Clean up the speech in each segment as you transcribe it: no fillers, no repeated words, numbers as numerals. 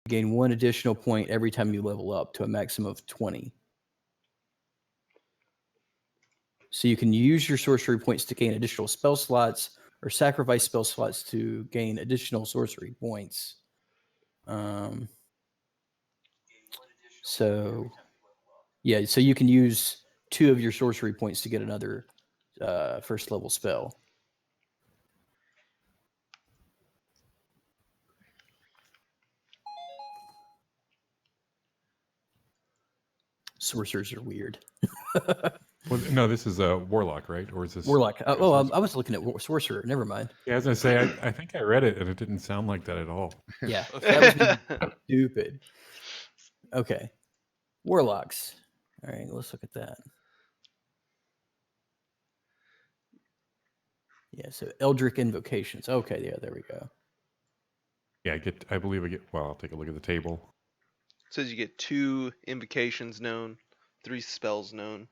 gain 1 additional point every time you level up to a maximum of 20. So you can use your sorcery points to gain additional spell slots or sacrifice spell slots to gain additional sorcery points. So you can use 2 of your sorcery points to get another first level spell. Sorcerers are weird. Well, no, this is a warlock, right? Or is this Warlock? I was looking at sorcerer. Never mind. Yeah, I was gonna say I think I read it and it didn't sound like that at all. Yeah, that was stupid. Okay, warlocks. All right, let's look at that. Yeah, so Eldritch invocations. Okay, yeah, there we go. Yeah, I believe I get. Well, I'll take a look at the table. It says you get 2 invocations known, 3 spells known,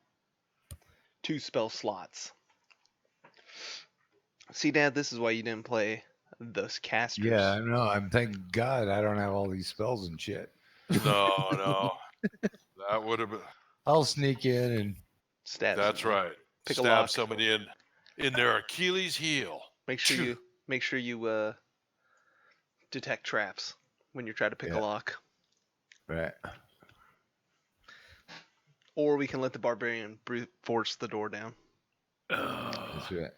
2 spell slots. See, Dad, this is why you didn't play those casters. Yeah, I know. I'm thanking God I don't have all these spells and shit. No. That would have been. I'll sneak in and Stab. That's somebody. right. Pick a Stab lock. somebody in their Achilles heel. Make sure you detect traps when you try to pick a lock. right. Or we can let the barbarian brute force the door down. That's right.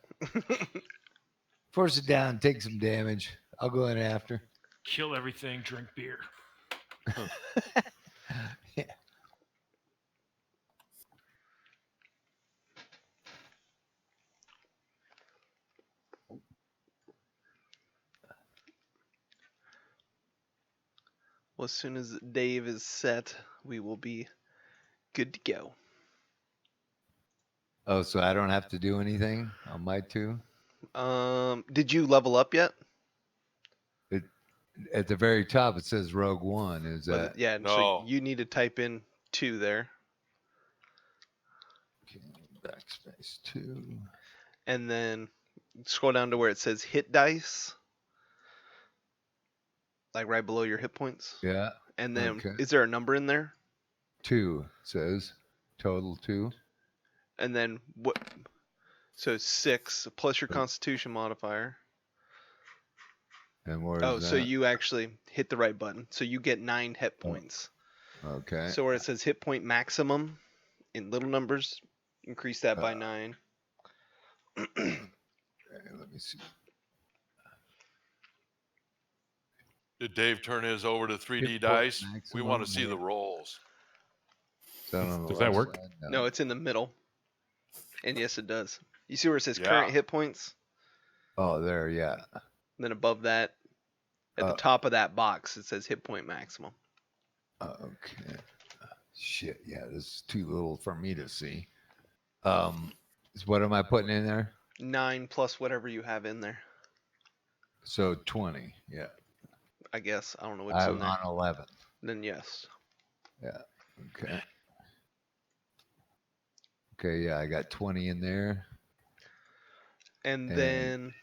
Force it down, take some damage. I'll go in after. Kill everything, drink beer. Yeah. Well, as soon as Dave is set, we will be good to go. Oh, so I don't have to do anything on my 2? Did you level up yet? At the very top, it says Rogue One. Is Well, that? yeah, No. so you need to type in 2 there. Okay, backspace 2. And then scroll down to where it says hit dice. Like right below your hit points. Yeah. And then, Okay. is there a number in there? 2 says total 2. And then what? So 6 plus your Constitution modifier. And where Oh, is that? so you actually hit the right button. So you get 9 hit points. Okay. So where it says hit point maximum in little numbers, increase that by 9. Okay, let me see. Did Dave turn his over to 3D Hit point dice? We maximum, want to see yeah. the rolls. Is that on the Does that left work? side? No, it's in the middle. And yes, it does. You see where it says Yeah. current hit points? Oh, there, yeah. Then above that, at the top of that box, it says hit point maximum. Okay. Shit, yeah, this is too little for me to see. So what am I putting in there? 9 plus whatever you have in there. So 20, yeah. I guess. I don't know what's I'm in there. on 11. Then yes. Yeah, okay. Okay, yeah, I got 20 in there. And And- then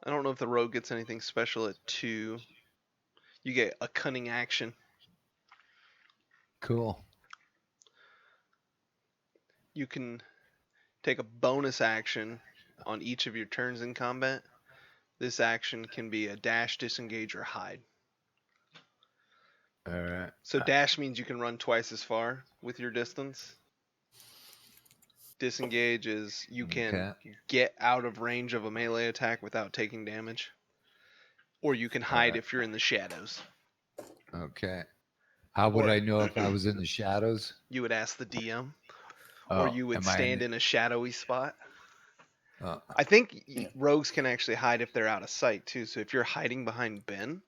I don't know if the rogue gets anything special at 2. You get a cunning action. Cool. You can take a bonus action on each of your turns in combat. This action can be a dash, disengage, or hide. All right. So dash means you can run twice as far with your distance. Disengage is you can get out of range of a melee attack without taking damage. Or you can hide if you're in the shadows. Okay. How would I know if I was in the shadows? You would ask the DM. Oh, Or you would am I stand in a shadowy spot. Oh, I think rogues can actually hide if they're out of sight too. So if you're hiding behind Ben,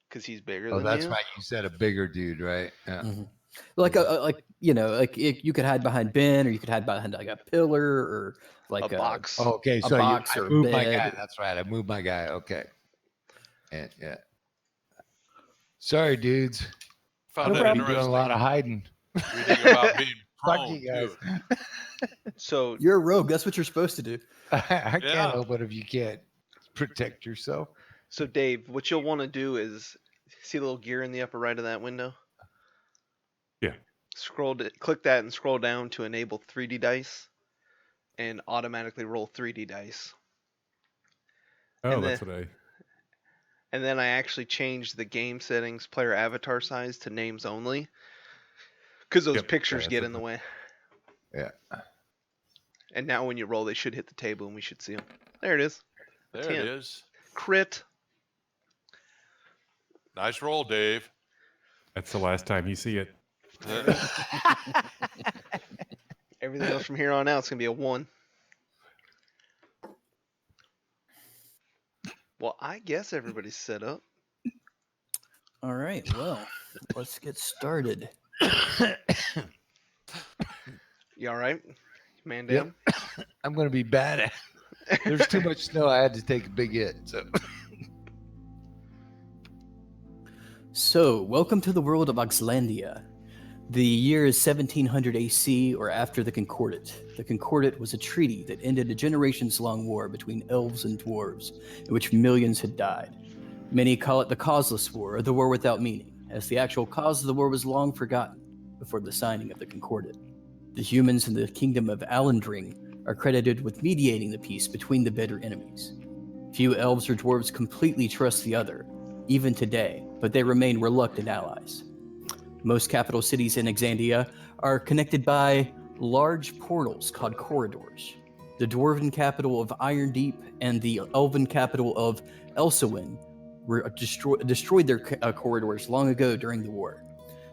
because he's bigger than that's you. right. You said a bigger dude, right? Yeah. Mm-hmm. Like you could hide behind Ben, or you could hide behind like a pillar, or like a box. Oh, okay, a so box I or a moved my bed. guy. That's right. I moved my guy. Okay. And yeah. Sorry, dudes. Found I'm it doing a interesting. lot of hiding. Reading about being Fuck prone, you guys. too. So You're a rogue. That's what you're supposed to do. I Yeah. can't help it if you can't protect yourself. So Dave, what you'll want to do is See the little gear in the upper right of that window? Yeah. Click that and scroll down to enable 3D dice, and automatically roll 3D dice. Oh, And that's then- what I. And then I actually changed the game settings player avatar size to names only, because those Yep, pictures that's get what in the way. Yeah. And now when you roll, they should hit the table and we should see them. There it is. There it 10. is. Crit. Nice roll, Dave. That's the last time you see it. Everything else from here on out is going to be a 1. Well, I guess everybody's set up. All right. Well, let's get started. You all right? Man Yep. down? I'm going to be bad at There's too much snow. I had to take a big hit. So So, welcome to the world of Oxlandia. The year is 1700 AC, or after the Concordat. The Concordat was a treaty that ended a generations-long war between elves and dwarves, in which millions had died. Many call it the Causeless War, or the War Without Meaning, as the actual cause of the war was long forgotten before the signing of the Concordat. The humans in the kingdom of Alandring are credited with mediating the peace between the bitter enemies. Few elves or dwarves completely trust the other, even today, but they remain reluctant allies. Most capital cities in Exandia are connected by large portals called corridors. The dwarven capital of Irondeep and the elven capital of Elsewin were destroyed their corridors long ago during the war.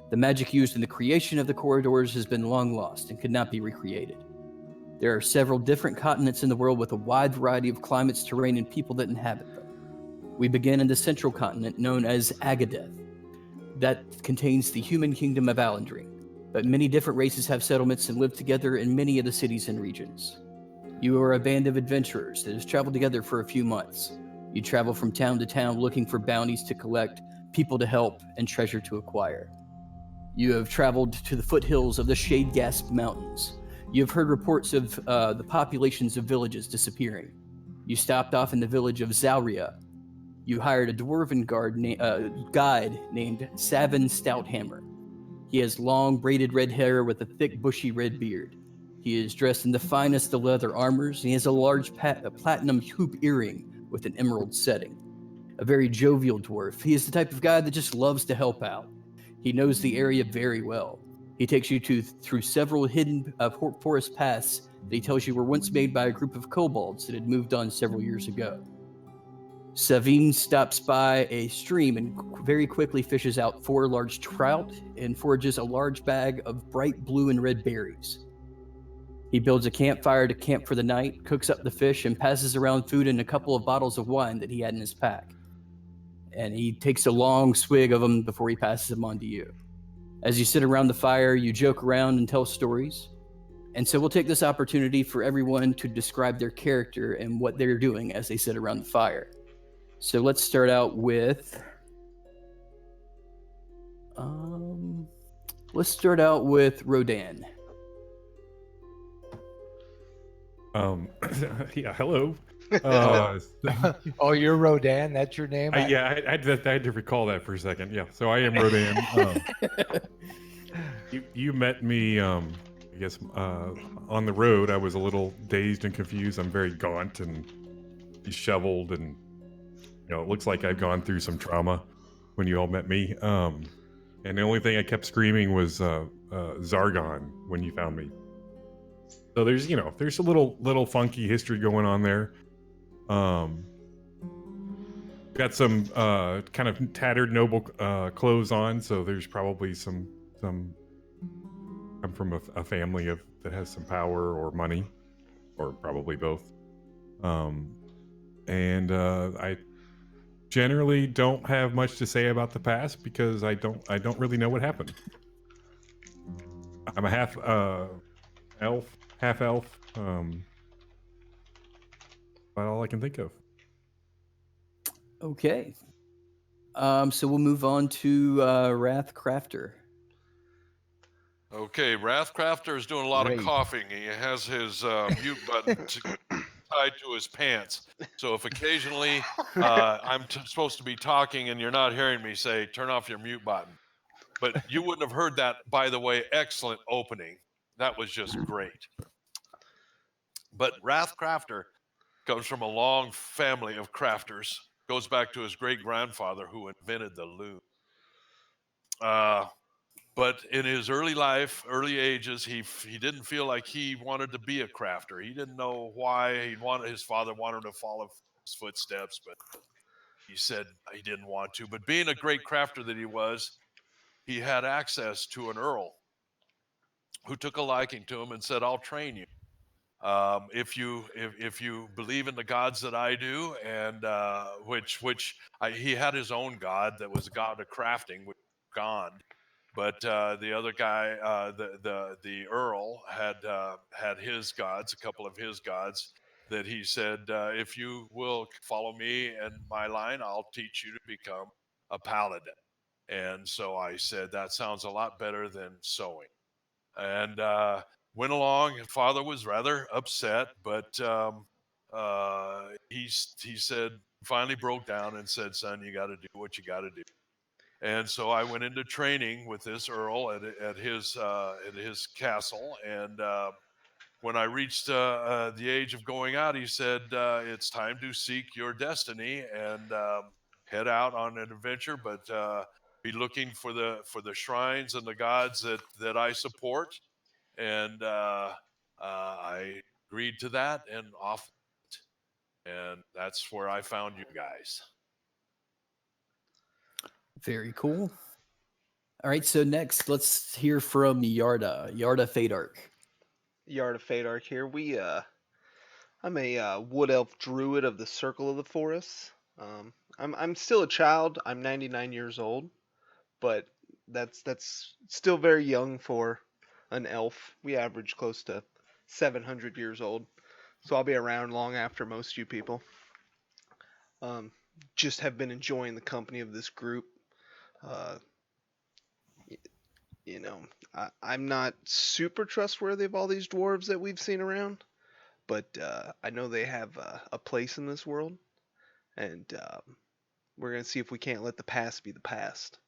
The magic used in the creation of the corridors has been long lost and could not be recreated. There are several different continents in the world with a wide variety of climates, terrain, and people that inhabit them. We begin in the central continent known as Agadeth. That contains the human kingdom of Alandring, but many different races have settlements and live together in many of the cities and regions. You are a band of adventurers that has traveled together for a few months. You travel from town to town looking for bounties to collect, people to help, and treasure to acquire. You have traveled to the foothills of the Shade Gasp Mountains. You have heard reports of the populations of villages disappearing. You stopped off in the village of Zauria. You hired a dwarven guide named Savin Stouthammer. He has long braided red hair with a thick bushy red beard. He is dressed in the finest of leather armors, and he has a large platinum hoop earring with an emerald setting. A very jovial dwarf, he is the type of guy that just loves to help out. He knows the area very well. He takes you through several hidden forest paths that he tells you were once made by a group of kobolds that had moved on several years ago. Savine stops by a stream and very quickly fishes out 4 large trout and forages a large bag of bright blue and red berries. He builds a campfire to camp for the night, cooks up the fish, and passes around food and a couple of bottles of wine that he had in his pack. And he takes a long swig of them before he passes them on to you. As you sit around the fire, you joke around and tell stories. And so we'll take this opportunity for everyone to describe their character and what they're doing as they sit around the fire. So let's start out with Rodan. Yeah, hello. oh, you're Rodan. That's your name. I had to recall that for a second. Yeah, so I am Rodan. You met me, I guess, on the road. I was a little dazed and confused. I'm very gaunt and disheveled, and it looks like I've gone through some trauma when you all met me. And the only thing I kept screaming was Zargon when you found me. So there's a little funky history going on there. Got some kind of tattered noble clothes on, so there's probably some. I'm from a family that has some power or money, or probably both. And I generally don't have much to say about the past because I don't really know what happened. I'm a half elf. About all I can think of. Okay. So we'll move on to Wrath Crafter. Okay, Wrathcrafter is doing a lot Great. of coughing. He has his mute button tied to his pants. So if occasionally I'm supposed to be talking and you're not hearing me, say, turn off your mute button. But you wouldn't have heard that, by the way. Excellent opening. That was just great. But Wrath Crafter comes from a long family of crafters. Goes back to his great grandfather who invented the loom. But in his early ages, he didn't feel like he wanted to be a crafter. He didn't know why. His father wanted to follow his footsteps, but he said he didn't want to. But being a great crafter that he was, he had access to an earl who took a liking to him and said, "I'll train you. If you believe in the gods that I do," and he had his own god that was a god of crafting, which was gone. But the other guy, the earl, had his gods, a couple of his gods that he said, if you will follow me and my line, I'll teach you to become a paladin. And so I said, that sounds a lot better than sewing. And went along. Father was rather upset, but he said, finally broke down and said, "Son, you got to do what you got to do." And so I went into training with this earl at his castle. And when I reached the age of going out, he said, "It's time to seek your destiny and head out on an adventure, but be looking for the shrines and the gods that I support." And I agreed to that, and off. And that's where I found you guys. Very cool. All right, so next, let's hear from Yarda Fadark. Yard of Fadark here. I'm a wood elf druid of the Circle of the Forests. I'm still a child. I'm 99 years old, but that's still very young for an elf. We average close to 700 years old, so I'll be around long after most you people. Just have been enjoying the company of this group. Uh, you know, I'm not super trustworthy of all these dwarves that we've seen around, but I know they have a place in this world, and we're gonna see if we can't let the past be the past.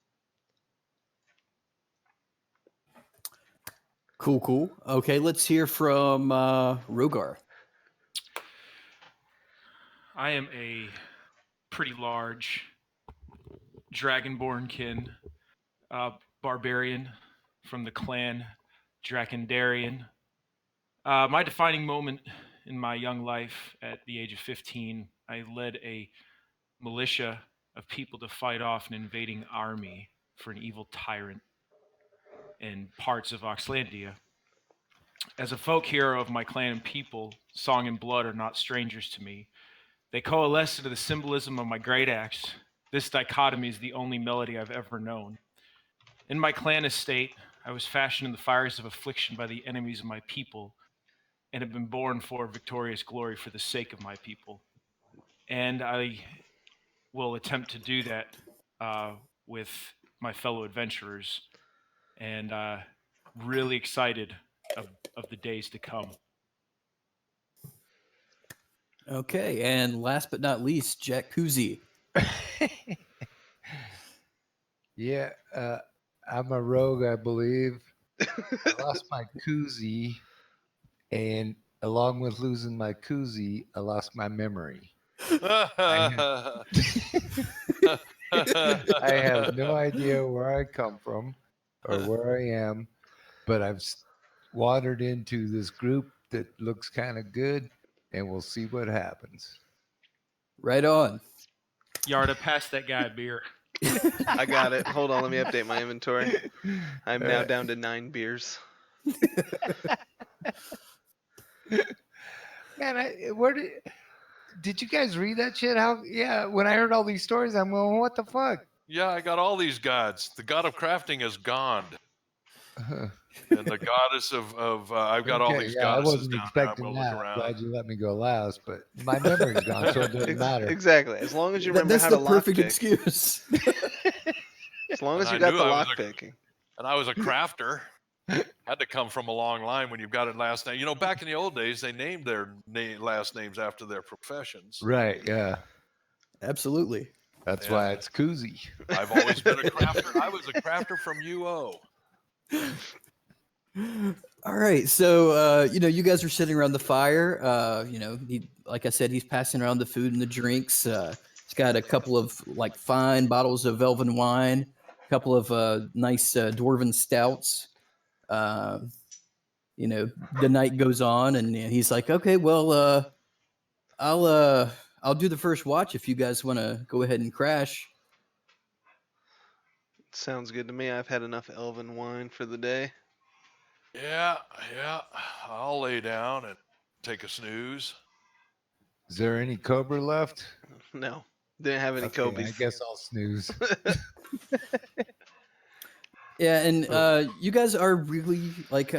Cool. Okay, let's hear from Rogar. I am a pretty large dragonborn kin, barbarian from the clan Drakendarian. My defining moment in my young life at the age of 15, I led a militia of people to fight off an invading army for an evil tyrant in parts of Oxlandia. As a folk hero of my clan and people, song and blood are not strangers to me. They coalesce into the symbolism of my great axe. This dichotomy is the only melody I've ever known. In my clan estate, I was fashioned in the fires of affliction by the enemies of my people and have been born for victorious glory for the sake of my people. And I will attempt to do that with my fellow adventurers, and really excited of the days to come. Okay, and last but not least, Jack Kuzi. Yeah, I'm a rogue, I believe. I lost my koozie, and along with losing my koozie, I lost my memory. I have no idea where I come from or where I am, but I've wandered into this group that looks kind of good, and we'll see what happens. Right on. Yarda, pass that guy a beer. I got it. Hold on, let me update my inventory. I'm now down to 9 beers. Man, where did you guys read that shit? Yeah, when I heard all these stories, I'm going, what the fuck? Yeah, I got all these gods. The god of crafting is gone. And the goddess of I've got all these I goddesses wasn't down there. I'm expecting gonna look that. around. Glad you let me go last, but my memory's gone, so it doesn't matter. Exactly. As long as you remember That's how the to perfect lockpick. excuse. As long as And you I got knew the I was lockpicking. And I was a crafter. Had to come from a long line when you've got a last name. You know, back in the old days, they named their last names after their professions. Right. Yeah. Absolutely. That's And why it's koozie. I've always been a crafter. I was a crafter from UO. All right, so you guys are sitting around the fire. Like I said, he's passing around the food and the drinks. He's got a couple of like fine bottles of elven wine, a couple of nice dwarven stouts. Uh, the night goes on, and he's like, "Okay, well, I'll do the first watch if you guys want to go ahead and crash." Sounds good to me. I've had enough elven wine for the day. Yeah. I'll lay down and take a snooze. Is there any Cobra left? No, didn't have any Okay, Kobe's. I guess I'll snooze. Yeah, and you guys are really like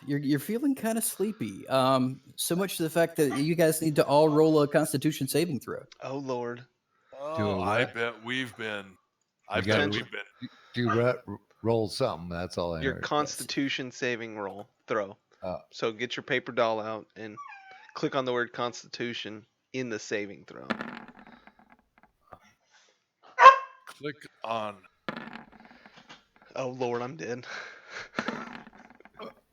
you're feeling kind of sleepy. So much to the fact that you guys need to all roll a Constitution saving throw. Oh Lord. Do Oh, a I what? bet we've been. gotta Roll something. That's all I Your heard. Constitution saving roll throw. Oh. So get your paper doll out and click on the word Constitution in the saving throw. Click on. Oh Lord, I'm dead.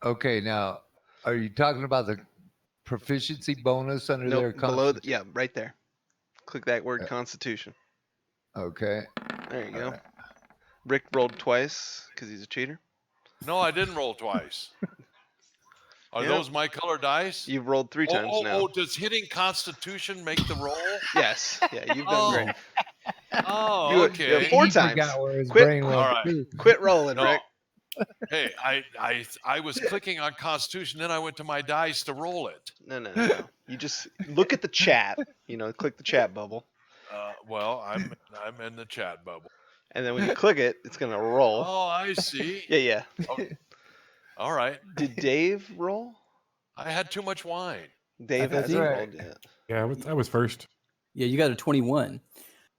Okay, now, are you talking about the proficiency bonus under their Nope, below. Constitution? Yeah, right there. Click that word Yeah. Constitution. Okay. There you All go. right. Rick rolled twice because he's a cheater. No, I didn't roll twice. Are Yeah. those my color dice? You've rolled 3 times now. Does hitting Constitution make the roll? Yes. Yeah, you've done great. Oh, You- okay. yeah, 4 He times. forgot where his Quit- brain was. All right. too. Quit rolling, No. Rick. Hey, I was clicking on Constitution, then I went to my dice to roll it. No. You just look at the chat. Click the chat bubble, Well, I'm in the chat bubble. and then when you click it, it's gonna roll. Oh, I see. Yeah. All right. Did Dave roll? I had too much wine. Dave That's hasn't right. rolled yet. Yeah, I was first. Yeah, you got a 21.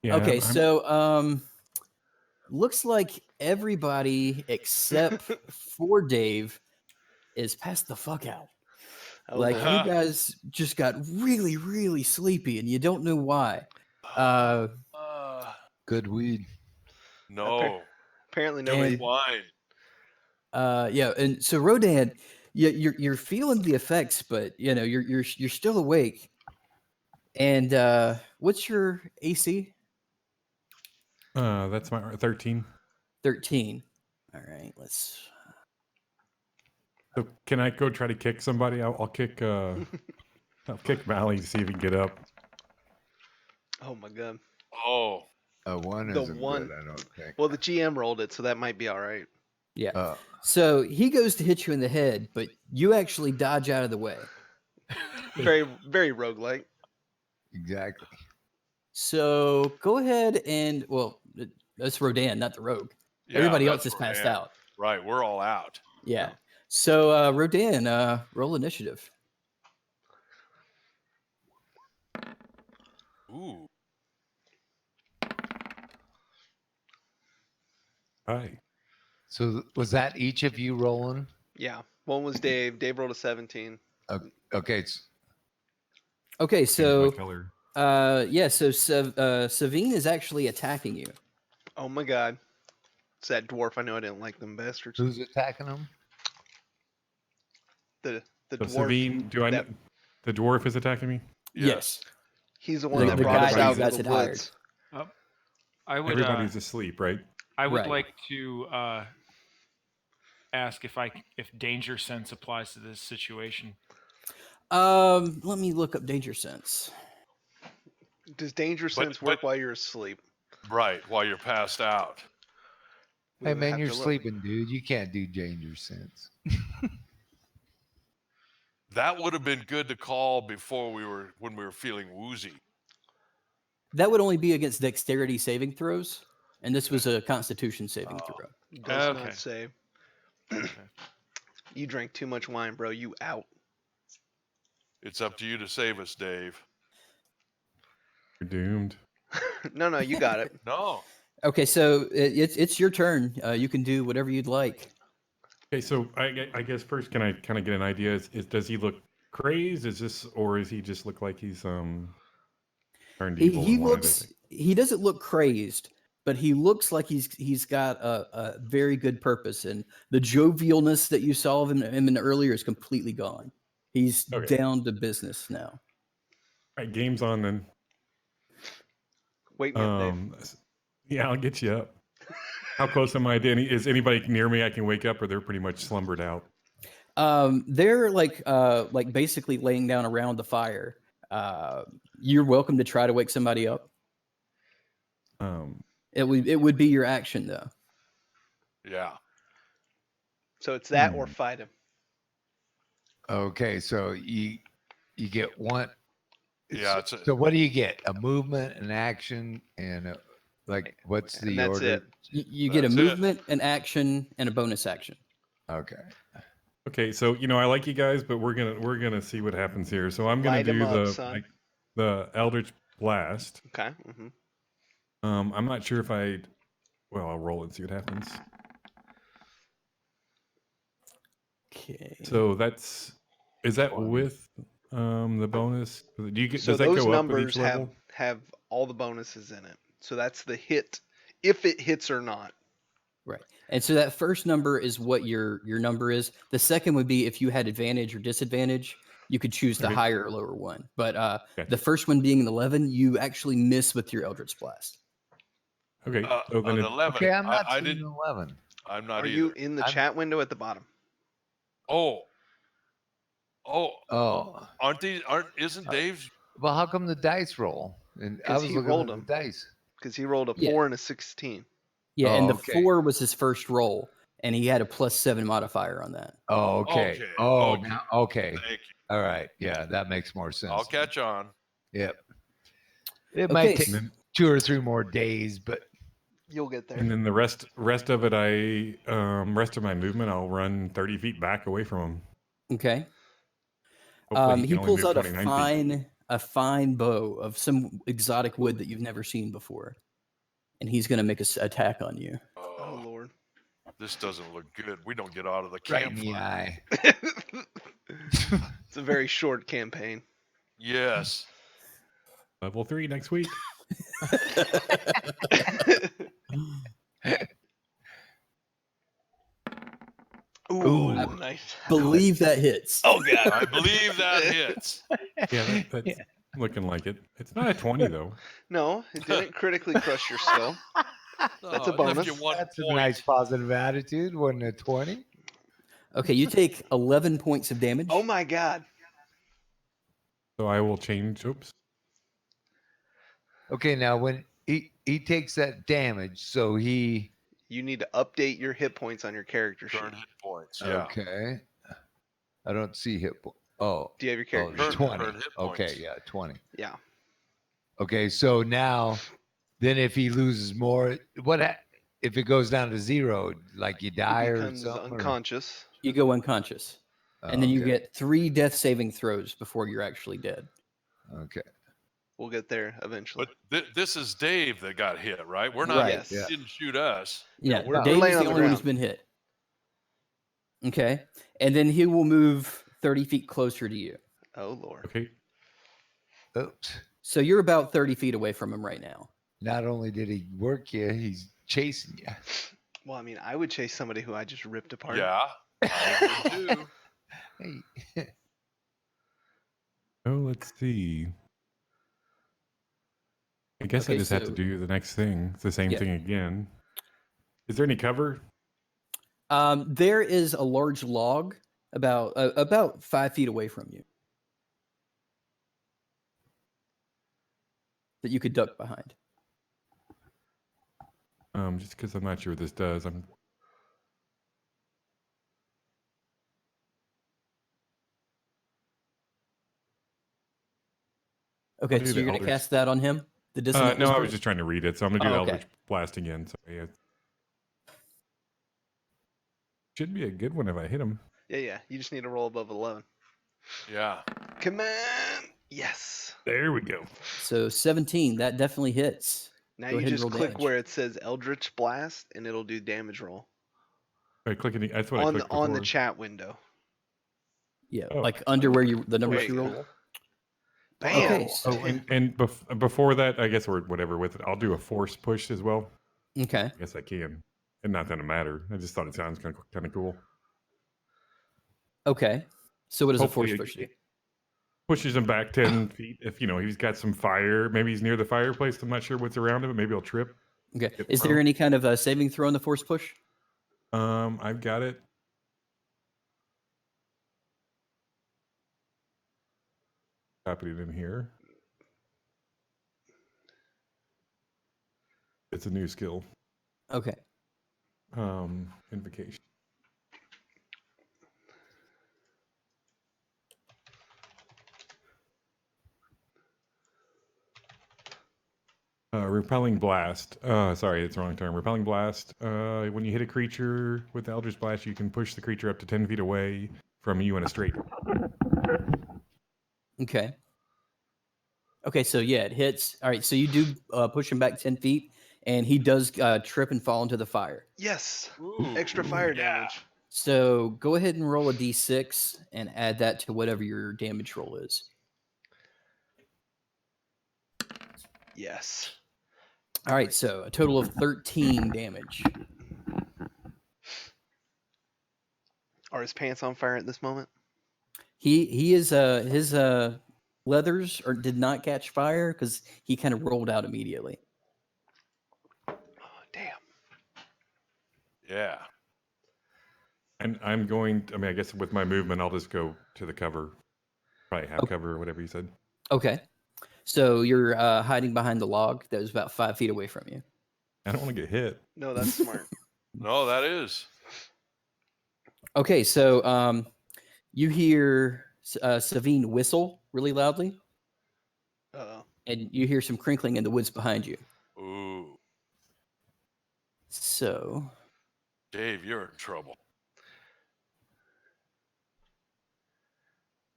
Yeah. Okay, I'm- so looks like everybody except for Dave is passed the fuck out. Oh, Like Lord. you guys just got really, really sleepy, and you don't know why. Uh, Good weed. no. Apparently Damn. nobody. Wine. Yeah, and so Rodan, you're feeling the effects, but you're still awake. And what's your AC? That's my 13. 13. All right, let's. So can I go try to kick somebody? I'll kick. I'll kick Mally to see if he can get up. Oh my god. Oh. One The isn't one- good, I don't think. Well, the GM rolled it, so that might be all right. Yeah. So he goes to hit you in the head, but you actually dodge out of the way. Very, very roguelike. Exactly. So go ahead and that's Rodan, not the rogue. Yeah, Everybody else that's is passed Rodan. out. Right, we're all out. Yeah. So Rodan, roll initiative. Ooh. Hi. So was that each of you rolling? Yeah. One was Dave. Dave rolled a 17. Okay. It's, Okay, Change so my color. Savine is actually attacking you. Oh my god. It's that dwarf. I know I didn't like them bastards. who's attacking them? The So dwarf. Savine, that- the dwarf is attacking me? Yes. He's the one The that brought guy us that out you guys of the had hired. woods. I would. Everybody's asleep, right? I would Right. like to ask if danger sense applies to this situation. Let me look up danger sense. Does danger sense work while you're asleep? Right, while you're passed out. We Hey would man, have you're to look. sleeping, dude. You can't do danger sense. That would have been good to call before when we were feeling woozy. That would only be against dexterity saving throws, and this was a Constitution saving throw. Does Okay. not save. You drank too much wine, bro. You out. It's up to you to save us, Dave. You're doomed. No, you got it. No. Okay, so it's your turn. You can do whatever you'd like. Okay, so I guess first, can I kind of get an idea? Does he look crazed? Or is he just look like he's turned evil He and wanted to? looks he doesn't look crazed, but he looks like he's got a very good purpose, and the jovialness that you saw of him earlier is completely gone. He's Okay. down to business now. All right, game's on then. Wake me up, Dave. Yeah, I'll get you up. How close am I to is anybody near me I can wake up, or they're pretty much slumbered out? They're like basically laying down around the fire. You're welcome to try to wake somebody up. It would be your action though. Yeah. So it's that or fight him. Okay, so you get one. Yeah. So what do you get? A movement, an action, and what's the And that's order? it. You get a That's it. movement, an action, and a bonus action. Okay. Okay, so I like you guys, but we're gonna see what happens here. So I'm gonna Light 'em do up, son. the Eldritch Blast. Okay. Mm-hmm. I'm not sure if I'll roll and see what happens. Okay. So is that 20. with the bonus? Do you get? So Does that those go up with numbers each level? have all the bonuses in it. So that's the hit, if it hits or not. Right. And so that first number is what your number is. The second would be if you had advantage or disadvantage, you could choose the Okay. higher or lower one. But Gotcha. the first one being an 11, you actually miss with your Eldritch Blast. Okay, so then An 11. Okay, I'm not I seeing didn't. 11. I'm not Are either. you in the chat window at the bottom? Oh. Oh, Isn't Dave's? well, how come the dice roll? And I 'Cause was he looking rolled at them. the dice. Because he rolled a Yeah. 4 and a 16. Yeah, Oh, and the okay. 4 was his first roll, and he had a +7 modifier on that. Oh, okay. Okay, Oh, okay. now, okay. Thank you. All right. Yeah, that makes more sense. I'll catch on. Yep. It Okay, might take so- 2 or 3 more days, but You'll get there. And then the rest of it, rest of my movement, I'll run 30 feet back away from him. Okay. Hopefully He can only pulls move out 29 feet. a fine bow of some exotic wood that you've never seen before, and he's going to make an attack on you. Oh, Oh, Lord. this doesn't look good. We don't get out of the right in the campfire. eye. It's a very short campaign. Yes. Level 3 next week. Ooh, I nice. believe that hits. Oh, God. I believe that hits. Yeah, that's looking like it. It's not a 20 though. No, it didn't critically crush your skull. That's a Oh, it left bonus. you 1 That's a point. nice positive attitude. Wasn't it 20? Okay, you take 11 points of damage. Oh, my God. So I will change. Oops. Okay, now when he takes that damage, so he You need to update your hit points on your character sheet. Current hit points. Yeah. okay. I don't see hit point. Oh, Do you have your oh, character sheet? 20. current hit Okay, points. yeah, 20. Yeah. Okay, so now, then if he loses more, if it goes down to 0? Like you die He or becomes something? unconscious. You go unconscious, and then you Okay, get 3 death saving throws before you're actually dead. okay. We'll get there eventually. But this is Dave that got hit, right? We're not. Right. Yes. Yeah. He didn't shoot us. Yeah, we're Dave laying is on the the only one who's ground. been hit. Okay, and then he will move 30 feet closer to you. Oh, Lord. Okay. Oops. So you're about 30 feet away from him right now. Not only did he work you, he's chasing you. Well, I mean, I would chase somebody who I just ripped apart. Yeah. I would too. Hey. Oh, let's see. I guess I Okay, just have to so- do the next thing. It's the same Yeah. thing again. Is there any cover? There is a large log about 5 feet away from you that you could duck behind. Just because I'm not sure what this does. Okay, do so the you're going to Eldritch. cast that on him? The dissonant No, I whisper? was just trying to read it, so I'm gonna do Oh, the okay. Eldritch Blast again. So yeah, should be a good one if I hit him. Yeah. You just need to roll above 11. Yeah. Come on. Yes. There we go. So 17, that definitely hits. Now Go you ahead and just roll click damage. where it says Eldritch Blast, and it'll do damage roll. I click any. That's what I on clicked on the before. chat window. Yeah, Oh. like under where the numbers There you you rolled. go. Okay. Bam. So, And before that, I guess, or whatever. I'll do a force push as well. okay. I guess I can, and not that it matter. I just thought it sounds kind of cool. Okay. So what does Hopefully a it- force push do? Pushes him back 10 feet. If he's got some fire, maybe he's near the fireplace. I'm not sure what's around him, but maybe he'll trip. Okay. Get Is there thrown. any kind of saving throw on the force push? I've got it. Copied it in here. It's a new skill. Okay. Invocation. Repelling blast. Sorry, it's the wrong term. Repelling blast. When you hit a creature with Eldritch Blast, you can push the creature up to 10 feet away from you in a straight. Okay. Okay. So yeah, it hits. All right. So you do push him back 10 feet, and he does trip and fall into the fire. Yes. Ooh, Extra fire yeah. damage. So go ahead and roll a d6 and add that to whatever your damage roll is. Yes. All right. So a total of 13 damage. Are his pants on fire at this moment? He is his leathers did not catch fire because he kind of rolled out immediately. Oh, damn. Yeah. And I'm going. I guess with my movement, I'll just go to the cover. Probably half Okay. cover or whatever you said. Okay. So you're hiding behind the log that was about 5 feet away from you. I don't want to get hit. No, that's smart. No, that is. Okay, so you hear Savine whistle really loudly, Uh-oh. and you hear some crinkling in the woods behind you. Ooh, So Dave, you're in trouble.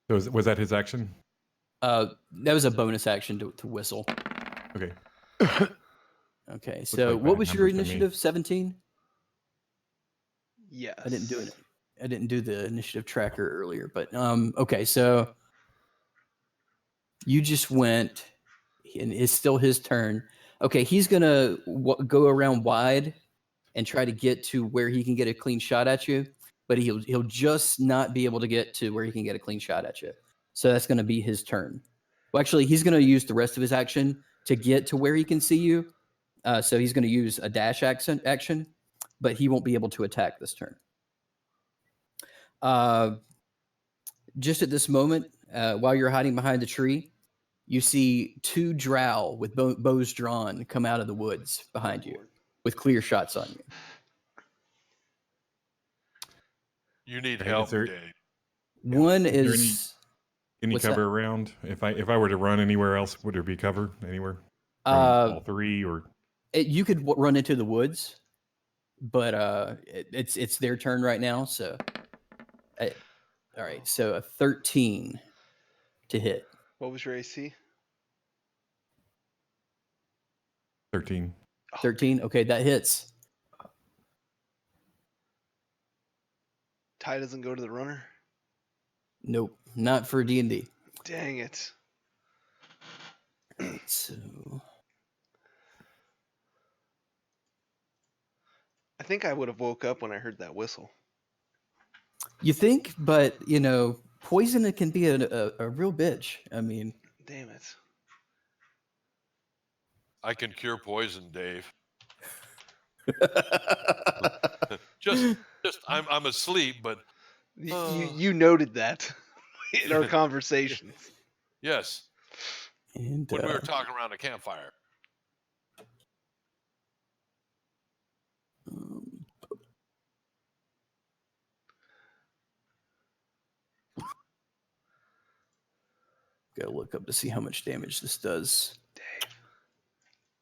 So was that his action? that was a bonus action to whistle. Okay. Okay, so like what bad was your numbers to me. initiative? 17? Yes. I didn't do it. I didn't do the initiative tracker earlier, but okay, so you just went, and it's still his turn. Okay, he's gonna go around wide and try to get to where he can get a clean shot at you, but he'll just not be able to get to where he can get a clean shot at you. So that's going to be his turn. Well, actually, he's going to use the rest of his action to get to where he can see you. So he's going to use a dash action, but he won't be able to attack this turn. Just at this moment, while you're hiding behind the tree, you see 2 drow with bows drawn come out of the woods behind you with clear shots on you. You need Hey, help, is there- Dave. One Is there is Any What's cover around? If I were to run anywhere else, would there be cover anywhere? From all 3 or you could run into the woods, but it's their turn right now. So, all right. So a 13 to hit. What was your AC? 13? 13. Okay, that hits. Tie doesn't go to the runner? Nope, not for D&D. Dang it. All right, so I think I would have woke up when I heard that whistle. you think, but poison can be a real bitch. I mean, Damn it. I can cure poison, Dave. Just I'm asleep, but You noted that in our conversations. yes, and when we were talking around a campfire. gotta look up to see how much damage this does. Dave,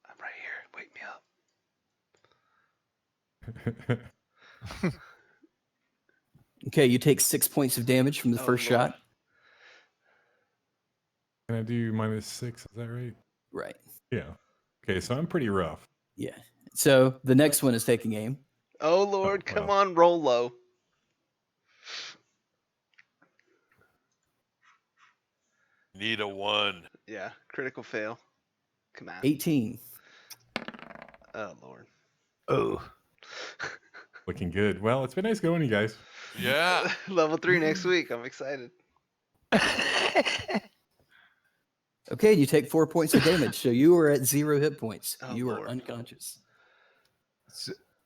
I'm right here. Wake me up. Okay, you take 6 points of damage from the Oh, first Lord. shot. Can I do -6? Is that right? Right. Yeah. Okay, so I'm pretty rough. Yeah. So the next one is taking aim. Oh Lord, Oh, come wow. on, roll low. Need a 1. Yeah, critical fail. Come on. 18. Oh Lord. Oh, Looking good. Well, it's been nice going, you guys. Yeah. Level 3 next week. I'm excited. Okay, you take 4 points of damage, so you are at 0 hit points. Oh, You are Lord. unconscious.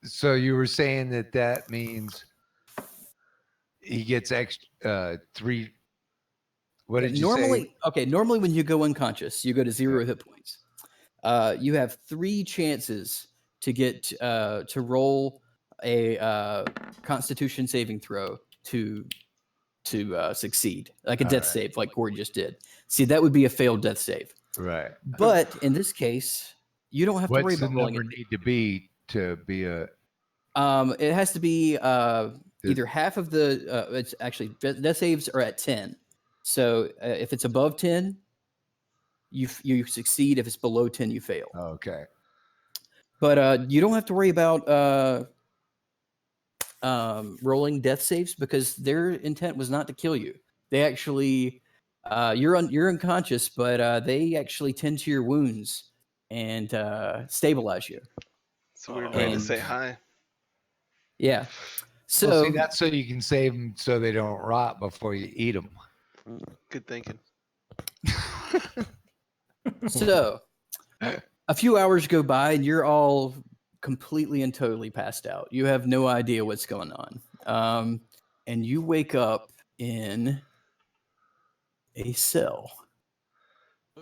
so you were saying that means he gets extra 3. What did you say? Normally when you go unconscious, you go to 0 hit points. You have 3 chances to get to roll a Constitution saving throw to succeed, like a All death right. save, like Corey just did. See, that would be a failed death save. Right. But in this case, you don't have to worry What's the about rolling number it. need to be a? It has to be either half of the. It's actually death saves are at 10. So if it's above 10, you succeed. If it's below 10, you fail. Okay. But you don't have to worry about rolling death saves because their intent was not to kill you. They actually, you're unconscious, but they actually tend to your wounds and stabilize you. It's a weird way to And- say hi. Yeah. So Well, see, that's so you can save them so they don't rot before you eat them. Good thinking. so a few hours go by and you're all completely and totally passed out. You have no idea what's going on. And you wake up in a cell.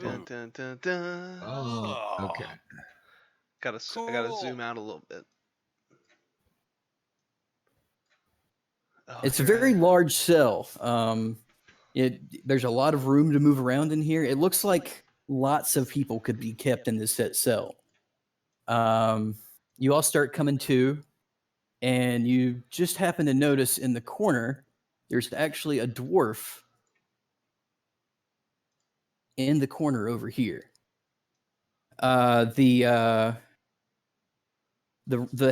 Dun, dun, dun, dun. Oh, okay. I gotta Cool. zoom out a little bit. Oh, It's a here I very am. large cell. There's a lot of room to move around in here. It looks like lots of people could be kept in this set cell. You all start coming to, and you just happen to notice in the corner there's actually a dwarf in the corner over here. The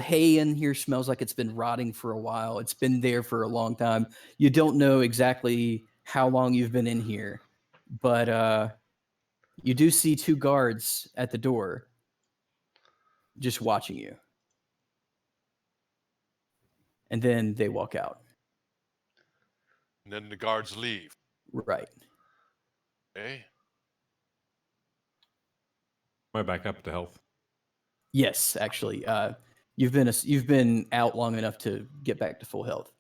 hay in here smells like it's been rotting for a while. It's been there for a long time. You don't know exactly how long you've been in here, but you do see 2 guards at the door just watching you. And then they walk out. And then the guards leave. Right. Okay. Am I back up to health? Yes, actually. You've been out long enough to get back to full health.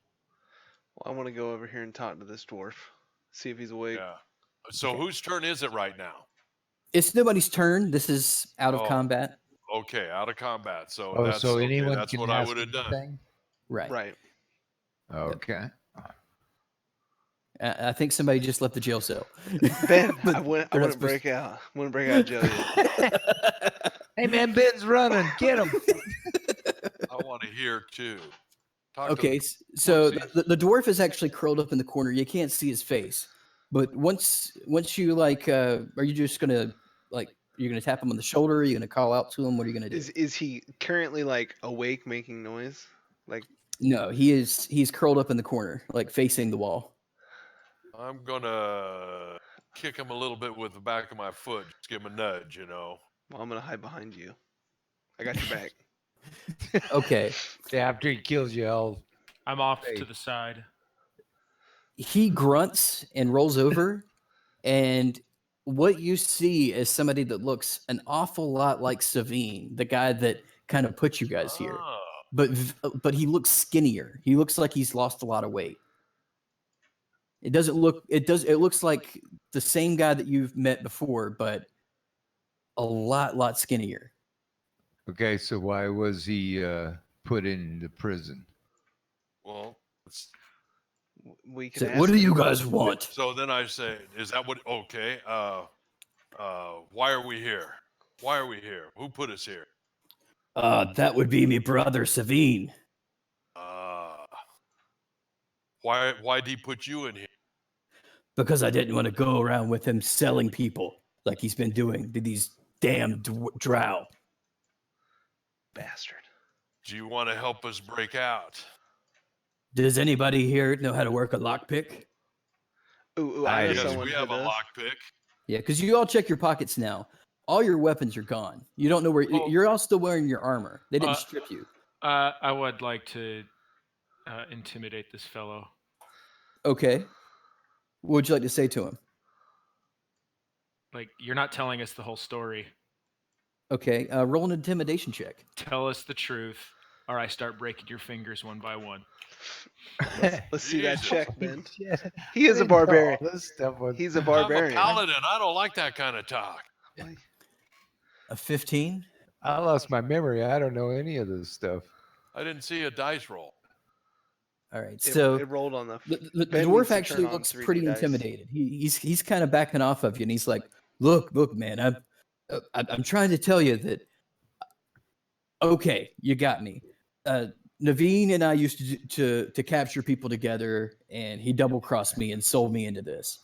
Well, I want to go over here and talk to this dwarf. See if he's awake. Yeah. So Okay. whose turn is it right now? It's nobody's turn. This is out of Oh. combat. Okay, out of combat. So Oh, that's so okay, anyone that's can what I ask would have done. anything? Right. Right. Okay. I think somebody just left the jail cell. Ben, But I wouldn't they're not break supposed- out. Wouldn't break out of jail yet. Hey man, Ben's running. Get him. I want to hear too. Talk to Okay, so Whoopsie. the dwarf is actually curled up in the corner. You can't see his face, but once you like, are you just gonna you're gonna tap him on the shoulder? Are you gonna call out to him? What are you gonna do? Is he currently like awake, making noise? Like, No, he's curled up in the corner, like facing the wall. I'm gonna kick him a little bit with the back of my foot. Just give him a nudge, you know. well, I'm gonna hide behind you. I got your back. Okay, Yeah, after he kills you, I'm off Hey. to the side. he grunts and rolls over, and what you see is somebody that looks an awful lot like Savine, the guy that kind of put you guys here. Ah, But he looks skinnier. He looks like he's lost a lot of weight. It looks like the same guy that you've met before, but a lot skinnier. okay. So why was he put into prison? well, it's, We can So, ask what do him. you guys want? so then I say, is that what? Okay. Why are we here? Why are we here? Who put us here? That would be me brother Savine. Why'd he put you in here? Because I didn't want to go around with him selling people like he's been doing to these damn drow. Bastard. Do you want to help us break out? Does anybody here know how to work a lockpick? Ooh, I know Yes, someone we who have a does. lockpick. Yeah, because you all check your pockets now. All your weapons are gone. You don't know where Oh. you're all still wearing your armor. They didn't Uh, strip you. I would like to intimidate this fellow. Okay. What would you like to say to him? Like, you're not telling us the whole story. Okay. Roll an intimidation check. Tell us the truth, or I start breaking your fingers one by one. Let's see that Jesus. check, Ben. Shit. He is I a didn't know all barbarian. this stuff was- He's a I'm a barbarian. paladin. I don't like that kind of talk. A 15. I lost my memory. I don't know any of this stuff. I didn't see a dice roll. All right. It, So it rolled on the. the Ben dwarf needs to actually turn on looks 3D pretty dice. intimidated. He's kind of backing off of you, and he's like, "Look, man, I'm trying to tell you that. Okay, you got me. Naveen and I used to capture people together, and he double crossed me and sold me into this.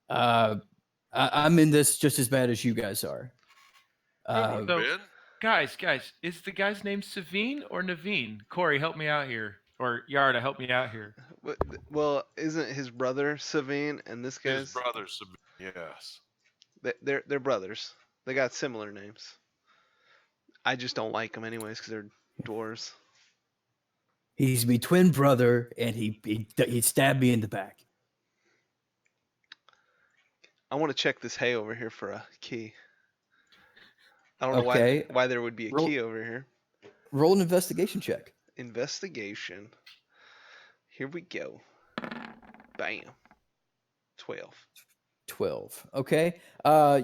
I'm in this just as bad as you guys are. Good, So- Ben. Guys, is the guy's name Savine or Naveen? Corey, help me out here. Or Yarda, help me out here. Well, isn't his brother Savine and this His guy's? brother, yes. They're brothers. They got similar names. I just don't like them anyways because they're dwarves. He's my twin brother, and he stabbed me in the back. I want to check this hay over here for a key. I don't know Okay. why there would be a Roll- key over here. Roll an investigation check. Investigation. Here we go. Bam. 12. 12. Okay.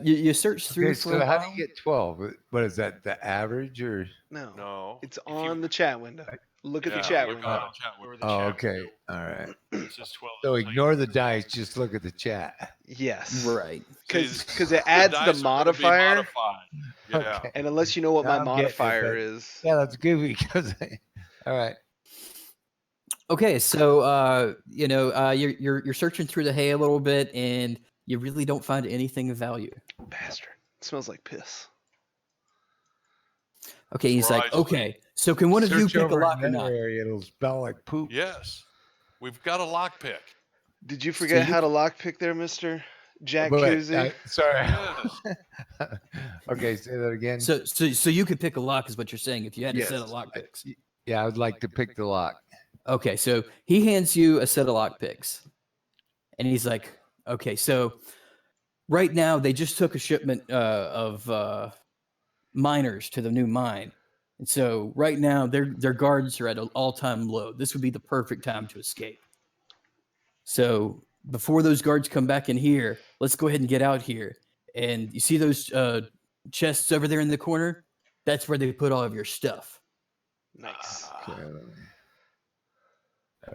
You search through Okay, for so a how while. do you get 12? What is that, the average or? No. No. It's If you- on the chat window. Look at Yeah, the chat look window. on the chat Or window. the Oh, chat okay. window. All right. It says 12. So It's like- ignore the dice. Just look at the chat. Yes. Right. Because it adds the dice are gonna be modifier. modified. Yeah. Okay. And unless you know what my Now I'm getting it, modifier but- is. Yeah, that's good because. All right. Okay, so you're searching through the hay a little bit, and you really don't find anything of value. Bastard. It smells like piss. Okay, he's Where like, I sleep. okay, so can one of you Search pick a over lock or in that not? area, it'll smell like poop. Yes. We've got a lockpick. Did you forget you how to lockpick there, Mr. Jack Wait, Koozie? sorry. Yes. Okay, say that again. So you could pick a lock, is what you're saying, if you had a set of Yes. lock picks. Yeah, I would like to pick the lock. Okay, so he hands you a set of lock picks, and he's like, okay, so right now they just took a shipment of miners to the new mine. And so right now their guards are at an all-time low. This would be the perfect time to escape. So before those guards come back in here, let's go ahead and get out here. And you see those chests over there in the corner? That's where they put all of your stuff. Nice. Okay,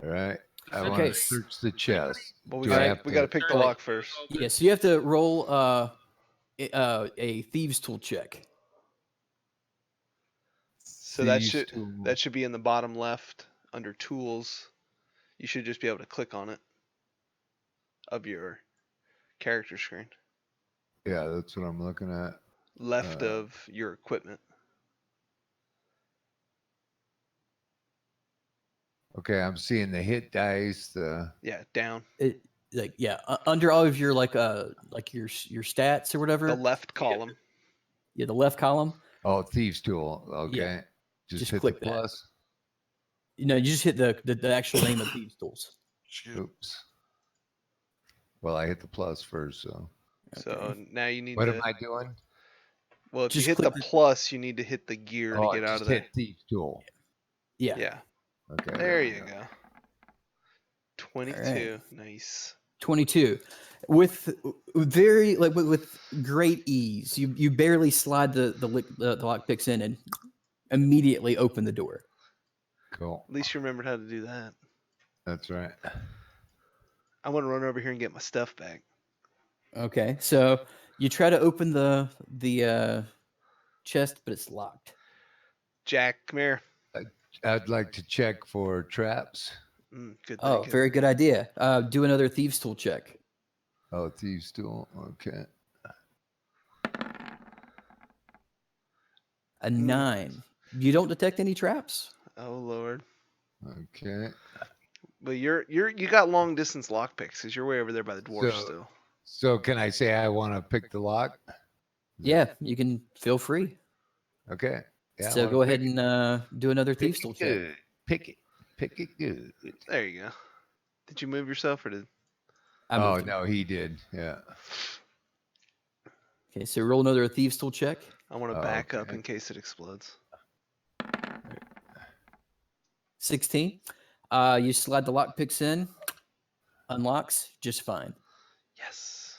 all right. I want Okay. to search the chest. But Do we I got have to to- pick the Right. lock first. Yeah, so you have to roll a thieves tool check. So that Thieves' tool. should be in the bottom left under tools. You should just be able to click on it of your character screen. Yeah, that's what I'm looking at. Left of your equipment. Okay, I'm seeing the hit dice. Yeah, down. Under all of your like your stats or whatever. The left column. Yeah, the left column. Oh, thieves tool. Okay, just hit click the that. plus. You know, you just hit the actual name of thieves tools. Shoot. Oops. Well, I hit the plus first, so So now you need what to. am I doing? Well, if Just you hit the click the- plus, you need to hit the gear Oh, to get I out just of there. hit thieves tool. Yeah. Yeah. Okay, There we you go. 22. Nice. 22 with very like with great ease. You barely slide the lock picks in and immediately open the door. Cool. At least you remembered how to do that. That's right. I want to run over here and get my stuff back. Okay, so you try to open the chest, but it's locked. Jack, come here. I'd like to check for traps. Good Oh, thinking. very good idea. Do another thieves tool check. Oh, thieves tool. Okay. A 9. you don't detect any traps. Oh Lord. Okay. But you got long distance lockpicks because you're way over there by the dwarf still. So can I say I want to pick the lock? Yeah, you can feel free. Okay. Yeah, I So wanna go ahead pick and do another pick thief it tool check. good. Pick it good. There you go. Did you move yourself or did? I Oh moved him. no, he did. Yeah. Okay, so roll another thieves tool check. I want to Oh, back up okay. in case it explodes. 16. You slide the lockpicks in, unlocks just fine. Yes.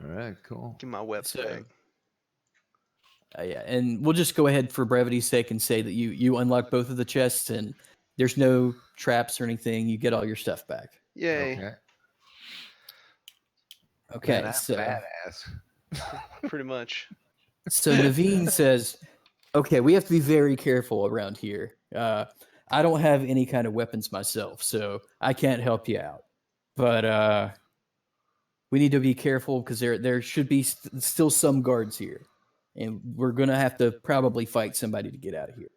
All right. Cool. Give my weapons So- back. Yeah, and we'll just go ahead for brevity's sake and say that you unlock both of the chests and there's no traps or anything. You get all your stuff back. Yay. Okay. Okay, Man, I'm so badass. Pretty much. so Naveen says, "Okay, we have to be very careful around here. I don't have any kind of weapons myself, so I can't help you out. But we need to be careful because there should be still some guards here, and we're gonna have to probably fight somebody to get out of here."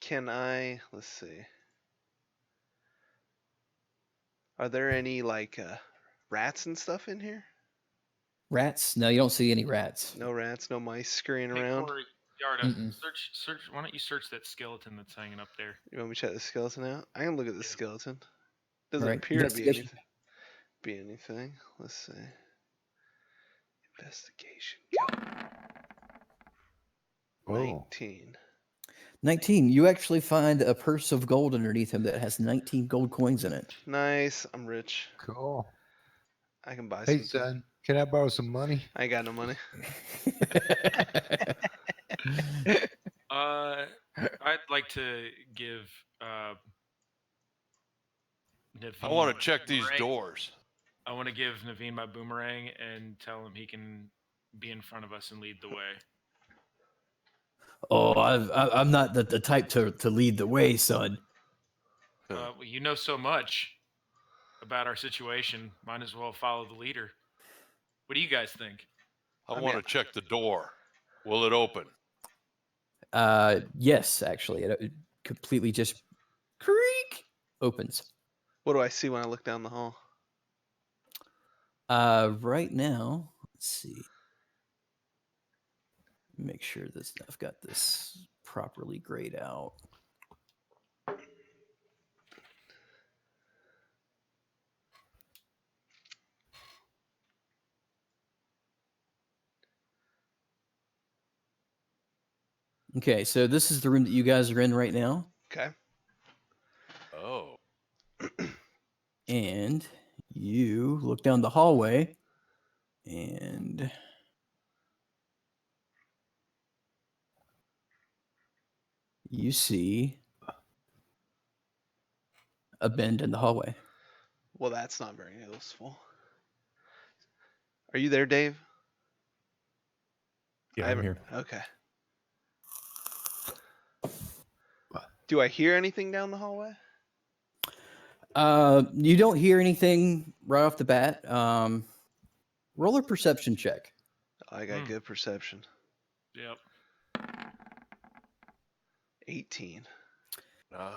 Can I? Let's see. Are there any like rats and stuff in here? Rats? No, you don't see any rats. No rats, no mice scurrying Hey, around. Corey, Yarda, Mm-mm. search. Why don't you search that skeleton that's hanging up there? You want me to check the skeleton out? I can look at the skeleton. Doesn't All right, appear to be investigation. anything. Let's see. Investigation. Whoa. 19. 19. You actually find a purse of gold underneath him that has 19 gold coins in it. Nice. I'm rich. Cool. I can buy Hey, something. son, can I borrow some money? I ain't got no money. I'd like to give Naveen. I want my to check these boomerang. doors. I want to give Naveen my boomerang and tell him he can be in front of us and lead the way. Oh, I'm not the type to lead the way, son. Well, you know so much about our situation. Might as well follow the leader. What do you guys think? I mean, want to check the door. Will it open? Yes, actually, it completely just creak opens. What do I see when I look down the hall? Right now, let's see. Make sure this I've got this properly grayed out. Okay, so this is the room that you guys are in right now, Okay. Oh. and you look down the hallway, and you see a bend in the hallway. Well, that's not very useful. Are you there, Dave? Yeah, I I'm haven't- here. Okay. Do I hear anything down the hallway? You don't hear anything right off the bat. Roll a perception check. I got Hmm. good perception. Yep. 18.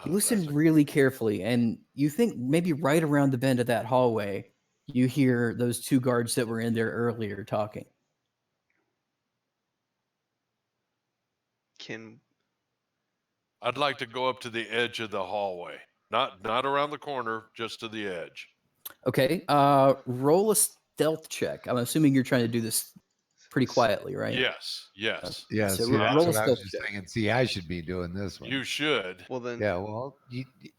You listen really carefully, and you think maybe right around the bend of that hallway, you hear those two guards that were in there earlier talking. I'd like to go up to the edge of the hallway. Not around the corner, just to the edge. Okay. Roll a stealth check. I'm assuming you're trying to do this pretty quietly, right? Yes, yes. Yeah, So see, roll that's a what I was stealth just check. thinking. See, I should be doing this one. You should. Well then, Yeah, well,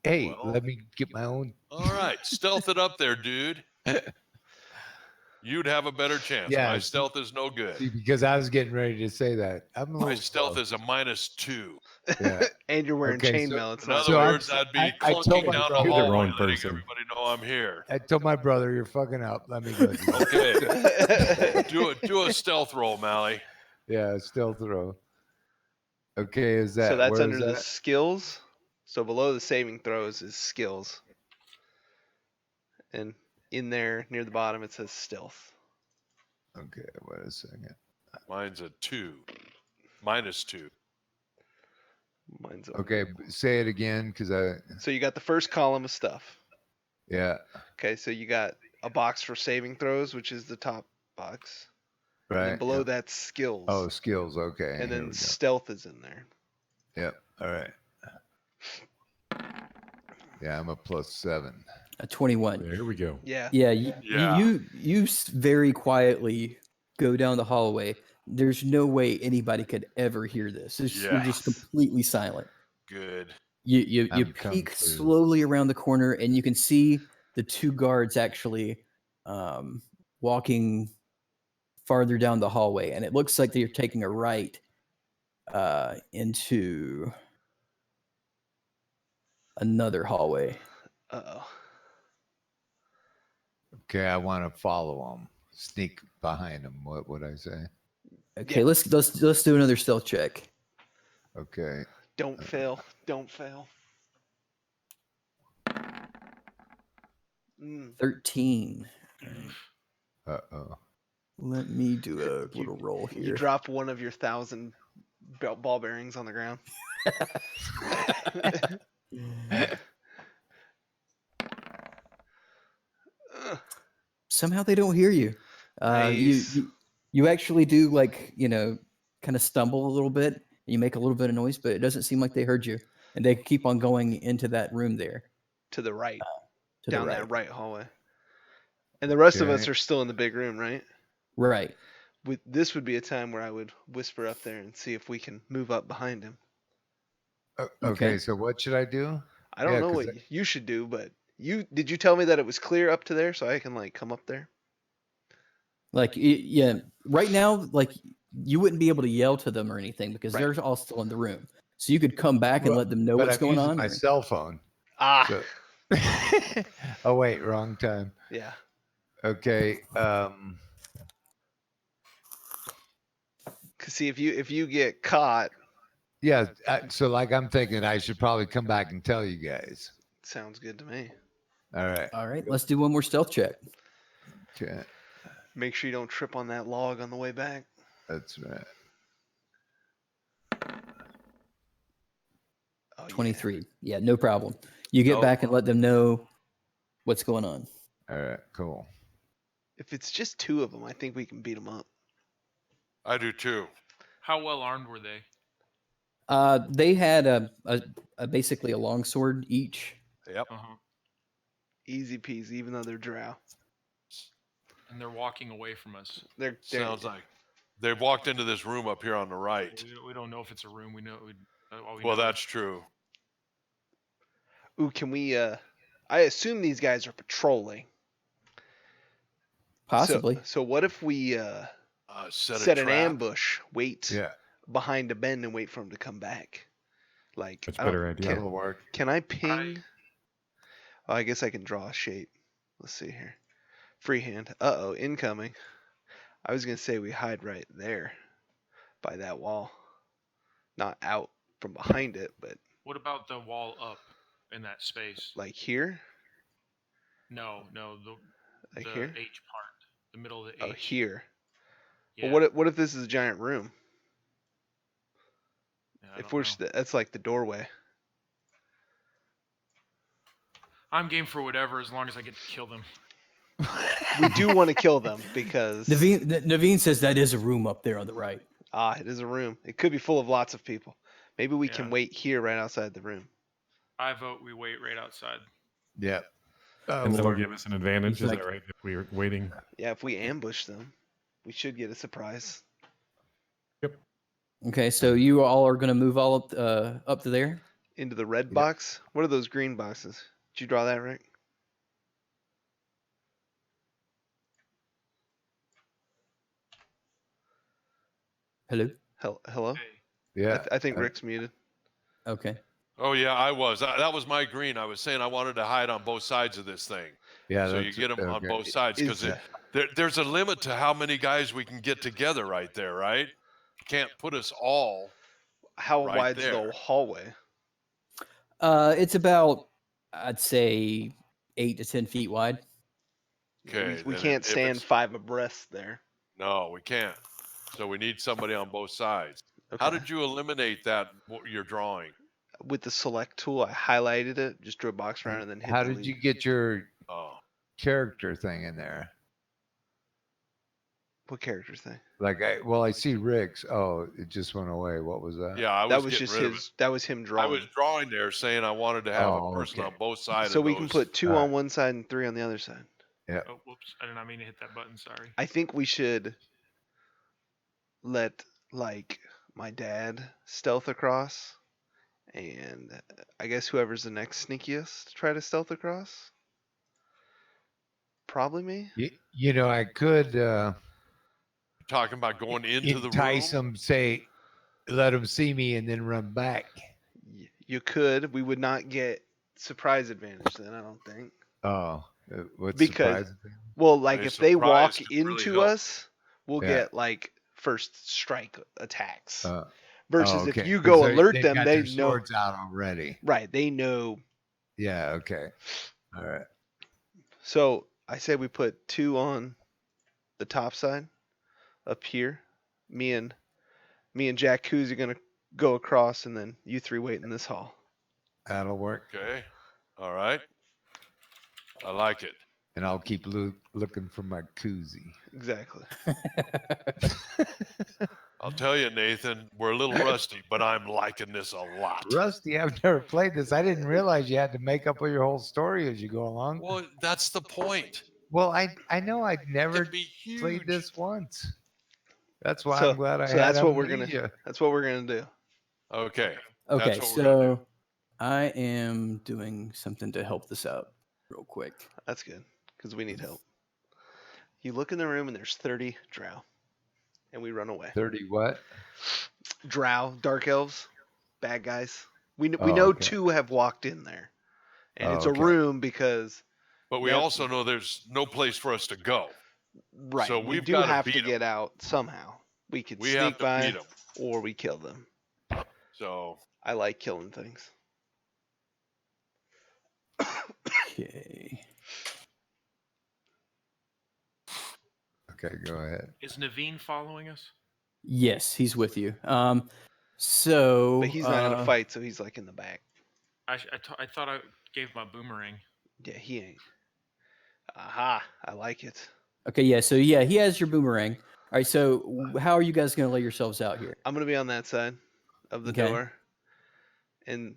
hey, Well- let me get my own. All right, stealth it up there, dude. You'd have a better chance. Yeah, My see- stealth is no good. See, because I was getting ready to say that. I'm a My little stealth slow. is a -2. Yeah. and you're wearing Okay, so- chainmail. It's In not. other So I'm words, s- I'd be I told clunking my down the brother- You're the hallway, wrong letting person. everybody know I'm here. I told my brother, "You're fucking up. Let me go." Do Okay, do a stealth roll, Mally. Yeah, still throw. Okay, is that So that's where under is the that? skills. So below the saving throws is skills. And in there near the bottom it says stealth. Okay, wait a second. Mine's a 2. -2. Mine's a Okay, say it again, because So you got the first column of stuff. yeah, Okay, so you got a box for saving throws, which is the top box. And then right. below Yep. that's skills. Oh, skills. Okay, and here then we go. stealth is in there. Yep. All right. Yeah, I'm a +7. A 21. There we go. Yeah. Yeah, Yeah. you very quietly go down the hallway. There's no way anybody could ever hear this. You're just Yes. completely silent. Good. You I'm coming peek through. slowly around the corner, and you can see the 2 guards actually walking farther down the hallway, and it looks like they're taking a right into another hallway. Uh-oh. Okay, I want to follow them. Sneak behind them. What would I say? Okay, Yeah. let's do another stealth check. Okay. Don't fail. Don't fail. 13. Uh-oh. Let me do a You- little roll You here. drop one of your 1,000 ball bearings on the ground. Somehow they don't hear you. Nice. You actually do, like, kind of stumble a little bit. You make a little bit of noise, but it doesn't seem like they heard you, and they keep on going into that room there To the right. to Down the right. that right hallway. And the rest of us Okay. are still in the big room, right? Right. This would be a time where I would whisper up there and see if we can move up behind him. Okay, Okay. so what should I do? I don't Yeah, know 'cause what you should do, but did you tell me that it was clear up to there so I can like come up there? Like, yeah. Right now, like, you wouldn't be able to yell to them or anything because Right. they're all still in the room. So you could come back and Well, let them know but what's I'm going using on. my or- cell phone. Ah, So... oh wait, wrong time. yeah. Okay. 'Cause see, if you get caught, Yeah. So like I'm thinking I should probably come back and tell you guys. sounds good to me. All right. All right, let's do one more stealth check. Okay. Make sure you don't trip on that log on the way back. That's right. Oh, yeah. 23. Yeah, no problem. You get No back and let them know what's going on. All right. Cool. If it's just 2 of them, I think we can beat them up. I do too. How well armed were they? They had a basically a longsword each. Yep. Easy peasy, even though they're drow. And they're walking away from us. They're Sounds like they've walked into this room up here on the right. We don't know if it's a room. We know. All we Well, know that's true. Ooh, can we? I assume these guys are patrolling. Possibly. So what if we Set a an trap. ambush, wait Yeah. behind a bend, and wait for him to come back? Like, That's I a don't- better idea. That'll work. Can I ping? Oh, I guess I can draw a shape. Let's see here. Freehand. Uh-oh, incoming. I was gonna say we hide right there, by that wall, not out from behind it, but What about the wall up in that space? like here, No, like the here. H part, the middle of the Oh, H. here. Yeah. Well, what if this is a giant room? Yeah, I If don't know. that's like the doorway. I'm game for whatever as long as I get to kill them. We do want to kill them because Naveen says that is a room up there on the right. it is a room. It could be full of lots of people. Maybe we can Yeah. wait here right outside the room. I vote we wait right outside. Yeah. And that'll Lord. give us an advantage. He's Is like- that right? If we're waiting. Yeah, if we ambush them, we should get a surprise. Yep. Okay, so you all are going to move all up to there. Into the red Yep. box? What are those green boxes? Did you draw that, Rick? Hello. Hello? Hey, Yeah. I think Rick's muted. Okay. Oh yeah, I was. That was my green. I was saying I wanted to hide on both sides of this thing. Yeah. So you that's- get them on okay. both sides because Is- there's a limit to how many guys we can get together right there, right? Can't put us all. How right wide's there. the hallway? It's about, I'd say, 8 to 10 feet wide. Okay. we then can't if stand it's- 5 abreast there. No, we can't. So we need somebody on both sides. How Okay. did you eliminate that? What you're drawing? With the select tool, I highlighted it, just drew a box around, and then hit How delete. did you get your Oh, character thing in there? What character thing? Like, I see Rick's. Oh, it just went away. What was that? yeah, I That was was getting just rid of it. his. That was him I drawing. was drawing there saying I wanted to have a Oh, person okay. on both sides So of we those. can put 2 Alright. on one side and 3 on the other side. Oh, whoops! I did not mean to hit that button. Sorry. I think we should let like my dad stealth across, and I guess whoever's the next sneakiest try to stealth across. Probably me. You know, I could Talking about going into the entice room. them, say, let them see me, and then run back. You could. We would not get surprise advantage then. I don't think. Oh, what's Because- surprising? Well, like A if they walk surprise could really into help. us, we'll Yeah. get like first strike attacks. Oh, Versus okay. if you 'Cause go alert they've them, got they their know. swords out already. Right, they know. Yeah. Okay. All right. So I say we put 2 on the top side, up here. Me and Jack Coos are gonna go across, and then you 3 wait in this hall. That'll work. Okay. All right. I like it. And I'll keep looking for my koozie. Exactly. I'll tell you, Nathan, we're a little rusty, but I'm liking this a lot. Rusty, I've never played this. I didn't realize you had to make up your whole story as you go along. Well, that's the point. Well, I know I'd It never can be huge. played this once. That's why So- I'm glad I so had that's what we're gonna- amnesia. That's what we're gonna do. Okay. Okay, That's what we're gonna so I am doing something to help this out real quick. That's good, because we need help. You look in the room, and there's 30 drow, and we run away. 30 what? Drow, dark elves, bad guys. We Oh, know okay. 2 have walked in there, and Oh, it's okay. a room because But we Yep. also know there's no place for us to go. right. So we we've do gotta have beat to 'em. get out somehow. We could We sneak have to by, beat them. or we kill them. So I like killing things. Okay. Okay, go ahead. Is Naveen following us? Yes, he's with you. So But he's not gonna fight, so he's like in the back. I thought I gave my boomerang. Yeah, he ain't. Aha! I like it. Okay, yeah. So yeah, he has your boomerang. All right. So how are you guys going to lay yourselves out here? I'm gonna be on that side of the Okay. door, and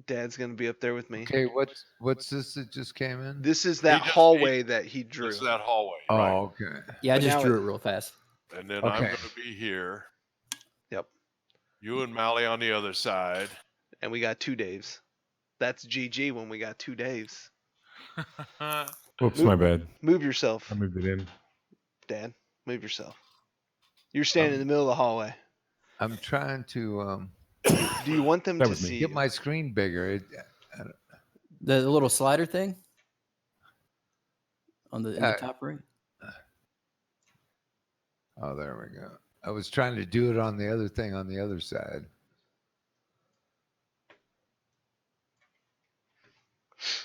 Dad's gonna be up there with me. Okay, what's this that just came in? This is that just- hallway that he drew. it's that hallway, Oh, right? okay. Yeah, I But just now drew it- it real fast. And then I'm Okay. going to be here. Yep. You and Mally on the other side. And we got 2 Daves. That's GG when we got 2 Daves. Whoops, my bad. Move yourself, I moved it in. Dad. Move yourself. You're standing in the middle of the hallway. I'm trying to Do you want them That to was me. see get you? my screen bigger. The little slider thing on the in the Yeah. top right. Oh, there we go. I was trying to do it on the other thing on the other side.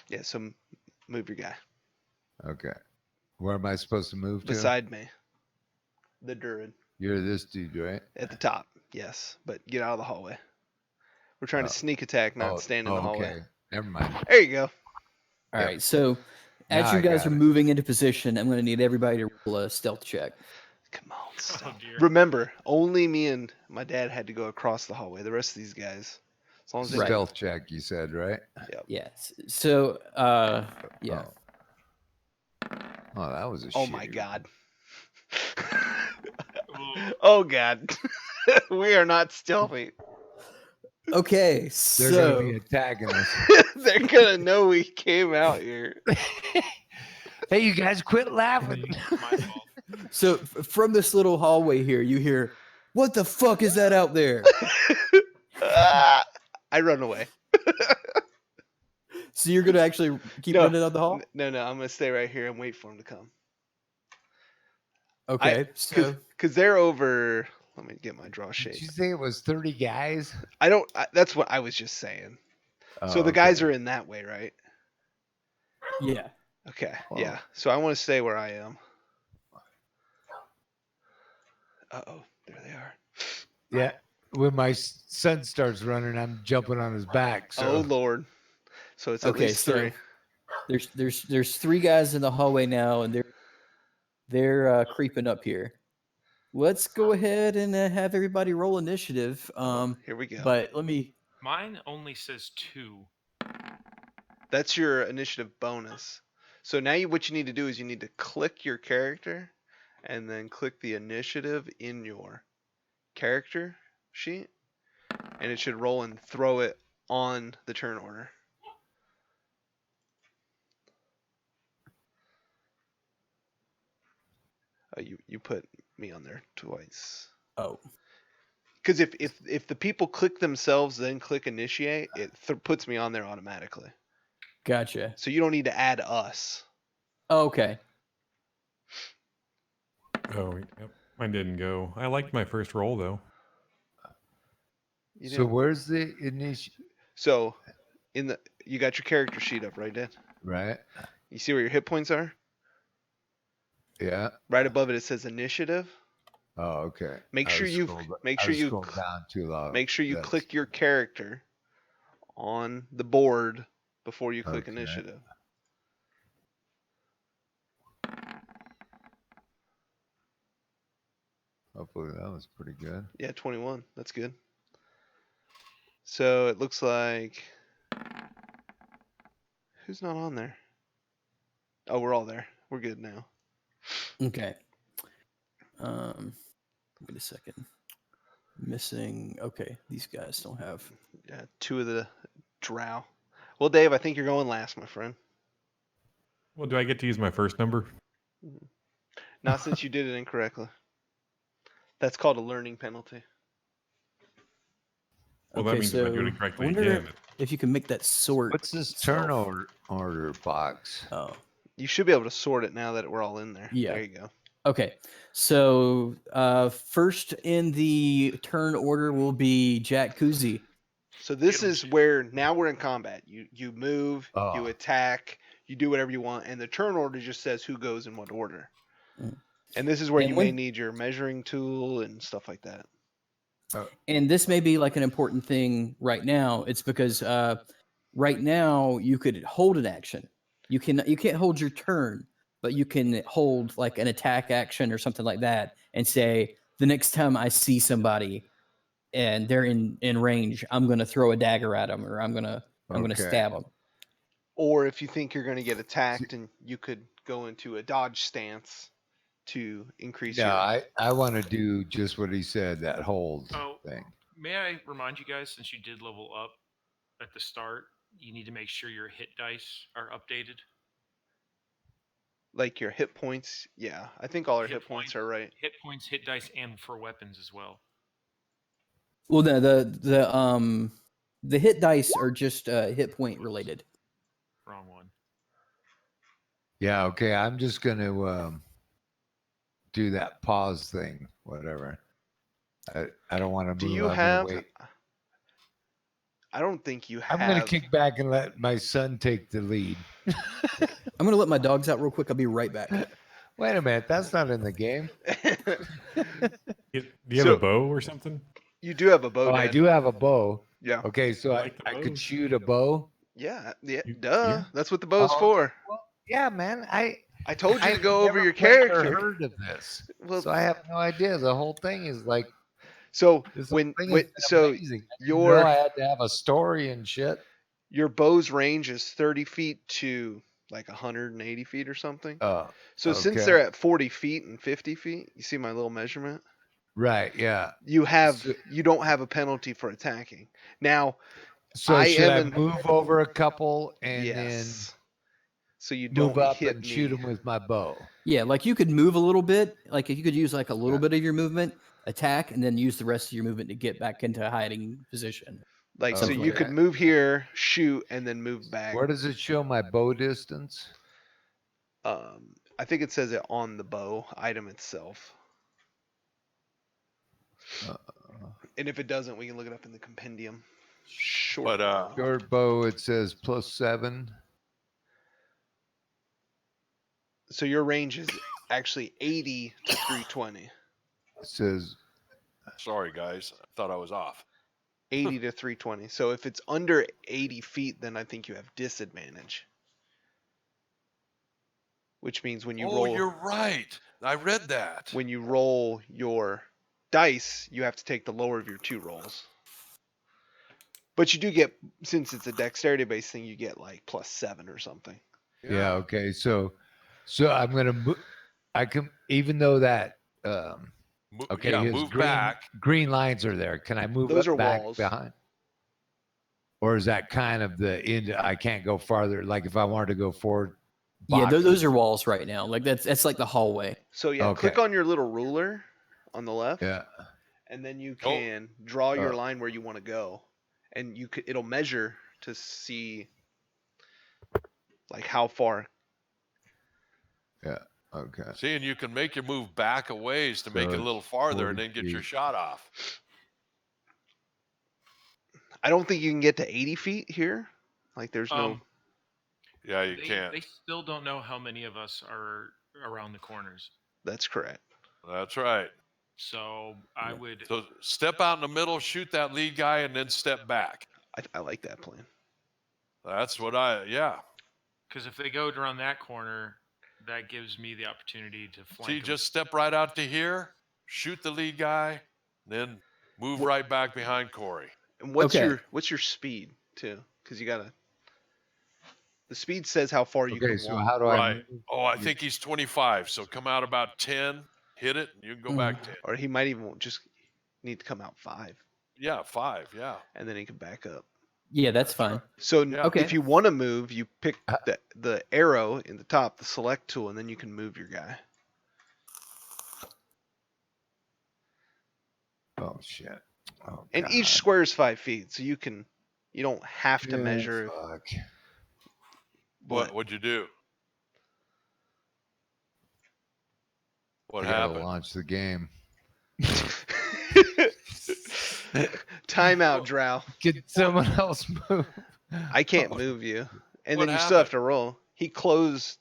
Yeah, so move your guy. Okay. Where am I supposed to move to? Beside me. The Druid. You're this dude, right? At the top, yes. But get out of the hallway. We're trying Oh. to sneak attack, not stand in the hallway. Okay. Never mind. There you go. All Yep. right. So as Now you I guys got are it. moving into position, I'm going to need everybody to roll a stealth check. Come on, Oh stop. dear. Remember, only me and my dad had to go across the hallway. The rest of these guys, as long as they Right. Stealth check, you said, right? Yes. So yeah. Oh, that was a Oh my shitty god. Ooh. Oh god. We are not stealthy. Okay. They're So going to be attacking us. They're gonna know we came out here. Hey, you guys, quit laughing. My fault. so from this little hallway here, you hear, "What the fuck is that out there?" Ah, I run away. So you're going to actually keep No. running down the hall? No, I'm gonna stay right here and wait for him to come. Okay. So Cause they're over. Let me get my draw Did shape. you say it was 30 guys? That's what I was just saying. So Oh, the guys okay. are in that way, right? yeah. Okay. Well- Yeah. So I want to stay where I am. Uh-oh, there they are. Yeah. When my son starts running, I'm jumping on his back. Oh, So Lord. So it's at Okay, least so 3. there's 3 guys in the hallway now, and they're creeping up here. Let's go ahead and have everybody roll initiative. Here we go. But let me. Mine only says 2. That's your initiative bonus. So now what you need to do is you need to click your character and then click the initiative in your character sheet, and it should roll and throw it on the turn order. Oh, you put me on there twice. Oh, Because if the people click themselves then click initiate, it puts me on there automatically. gotcha. So you don't need to add us. Oh, okay. Oh, yep. Mine didn't go. I liked my first roll though. You so didn't- where's the initial? So you got your character sheet up, right, Dan? Right. You see where your hit points are? Yeah. Right above it, it says initiative. Oh, okay. Make I sure was you scrolled- make I sure was you scrolled down too low. make sure you That's- click your character on the board before you click Okay. initiative. Hopefully that was pretty good. Yeah, 21. That's good. So it looks like who's not on there? Oh, we're all there. We're good now. Okay. Give me a second. Missing. Okay, these guys don't have. Yeah, 2 of the drow. Well, Dave, I think you're going last, my friend. Well, do I get to use my first number? Not since you did it incorrectly. That's called a learning penalty. Well, Okay, that means if I do so it I incorrectly wonder again. if you can make that sort. What's this itself. turn order box? Oh, You should be able to sort it now that we're all in there. Yeah. There you go. okay. So first in the turn order will be Jack Kuzi. So this Get 'em, is Jim. where now we're in combat. You move, you Oh. attack, you do whatever you want, and the turn order just says who goes in what order. Mm. And this is where And you may when- need your measuring tool and stuff like that. And this may be like an important thing right now. It's because right now you could hold an action. You can't hold your turn, but you can hold like an attack action or something like that, and say the next time I see somebody and they're in range, I'm gonna throw a dagger at them, or I'm gonna Okay. stab them. Or if you think you're going to get attacked, and you could go into a dodge stance to increase No, your. I want to do just what he said, that hold Oh. thing. May I remind you guys, since you did level up at the start, you need to make sure your hit dice are updated. Like your hit points. Yeah, I think all our Hit hit points points. are right. Hit points, hit dice, and for weapons as well. Well, the hit dice are just hit point related. Wrong one. Yeah, okay. I'm just gonna do that pause thing, whatever. I don't want to move. Do you I'm have? gonna wait. I don't think you have. I'm gonna kick back and let my son take the lead. I'm gonna let my dogs out real quick. I'll be right back. Wait a minute, that's not in the game. Do you have So- a bow or something? You do have a bow. Oh, I Dan. do have a bow. Yeah. Okay, so You I, like the I could bows? shoot a bow. Yeah. You- Duh. yeah. That's what the bow's Oh, for. Well, yeah, man. I told you to I've go over never your played or character. heard of this, Well, so I have no idea. The whole thing is like so this whole when thing when is so amazing. I didn't your- know I had to have a story and shit. your bow's range is 30 feet to like 180 feet or something. Oh, So since okay. they're at 40 feet and 50 feet, you see my little measurement. right, yeah. You So- don't have a penalty for attacking. Now, So I should I am in- move over a couple and yes. So you then don't move up hit and me. shoot them with my bow? Yeah, like you could move a little bit. Like if you could use like a little bit of your movement, attack, and then use the rest of your movement to get back into a hiding position. Like so Something you like could that. move here, shoot, and then move back. Where does it show my bow distance? I think it says it on the bow item itself. Uh, And if it doesn't, we can look it up in the compendium. Short. But, bow. Short bow, it says +7. So your range is actually 80 to 320. says Sorry, guys. I thought I was off. 80 to 320. So if it's under 80 feet, then I think you have disadvantage. Which means when you Oh, roll, you're right. I read that. when you roll your dice, you have to take the lower of your 2 rolls. But you do get, since it's a dexterity based thing, you get like +7 or something. yeah. Okay. So I'm gonna I can, even though that okay, Yeah, his move back. green lines are there. Can I move Those are back walls. behind? Or is that kind of the end? I can't go farther. Like if I wanted to go forward. Yeah, boxes. those are walls right now. Like that's like the hallway. So yeah, click Okay. on your little ruler on the left, Yeah. and then you Oh. can draw your line where you want to go, and it'll measure to see like how far. Yeah. Okay. See, and you can make your move back a ways to make it a So little it's farther 40 and then get your feet. shot off. I don't think you can get to 80 feet here. Like there's no. Yeah, you They can't. still don't know how many of us are around the corners. That's correct. That's right. So I would. So step out in the middle, shoot that lead guy, and then step back. I like that plan. That's what yeah. Because if they go around that corner, that gives me the opportunity to flank See, them. just step right out to here, shoot the lead guy, then move right back behind Corey. And what's Okay. your speed too? Because you gotta. The speed says how far you Okay. can So walk. how do I Right. move? Oh, I think he's 25. So come out about 10, hit it, and you can go back 10. Or he might even just need to come out 5, Yeah, 5. Yeah. and then he can back up. Yeah, that's fine. So Yeah. Okay. if you want to move, you pick the arrow in the top, the select tool, and then you can move your guy. Oh shit. Oh, And God. each square is 5 feet, so you don't have to measure. Fuck. What'd you do? What I gotta happened? launch the game. Timeout, Drow. Can someone else move? I can't move you, and What then you still have happened? to roll. He closed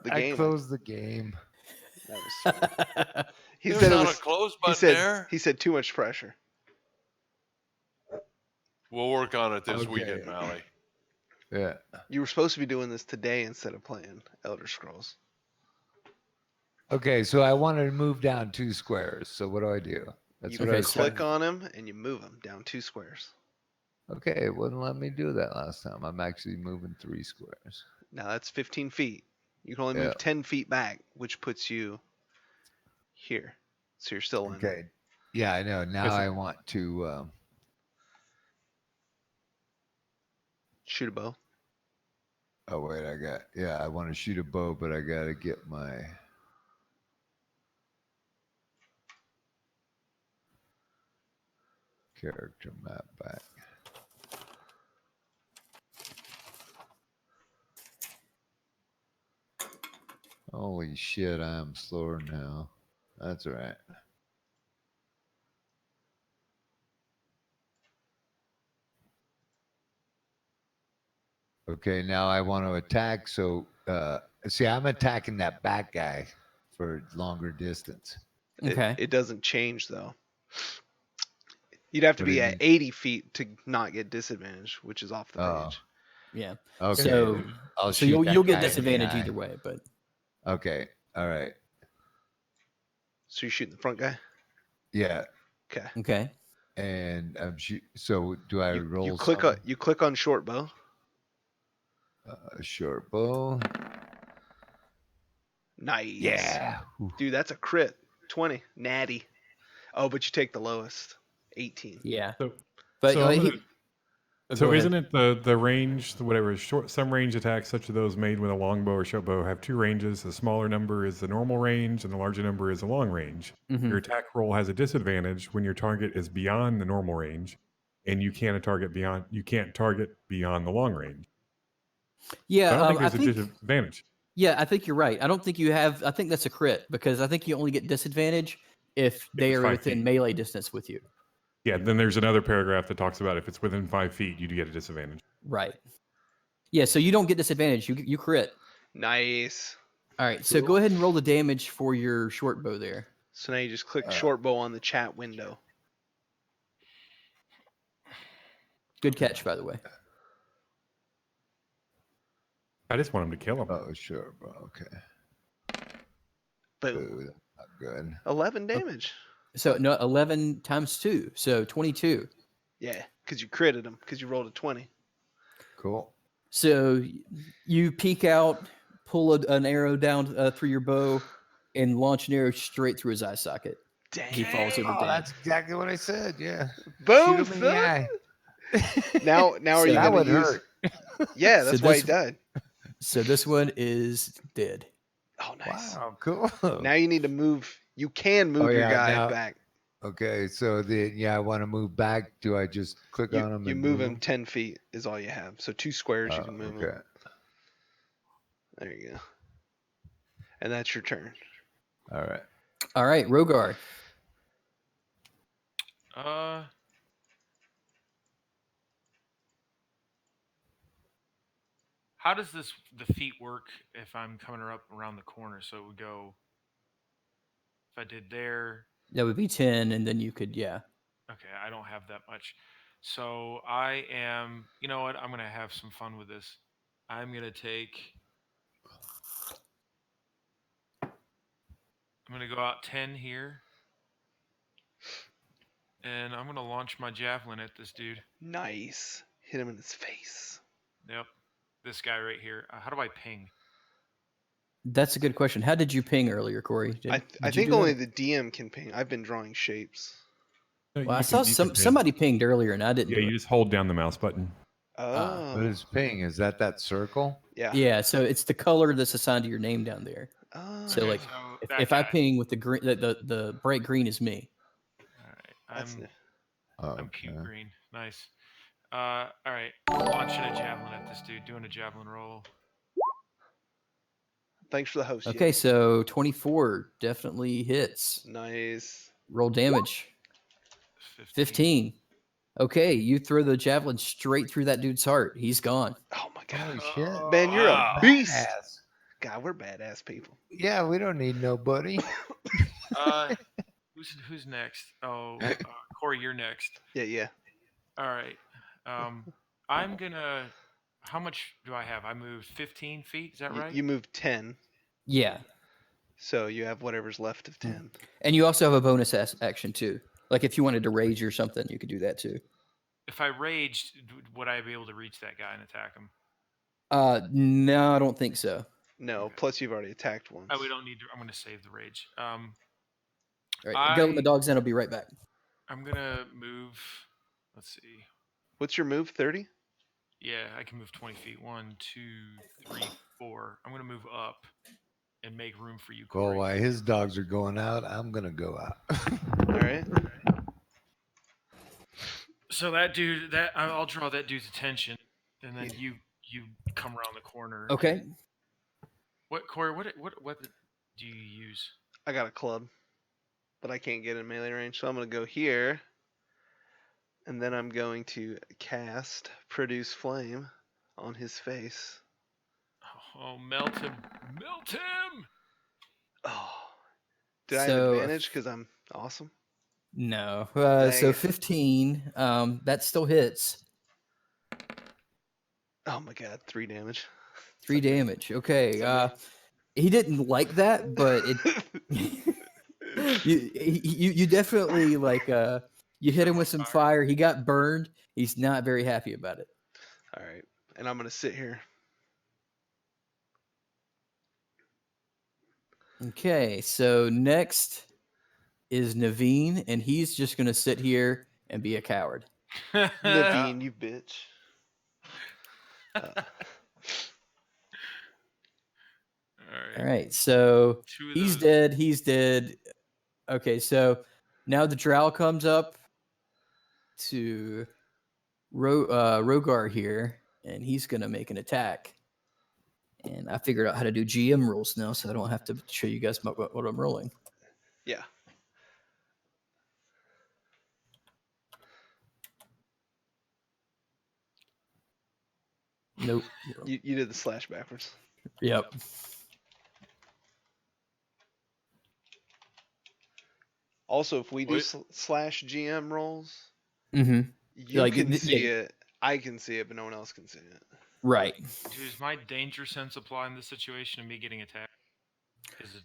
the I game. closed the game. That was smart. He There's said it not was. a close He button said there. he said too much pressure. We'll work on it this Okay. weekend, Mally. Yeah. You were supposed to be doing this today instead of playing Elder Scrolls. Okay, so I wanted to move down 2 squares. So what do I do? That's You what I Okay, was so- click on him and you move him down 2 squares. Okay, it wouldn't let me do that last time. I'm actually moving 3 squares. Now that's 15 feet. You can only move Yeah. 10 feet back, which puts you here. So you're still in. Okay. Yeah, I know. Now Yes, I want to. Shoot a bow. Oh wait, I want to shoot a bow, but I gotta get my. Character map back. Holy shit, I'm slower now. That's all right. Okay, now I want to attack. So, see, I'm attacking that back guy for longer distance. Okay. It doesn't change though. You'd have to What do be you at mean? 80 feet to not get disadvantage, which is off the Oh. page. Yeah. Okay, So I'll so shoot you'll that get guy in the disadvantage eye. either way, but Okay, all right. So you're shooting the front guy? Yeah, Okay. okay. and I'm So do I roll? You click on short bow. a short bow. Nice. Yeah. Dude, that's a crit. 20. Natty. Oh, but you take the lowest. 18. Yeah. So, But so, I'm he- gonna- oh, so go isn't ahead. it the range, whatever, some range attacks, such as those made with a longbow or short bow, have 2 ranges. The smaller number is the normal range, and the larger number is the long range. Mhm. Your attack roll has a disadvantage when your target is beyond the normal range, and you can't target beyond the long range. Yeah, I don't think I there's a think disadvantage. yeah, I think you're right. I don't think you have. I think that's a crit because I think you only get disadvantage if they it's are 5 within feet. melee distance with you. Yeah, then there's another paragraph that talks about if it's within 5 feet, you do get a disadvantage. Right. Yeah, so you don't get disadvantage. You crit. Nice. All right. So go ahead and roll the damage for your short bow there. So now you just click short bow on the chat window. Good catch, by the way. I just want him to kill him. Oh, sure, bro. Okay. Boom. Ooh, that's not good. 11 damage. So no, 11 times 2, so 22. Yeah, because you critted him, because you rolled a 20. Cool. So you peek out, pull an arrow down through your bow, and launch an arrow straight through his eye socket. Dang. He falls over Oh, dead. that's exactly what I said. Yeah. Boom, Shoot him in the son. eye. Now are you So- going That to would use... hurt. Yeah, So that's why he this- died. So this one is dead. Oh, nice. Wow, cool. Now you need to move. You can move your yeah, guy now- back. Okay, so I want to move back. Do I just click on him? You and move him 10 feet is all you have. So 2 squares you Oh, can move okay. him. There you go. And that's your turn. All right. All right, Rogar. How does the feet work if I'm coming up around the corner? So it would go. If I did there, That would be 10, and then you could, yeah. okay, I don't have that much. So I am. You know what? I'm gonna have some fun with this. I'm gonna take. I'm gonna go out 10 here, and I'm gonna launch my javelin at this dude. Nice. Hit him in his face. Yep, this guy right here. How do I ping? That's a good question. How did you ping earlier, Corey? I Did you think do only that? the DM can ping. I've been drawing shapes. No, Well, I you saw can ping. somebody pinged earlier, and I didn't. Yeah, do you it. just hold down the mouse button. Oh. What is ping? Is that circle? Yeah. Yeah, so it's the color that's assigned to your name down there. Oh. So, like, So that If I guy. ping with the green, the bright green is me. All right, That's I'm new. Oh, I'm cute okay. green. Nice. All right, launching a javelin at this dude. Doing a javelin roll. Thanks for the host. Okay, Yeti. so 24 definitely hits. Nice. Roll damage. 15. 15. Okay, you throw the javelin straight through that dude's heart. He's gone. Oh my god. Holy shit. Man, you're Wow. a beast. Badass. God, we're badass people. Yeah, we don't need nobody. Who's next? Oh, Corey, you're next. Yeah. All right. I'm gonna. How much do I have? I moved 15 feet. Is that right? You moved 10, Yeah, so you have whatever's left of 10. and you also have a bonus action too. Like if you wanted to rage or something, you could do that too. If I raged, would I be able to reach that guy and attack him? No, I don't think so. No, Okay. plus you've already attacked once. Oh, we don't need to. I'm gonna save the rage. All right, go with the I- dogs in. I'll be right back. I'm gonna move. Let's see. What's your move? 30? Yeah, I can move 20 feet. 1, 2, 3, 4. I'm gonna move up and make room for you, Well, Corey. while his dogs are going out, I'm gonna go out. All right. So that dude, I'll draw that dude's attention, and then you come around the corner. Okay. What, Corey? What do you use? I got a club, but I can't get in melee range, so I'm going to go here. And then I'm going to cast Produce Flame on his face. Oh, melt him! Melt him! Oh. Did I have So- advantage because I'm awesome? No. Dang So it. 15. That still hits. Oh my god, 3 damage. 3 damage. Okay. So He didn't like that, but it. you definitely like you hit him with some fire. He got burned. He's not very happy about it. All right. And I'm going to sit here. Okay, so next is Naveen, and he's just gonna sit here and be a coward. Naveen, you bitch. All right, so Two of he's those- dead. He's dead. Okay, so now the drow comes up to Rogar here, and he's gonna make an attack. And I figured out how to do GM rules now, so I don't have to show you guys what I'm rolling. Yeah. Nope. You did the slash backwards. Yep. Also, if we do Wait. slash GM rolls, Mm-hmm. you Like, can th- see yeah. it. I can see it, but no one else can see it. Right. Does my danger sense apply in this situation of me getting attacked? Is it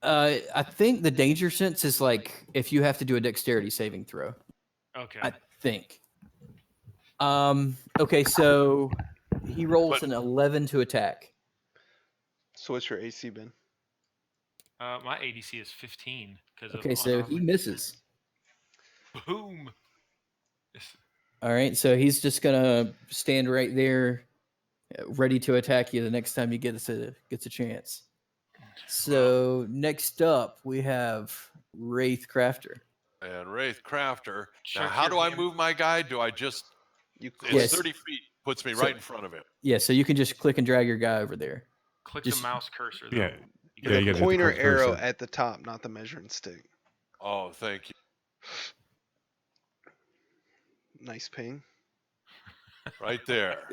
I think the danger sense is like if you have to do a dexterity saving throw. okay? I think. Okay, so he rolls But- an 11 to attack. So what's your AC, Ben? My ADC is 15 because Okay, of so he unarmed. misses. Boom. All right, so he's just gonna stand right there, ready to attack you the next time he gets a chance. So next up we have Wraith Crafter. And Wraith Crafter. Now, Check how your do I hammer. move my guy? Do I just? You It's click. Yes. 30 feet. Puts me So- right in front of him. Yeah, so you can just click and drag your guy over there. Click Just- the mouse cursor. Though. Yeah. You Yeah, The you gotta hit the pointer correct arrow cursor. at the top, not the measuring stick. Oh, thank you. Nice ping. Right there.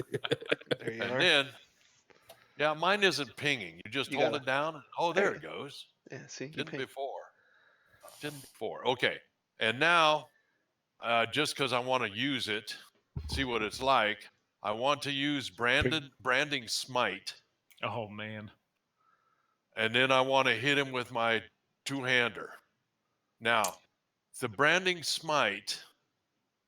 There you And are. then, yeah, mine isn't pinging. You just You hold gotta- it down. Oh, there it goes. Yeah, see, you Didn't ping. before. Didn't before. Okay. And now, just because I want to use it, see what it's like, I want to use branding smite, Oh man. and then I want to hit him with my two-hander. Now, the branding smite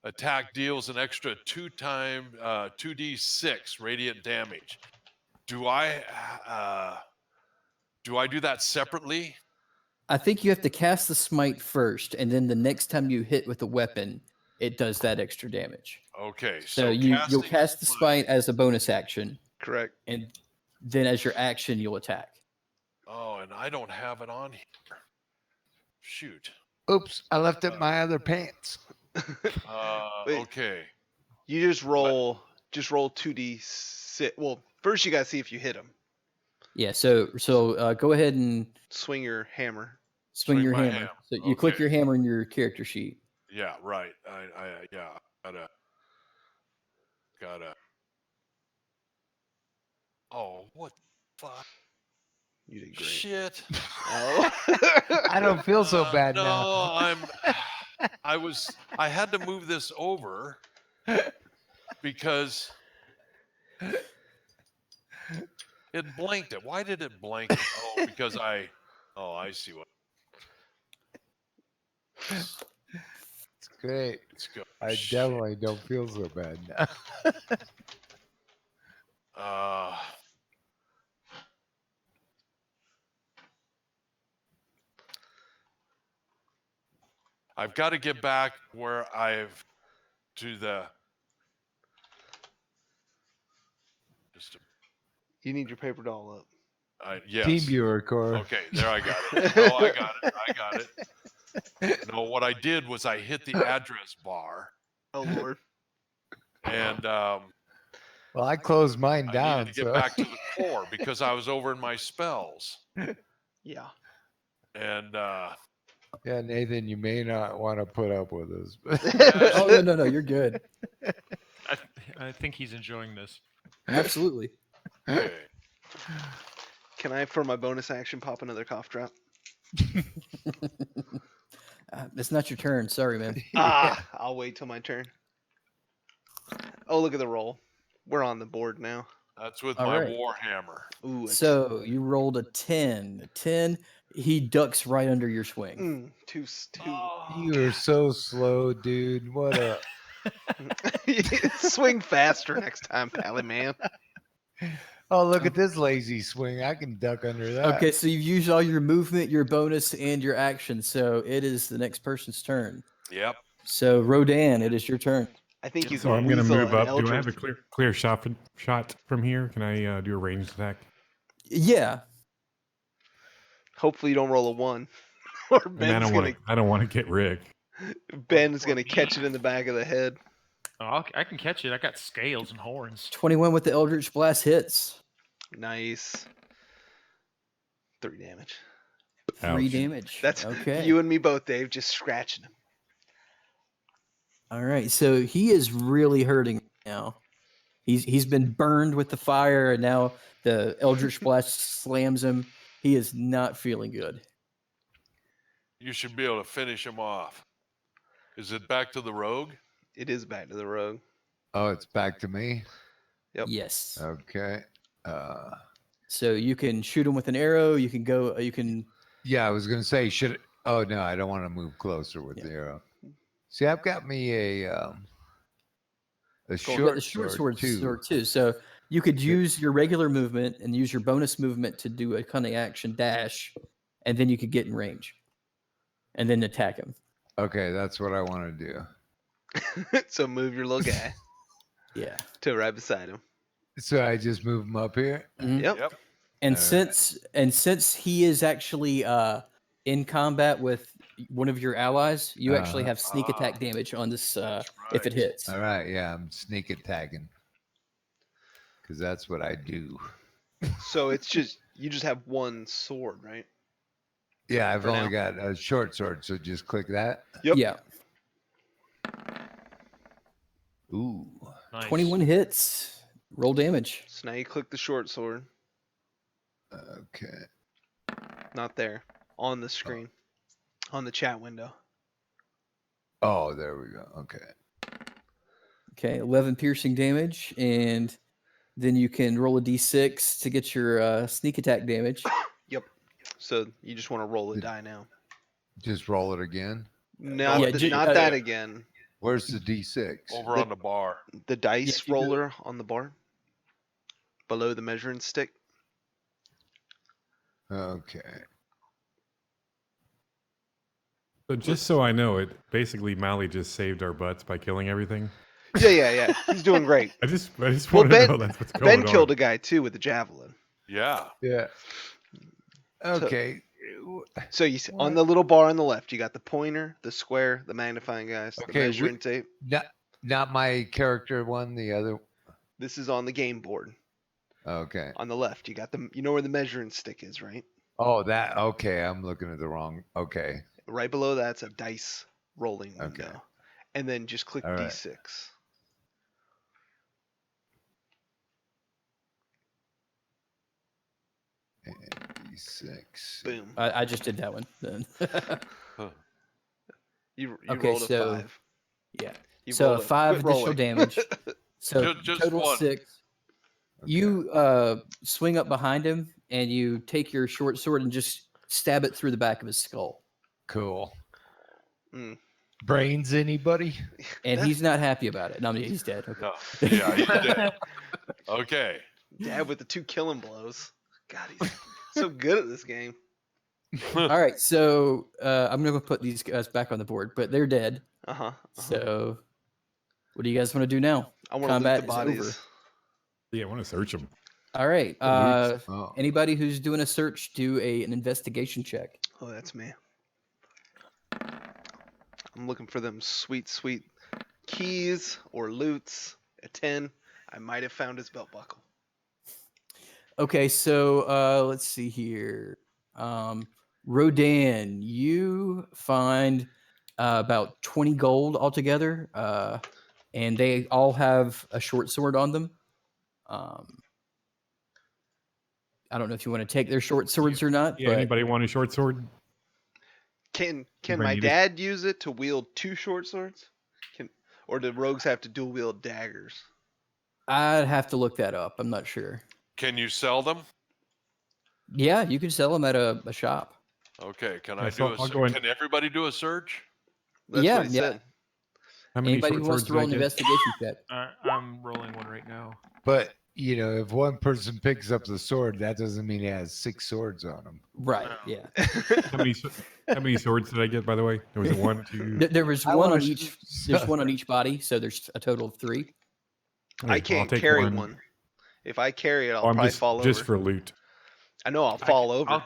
attack deals an extra 2d6 radiant damage. Do I do that separately? I think you have to cast the smite first, and then the next time you hit with a weapon, it does that extra damage. Okay, So you'll casting cast the smite as a bonus action, Correct. and then as your action you'll attack. Oh, and I don't have it on here. Shoot. Oops, I left up my other pants. Wait. Okay. You just roll 2d6. Well, first you gotta see if you hit him. Yeah. So go ahead and Swing your hammer. swing your my hammer. ham. So you click Okay. your hammer in your character sheet. Yeah, right. I gotta. Oh, what the fuck? You did great. Shit. Oh. I don't feel so bad no, now. I had to move this over because it blanked it. Why did it blank it? Oh, because I see what. It's great. Let's go. I Shit. definitely don't feel so bad now. I've got to get back where I've to the. Just You need your paper doll up. yes. Team viewer, Core. Okay, there I got it. No, I got it. No, what I did was I hit the address bar, Oh Lord. and Well, I closed mine I down. needed to get So back to the core because I was over in my spells. Yeah. And yeah, Nathan, you may not want to put up with us. But Oh no, you're good. I think he's enjoying this. Absolutely. okay. Can I, for my bonus action, pop another cough drop? It's not your turn. Sorry, man. I'll wait till my turn. Oh, look at the roll. We're on the board now. That's with All my right. warhammer. Ooh. So you rolled a 10. A 10. He ducks right under your swing. Two. you are so slow, dude. What a Swing faster next time, Pally man. oh, look at this lazy swing. I can duck under that. Okay, so you've used all your movement, your bonus, and your action. So it is the next person's turn. Yep. So Rodan, it is your turn. I think you So can I'm gonna weasel move an up. Do I have Eldritch. a clear shot from here? Can I do a ranged attack? Yeah. Hopefully you don't roll a 1. Or And I don't want to get Rick. Ben's gonna catch it in the back of the head. Oh, I can catch it. I got scales and horns. 21 with the Eldritch Blast hits. Nice. 3 damage. 3 Ouch. damage. That's okay. you and me both, Dave, just scratching him. All right. So he is really hurting now. He's been burned with the fire, and now the Eldritch Blast slams him. He is not feeling good. you should be able to finish him off. Is it back to the rogue? It is back to the rogue. Oh, it's back to me. Yep. Yes. Okay. So you can shoot him with an arrow. You can go. You can. Yeah, I was gonna say should. Oh no, I don't want to move closer with Yeah. the arrow. See, I've got me a You short, got the short sword too. So you could use your regular movement and use your bonus movement to do a cunning action dash, and then you could get in range, and then attack him. Okay, that's what I want to do. So move your little guy Yeah. to right beside him. So I just move him up here. Mhm. Yep. And Alright. since he is actually in combat with one of your allies, you actually have sneak attack damage on this if it right. hits. All right, yeah, I'm sneak attacking because that's what I do. So it's just you just have one sword, right? Yeah, I've For only now. got a short sword, so just click that. Yep. Yeah. Ooh, Nice. 21 hits. Roll damage. So now you click the short sword. okay. Not there. On the screen. On the chat window. Oh, there we go. Okay. Okay, 11 piercing damage, and then you can roll a d6 to get your sneak attack damage. Yep. So you just want to roll the Did- die now. Just roll it again. Not, Yeah, not that again. Where's the D6? Over The- on the bar. The dice if you go- roller on the bar. Below the measuring stick. Okay. So just so I know, it basically Mally just saved our butts by killing everything. Yeah. He's doing great. I just Well, want to Ben- know that's what's going Ben on. killed a guy too with the javelin. Yeah. Yeah. Okay. So you see, on What? the little bar on the left, you got the pointer, the square, the magnifying glass, the Okay, measuring tape. Not my character one. The other. This is on the game board. Okay. On the left, you got the. You know where the measuring stick is, right? Oh, that. Okay, I'm looking at the wrong. Okay. Right below that's a dice rolling Okay. window, and then just click All right. D6. And D6. Boom. I just did that one. Then. You Okay, rolled a so- 5. Yeah. You So rolled a 5 quit additional rolling. damage. So Just total one. 6. Okay. You swing up behind him and you take your short sword and just stab it through the back of his skull. Cool. Mm. Brains, anybody? And he's not happy about it. No, I mean, he's dead. Okay. No. Yeah, he's dead. Okay. Dad with the 2 killing blows. God, he's so good at this game. All right, so I'm going to put these guys back on the board, but they're dead. Uh-huh. So what do you guys want to do now? I want to loot combat the is over. bodies. Yeah, I want to search them. All right. Oh. Anybody who's doing a search, do an investigation check. Oh, that's me. I'm looking for them sweet keys or loots. A 10. I might have found his belt buckle. Okay, so let's see here. Rodan, you find about 20 gold altogether, and they all have a short sword on them. I don't know if you want to take their short swords or not, Yeah, but anybody want a short sword? Can Anybody my need a- dad use it to wield 2 short swords? Or do rogues have to dual wield daggers? I'd have to look that up. I'm not sure. Can you sell them? Yeah, you can sell them at a shop. Okay. Can Yeah, I so do a I'll search? go in- Can everybody do a search? That's Yeah, what he yeah. said. How many Anybody short who wants swords to did I roll an get? investigation check. I'm rolling one right now. But if one person picks up the sword, that doesn't mean he has 6 swords on him. Right, Wow. yeah. How many swords did I get, by the way? There was a 1, 2. There was I one wanna on each. There's one on each body, so there's a total of 3. Okay, I I'll can't take carry one. If I carry it, I'll Oh, I'm probably just fall just over. for loot. I know I'll fall over.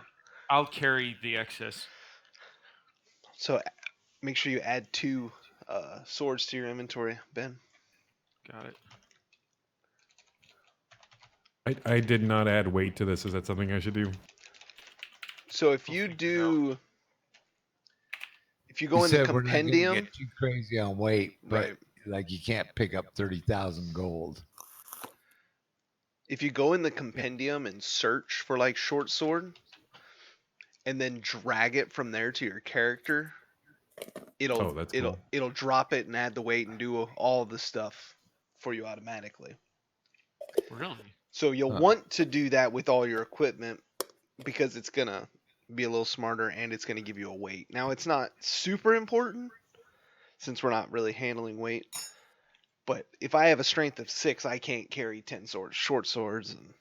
I'll carry the excess. So make sure you add 2 swords to your inventory, Ben. Got it. I did not add weight to this. Is that something I should do? So if you Okay, do, if you He go in the said we're not gonna compendium, get too crazy on weight, but Right. like you can't pick up 30,000 gold. if you go in the compendium and search for like short sword, and then drag it from there to your character, it'll Oh, that's it'll cool. it'll drop it and add the weight and do all the stuff for you automatically. Really? So you'll Huh. want to do that with all your equipment because it's gonna be a little smarter and it's gonna give you a weight. Now it's not super important since we're not really handling weight. But if I have a strength of 6, I can't carry 10 swords, short swords, and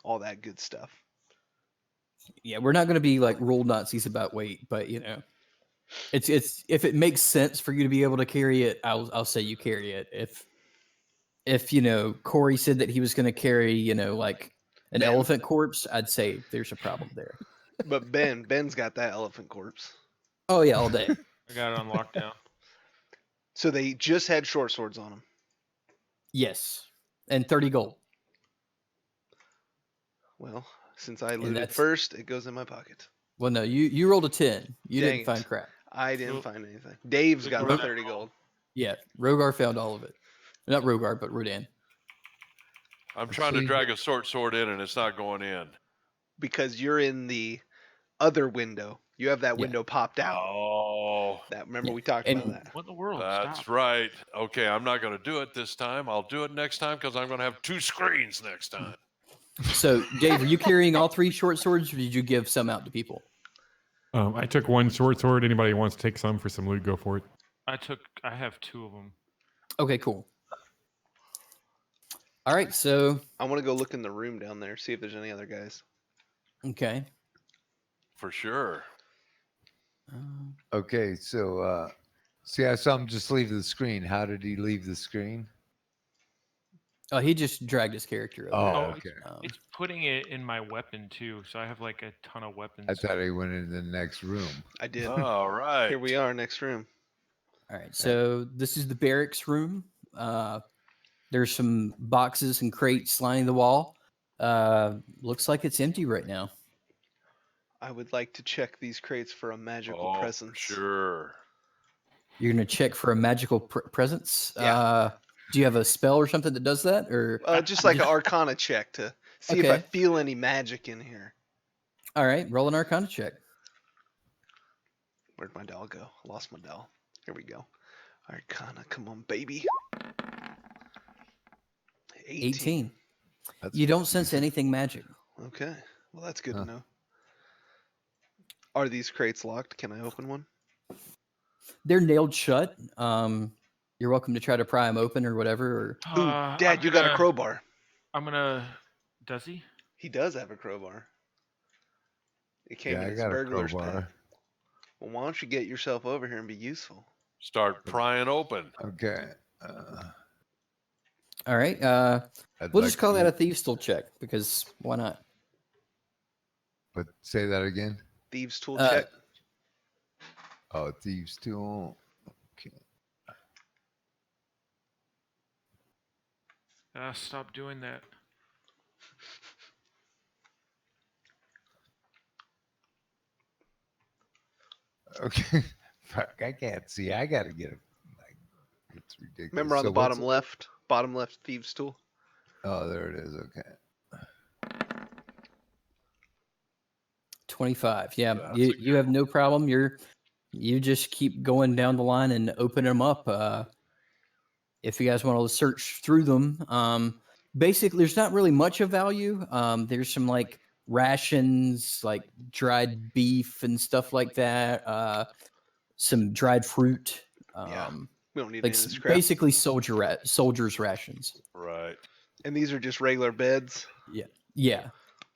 all that good stuff. Yeah, we're not going to be like rule Nazis about weight, but it's if it makes sense for you to be able to carry it, I'll say you carry it. If Corey said that he was going to carry like an Ben? elephant corpse, I'd say there's a problem there. But Ben's got that elephant corpse. Oh yeah, all day. I got it on lockdown. So they just had short swords on them. Yes, and 30 gold. Well, since I looted that's- first, it goes in my pocket. Well, no, you rolled a 10. You Dang didn't it. find crap. I didn't Well, find anything. Dave's look got where the that 30 roll. gold. Yeah, Rogar found all of it. Not Rogar, but Rodan. I'm trying to See- drag a short sword in, and it's not going in. Because you're in the other window. You have that Yeah. window popped out. Oh, Remember Yeah. we talked And- about that. What in the world? that's Stop. right. Okay, I'm not going to do it this time. I'll do it next time because I'm going to have 2 screens next time. So, Dave, are you carrying all 3 short swords, or did you give some out to people? I took 1 short sword. Anybody wants to take some for some loot, go for it. I have 2 of them. Okay, cool. All right, so I want to go look in the room down there, see if there's any other guys. okay. For sure. Okay, so see, I saw him just leave the screen. How did he leave the screen? Oh, he just dragged his character over. Oh, Oh, okay. It's putting it in my weapon too, so I have like a ton of weapons. I thought he went into the next room. I did. All right. Here we are, next room. All right, so this is the barracks room. There's some boxes and crates lining the wall. Looks like it's empty right now. I would like to check these crates for a magical Oh, presence. sure. You're gonna check for a magical presence. Yeah. Do you have a spell or something that does that, or Just like an Arcana check to see if I Okay. feel any magic in here. all right? Roll an Arcana check. Where'd my doll go? I lost my doll. Here we go. Arcana, come on, baby. 18. That's You don't sense anything magic. Okay. Well, that's good Huh. to know. Are these crates locked? Can I open one? They're nailed shut. You're welcome to try to pry them open or whatever. Or Ooh, Dad, you got a crowbar. I'm gonna. Does he? He does have a crowbar. It came Yeah, in I his got a burglar's crowbar. pack. Well, why don't you get yourself over here and be useful? Start prying open. Okay. all right, I'd we'll like just call to- that a thieves' tool check because why not? But say that again. Thieves' tool Uh, check. Oh, thieves tool. Okay. Stop doing that. Okay. Fuck, I can't see. I gotta get it. Like, it's ridiculous. Remember on So the bottom what's- left, thieves' tool. Oh, there it is. Okay. 25. Yeah, That's you a you have no problem. You just keep going down the line and open them up. If you guys want to search through them, basically, there's not really much of value. There's some like rations, like dried beef and stuff like that. Some dried fruit. Yeah. We don't need Like any of this crap. basically soldiers' rations. Right. And these are just regular beds. Yeah,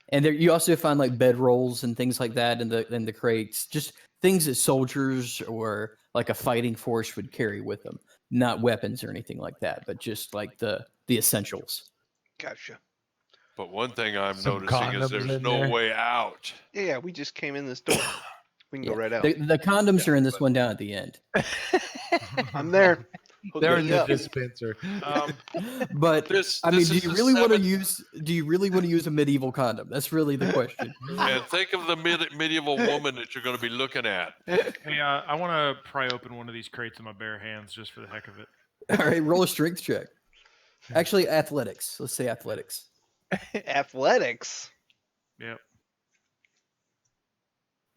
and there you also find like bedrolls and things like that in the crates. Just things that soldiers or like a fighting force would carry with them. Not weapons or anything like that, but just like the essentials. Gotcha. But one thing I'm Some noticing is condoms there's in no there. way out. Yeah, we just came in this door. We can Yeah. go right out. The condoms are in this one down at the end. I'm there. Hook They're me in the up. dispenser. But This, I mean, this do is you the really want to seventh- use a medieval condom? That's really the question. And think of the medieval woman that you're going to be looking at. Hey, I want to pry open one of these crates in my bare hands just for the heck of it. All right, roll a strength check. Actually, athletics. Let's say athletics. Athletics. Yep.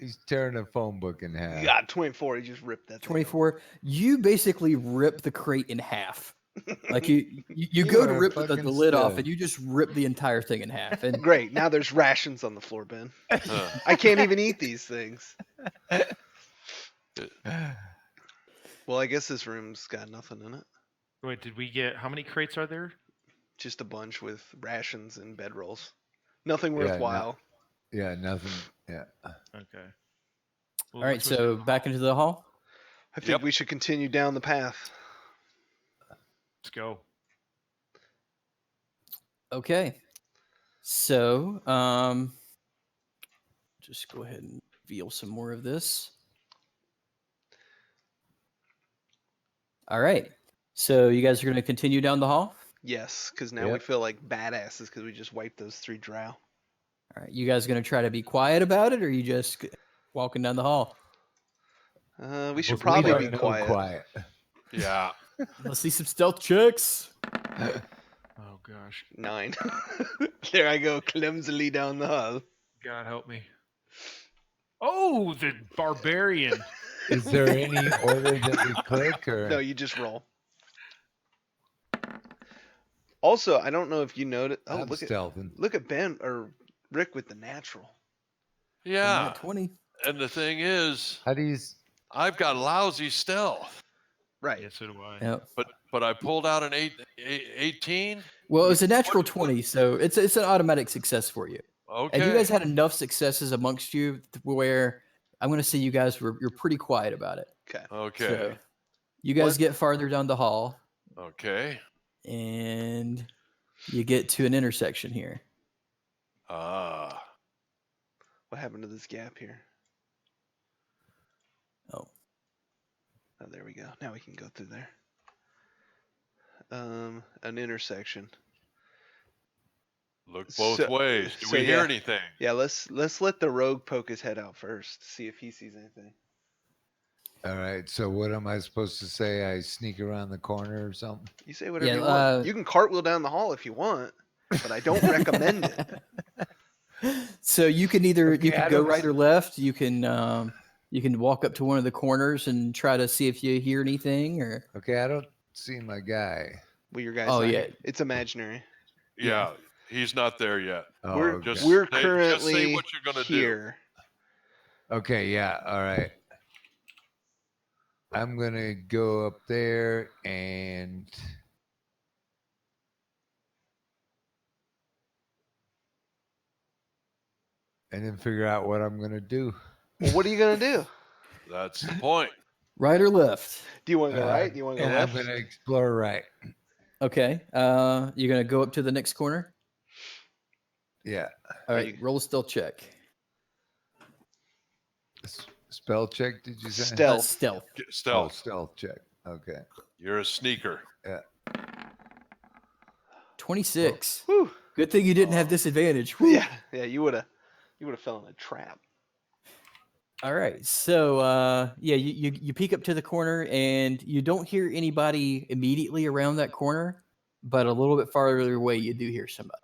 He's tearing a phone book in half. God, 24. He just ripped that thing. 24. You basically rip the crate in half. Like you You go to are a rip the fucking lid off, stud. and you just rip the entire thing in half. And Great. Now there's rations on the floor, Ben. I can't even eat these things. Well, I guess this room's got nothing in it. Wait, did we get how many crates are there? Just a bunch with rations and bedrolls. Nothing Yeah, no- worthwhile. Yeah, nothing. Yeah. Okay. all right, so back into the hall. I think Yep. we should continue down the path. let's go. Okay. So, just go ahead and reveal some more of this. All right. So you guys are going to continue down the hall? Yes, because now we Yep. feel like badasses because we just wiped those 3 drow. All right. You guys going to try to be quiet about it, or are you just walking down the hall? We should We probably don't be know quiet. Yeah. Let's see some stealth checks. Oh gosh. 9. There I go, clumsily down the hall. God help me. Oh, the barbarian. Is there any order that we click or? No, you just roll. Also, I don't know if you noticed. Oh, I'm look stealthing. at Ben or Rick with the natural. Yeah. Nat 20. And the thing is, How do you? I've got lousy stealth, Right. Yeah, so do I. Yep. but I pulled out an 18. Well, it was a natural 20, so it's an automatic success for you. Okay. And you guys had enough successes amongst you where I'm going to say you guys you're pretty quiet about it. Okay. Okay. So you guys What- get farther down the hall, Okay. and you get to an intersection here. Ah. What happened to this gap here? Oh, Oh, there we go. Now we can go through there. An intersection. Look both So- ways. Do so we hear yeah. anything? Yeah, let's let the rogue poke his head out first, see if he sees anything. All right. So what am I supposed to say? I sneak around the corner or something? You say whatever Yeah, you want. You can cartwheel down the hall if you want, but I don't recommend it. So you can either Okay, you can I go don't- right or left. You can walk up to one of the corners and try to see if you hear anything, or Okay, I don't see my guy. Well, your guy's Oh, not yeah. here. It's imaginary. Yeah. He's not there yet. Oh, We're okay. Just we're say- just say currently what you're gonna do. here. Okay, yeah, all right. I'm gonna go up there and then figure out what I'm gonna do. Well, what are you gonna do? That's the point. right or left. Do you want to go right? Do you want to go and left? I'm gonna explore right. Okay. You're gonna go up to the next corner. Yeah. All right. you- Roll a stealth check. Spell check, did you say? Stealth. Stealth. Get Oh, stealth. stealth check. Okay. You're a sneaker. 26. Whew. Good thing you didn't have disadvantage. Whew. Yeah. You would have fell in a trap. All right. So yeah, you peek up to the corner and you don't hear anybody immediately around that corner, but a little bit farther away you do hear somebody.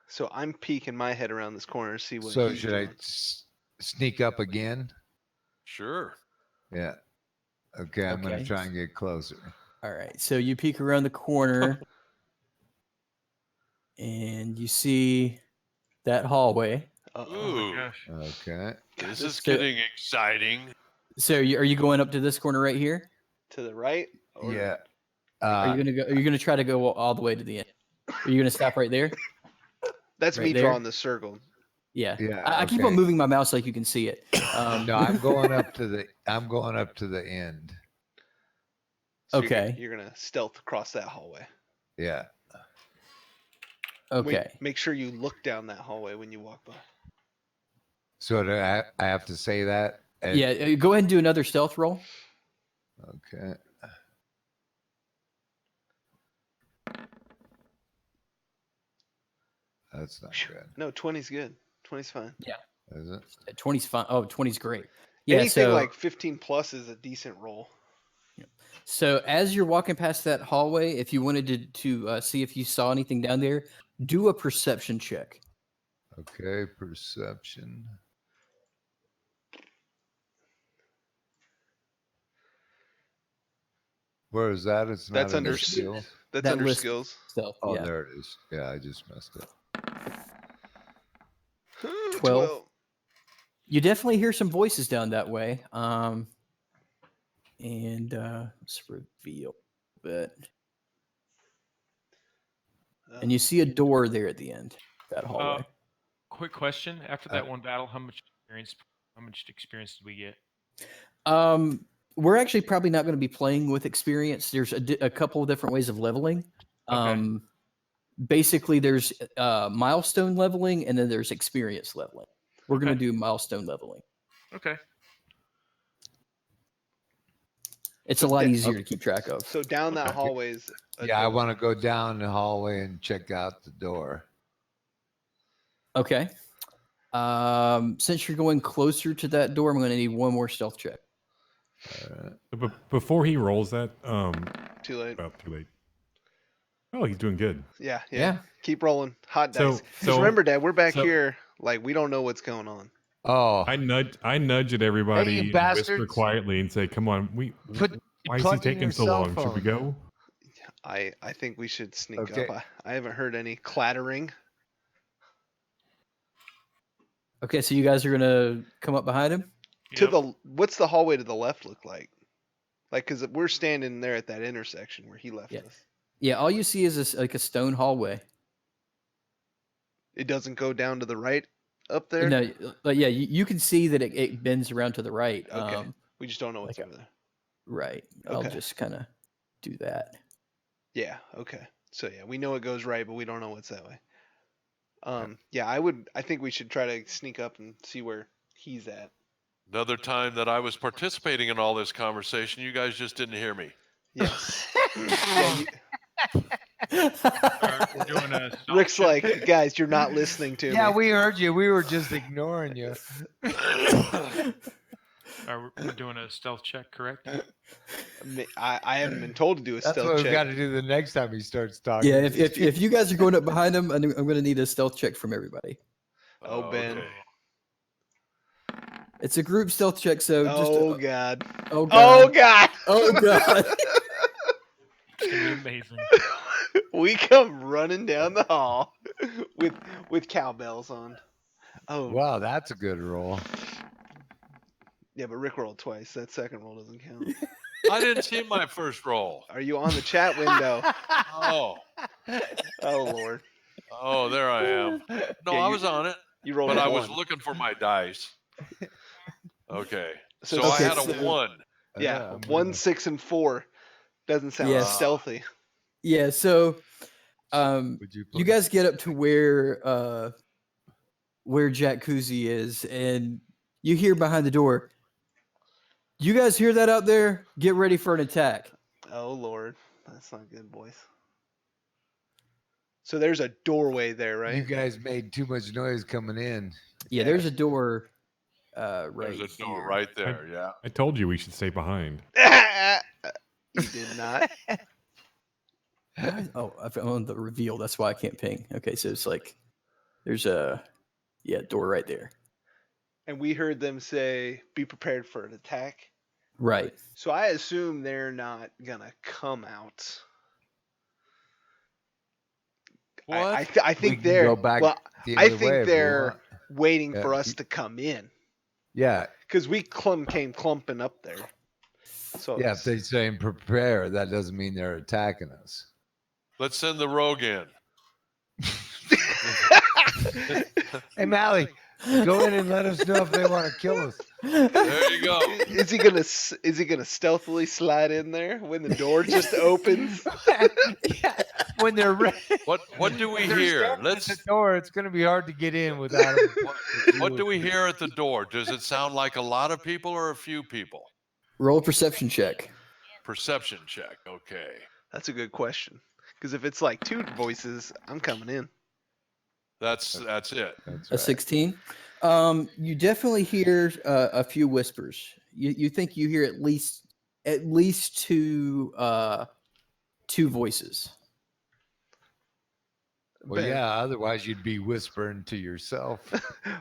So I'm peeking my head around this corner to see what. So he's should I doing. sneak up again? Sure. Yeah. Okay, I'm gonna Okay. try and get closer. All right. So you peek around the corner and you see that hallway. Uh-oh. Ooh. Gosh. Okay. This is So- getting exciting. So are you going up to this corner right here? To the right. Or- Yeah. Are you gonna go? Are you gonna try to go all the way to the end? Are you gonna stop right there? That's Right me there? drawing the circle. Yeah. Yeah, I keep on okay. moving my mouse so you can see it. No, I'm going up to the end. So Okay. You're gonna stealth across that hallway. Yeah. Okay. Make sure you look down that hallway when you walk by. So do I have to say that? Yeah. Go ahead and do another stealth roll. Okay. That's not good. No, 20's good. 20's fine. Is it? 20's fine. Oh, 20's great. Yeah. Anything So like 15 plus is a decent roll. so as you're walking past that hallway, if you wanted to see if you saw anything down there, do a perception check. Okay, perception. Where is that? It's That's not under under skill. That's That under list skills. stuff. Oh, Yeah, there it is. Yeah, I just missed it. 12. You definitely hear some voices down that way. And let's reveal it. And you see a door there at the end of that hallway. Quick question: after that one battle, how much experience did we get? We're actually probably not going to be playing with experience. There's a couple of different ways of leveling. Okay. Basically, there's milestone leveling, and then there's experience leveling. We're going to do milestone leveling. Okay. It's a lot easier to keep track of. So down that hallway is I want to go down the hallway and check out the door. Okay. Since you're going closer to that door, I'm going to need one more stealth check. But before he rolls that, too late. well, too late. Oh, he's doing good. Yeah. Keep rolling. Hot So- dice. Because so- remember, Dad, we're back so- here. Like, we don't know what's going on. Oh, I nudge at everybody, Hey, you and whisper bastards. quietly, and say, "Come on, why is he plug in taking your so cell long? Should we phone. go?" I think we should sneak Okay. up. I haven't heard any clattering. Okay, so you guys are going to come up behind him? What's the hallway to the left look like? Like, because we're standing there at that intersection where he left Yeah. us. Yeah, all you see is like a stone hallway. It doesn't go down to the right up there? No, but yeah, you can see that it bends around to the right. Okay. We just don't know what's like over there. Right. I'll Okay. just kind of do that. Yeah, okay. So yeah, we know it goes right, but we don't know what's that way. I think we should try to sneak up and see where he's at. Another time that I was participating in all this conversation, you guys just didn't hear me. Yes. We're doing a stealth Rick's check. like, guys, you're not listening to yeah, me. we heard you. We were just ignoring you. We're doing a stealth check, correct? I haven't been told to do a That's stealth what we've check. got to do the next time he starts talking. Yeah, if you guys are going up behind him, I'm going to need a stealth check from everybody. Oh, Ben. Okay. It's a group stealth check, so just Oh, God. oh Oh, god, God. oh god. It's gonna be amazing. We come running down the hall with cowbells on. Oh, Wow, that's a good roll. yeah, but Rick rolled twice. That second roll doesn't count. I didn't see my first roll. Are you on the chat window? Oh, Oh, Lord. oh, there I am. No, Yeah, I you- was on it, You rolled but a I one. was looking for my dice. Okay, So so I okay, had a so- 1. Yeah, I'm 1, gonna- 6, and 4 doesn't sound Yes. stealthy. Yeah, so Would you, you guys get up to where Jack Kuzi is, and you hear behind the door. You guys hear that out there? Get ready for an attack. Oh, Lord. That's not good, boys. So there's a doorway there, right? You guys made too much noise coming in. Yeah, there's a door right There's a door here. right there. Yeah. I told you we should stay behind. You did not. Oh, I found the reveal. That's why I can't ping. Okay, so it's like there's a door right there. And we heard them say, be prepared for an attack. Right. So I assume they're not going to come out. What? I We think can they're go back well, the I other way think if we they're want. waiting Yeah, for us you- to come in Yeah, because we came clumping up there. So yeah. If they're saying prepare, that doesn't mean they're attacking us. Let's send the rogue in. Hey, Mally, go in and let us know if they want to kill us. There you go. is he gonna stealthily slide in there when the door just opens? Yeah, when they're ready. What do we They're hear? standing at Let's. the door. It's going to be hard to get in without them. What do we hear at the door? Does it sound like a lot of people or a few people? Roll a perception check. Perception check. Okay. That's a good question. Because if it's like two voices, I'm coming in. That's it. That's A right. 16. You definitely hear a few whispers. You think you hear at least two voices. Well, Ben, yeah. Otherwise, you'd be whispering to yourself.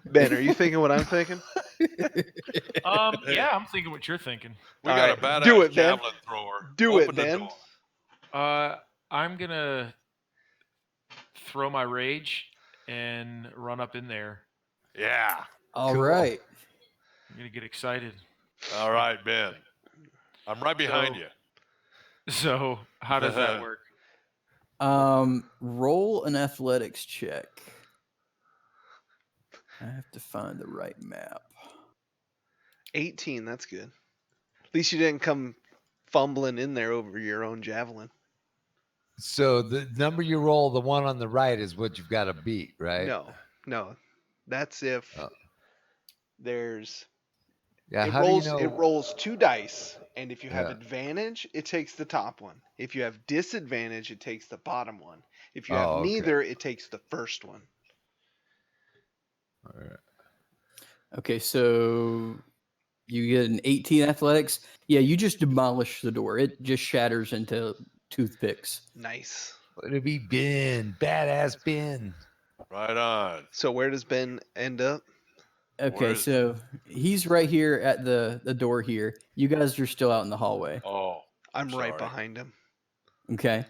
Ben, are you thinking what I'm thinking? Yeah, I'm thinking what you're thinking. We All got right, a badass do it, Ben. javelin thrower. Do Open it, the Ben. door. I'm gonna throw my rage and run up in there. Yeah. All Cool. right. I'm gonna get excited. All right, Ben. I'm right behind So- you. So how does that work? Roll an athletics check. I have to find the right map. 18. That's good. At least you didn't come fumbling in there over your own javelin. So the number you roll, the one on the right, is what you've got to beat, right? No. That's if Oh. there's Yeah. it How rolls do you know? it rolls 2 dice, and if you have Yeah. advantage, it takes the top one. If you have disadvantage, it takes the bottom one. If you have Oh, okay. neither, it takes the first one. All right. Okay, so you get an 18 athletics. Yeah, you just demolish the door. It just shatters into toothpicks. Nice. Let it be Ben, badass Ben. Right on. So where does Ben end up? Okay, Where is- so he's right here at the door here. You guys are still out in the hallway. Oh, I'm right sorry. behind him. Okay.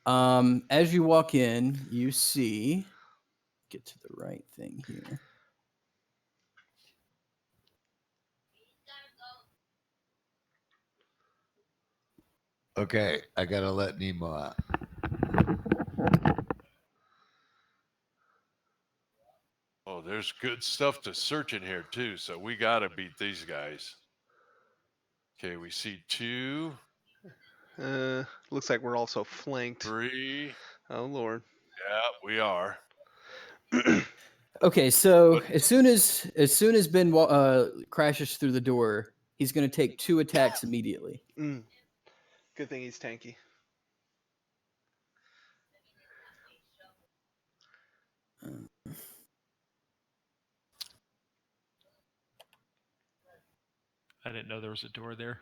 As you walk in, you see, get to the right thing here. Okay, I gotta let Nemo out. Oh, there's good stuff to search in here too. So we gotta beat these guys. Okay, we see 2, Looks like we're also flanked. 3. Oh Lord. Yeah, we are. Okay, so as soon as Ben crashes through the door, he's going to take 2 attacks immediately. Good thing he's tanky. I didn't know there was a door there.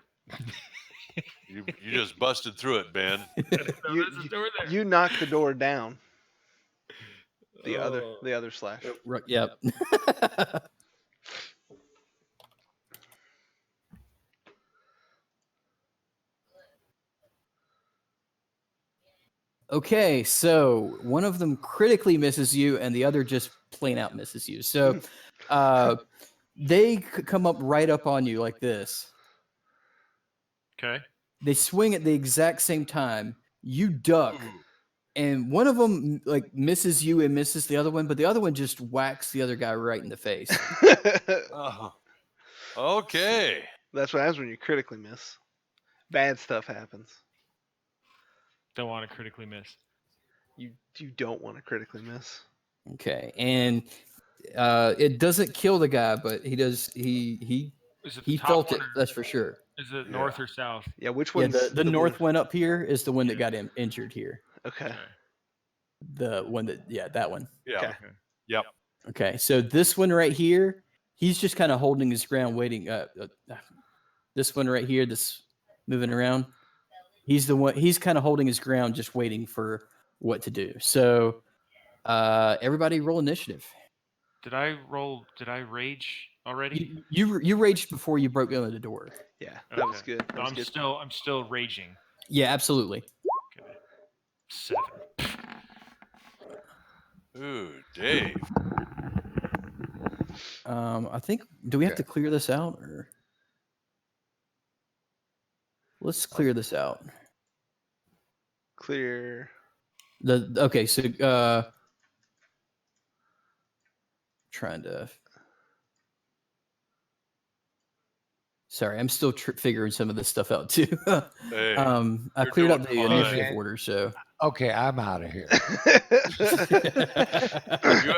You just busted through it, Ben. You knocked the door down. The Oh. other slash. Yep. Okay, so one of them critically misses you, and the other just plain out misses you. So, they come up right up on you like this. Okay. They swing at the exact same time. You duck, Ooh. and one of them like misses you and misses the other one, but the other one just whacks the other guy right in the face. Oh. Okay. That's what happens when you critically miss. Bad stuff happens. Don't want to critically miss. You don't want to critically miss. Okay, and it doesn't kill the guy, but he does. He Is it the he top felt one it. or That's for sure. is it Yeah. north or south? Yeah, which Yeah, one's the north one? one up here is the one that got him injured here. Okay. Okay. The one that one. Yeah. Okay. Okay. Yep. Okay, so this one right here, he's just kind of holding his ground, waiting. This one right here, this moving around, he's the one. He's kind of holding his ground, just waiting for what to do. So, everybody, roll initiative. Did I rage already? You raged before you broke into the door. Yeah, that was Okay. good. That was good. I'm still raging. Yeah, absolutely. Okay. 7. Ooh, Dave. I think. Do we have to clear this out, or let's clear this out? Clear. Okay, so trying to. Sorry, I'm still figuring some of this stuff out too. Hey, I you're cleared doing up the fine. initiative order, so. Okay, I'm out of here.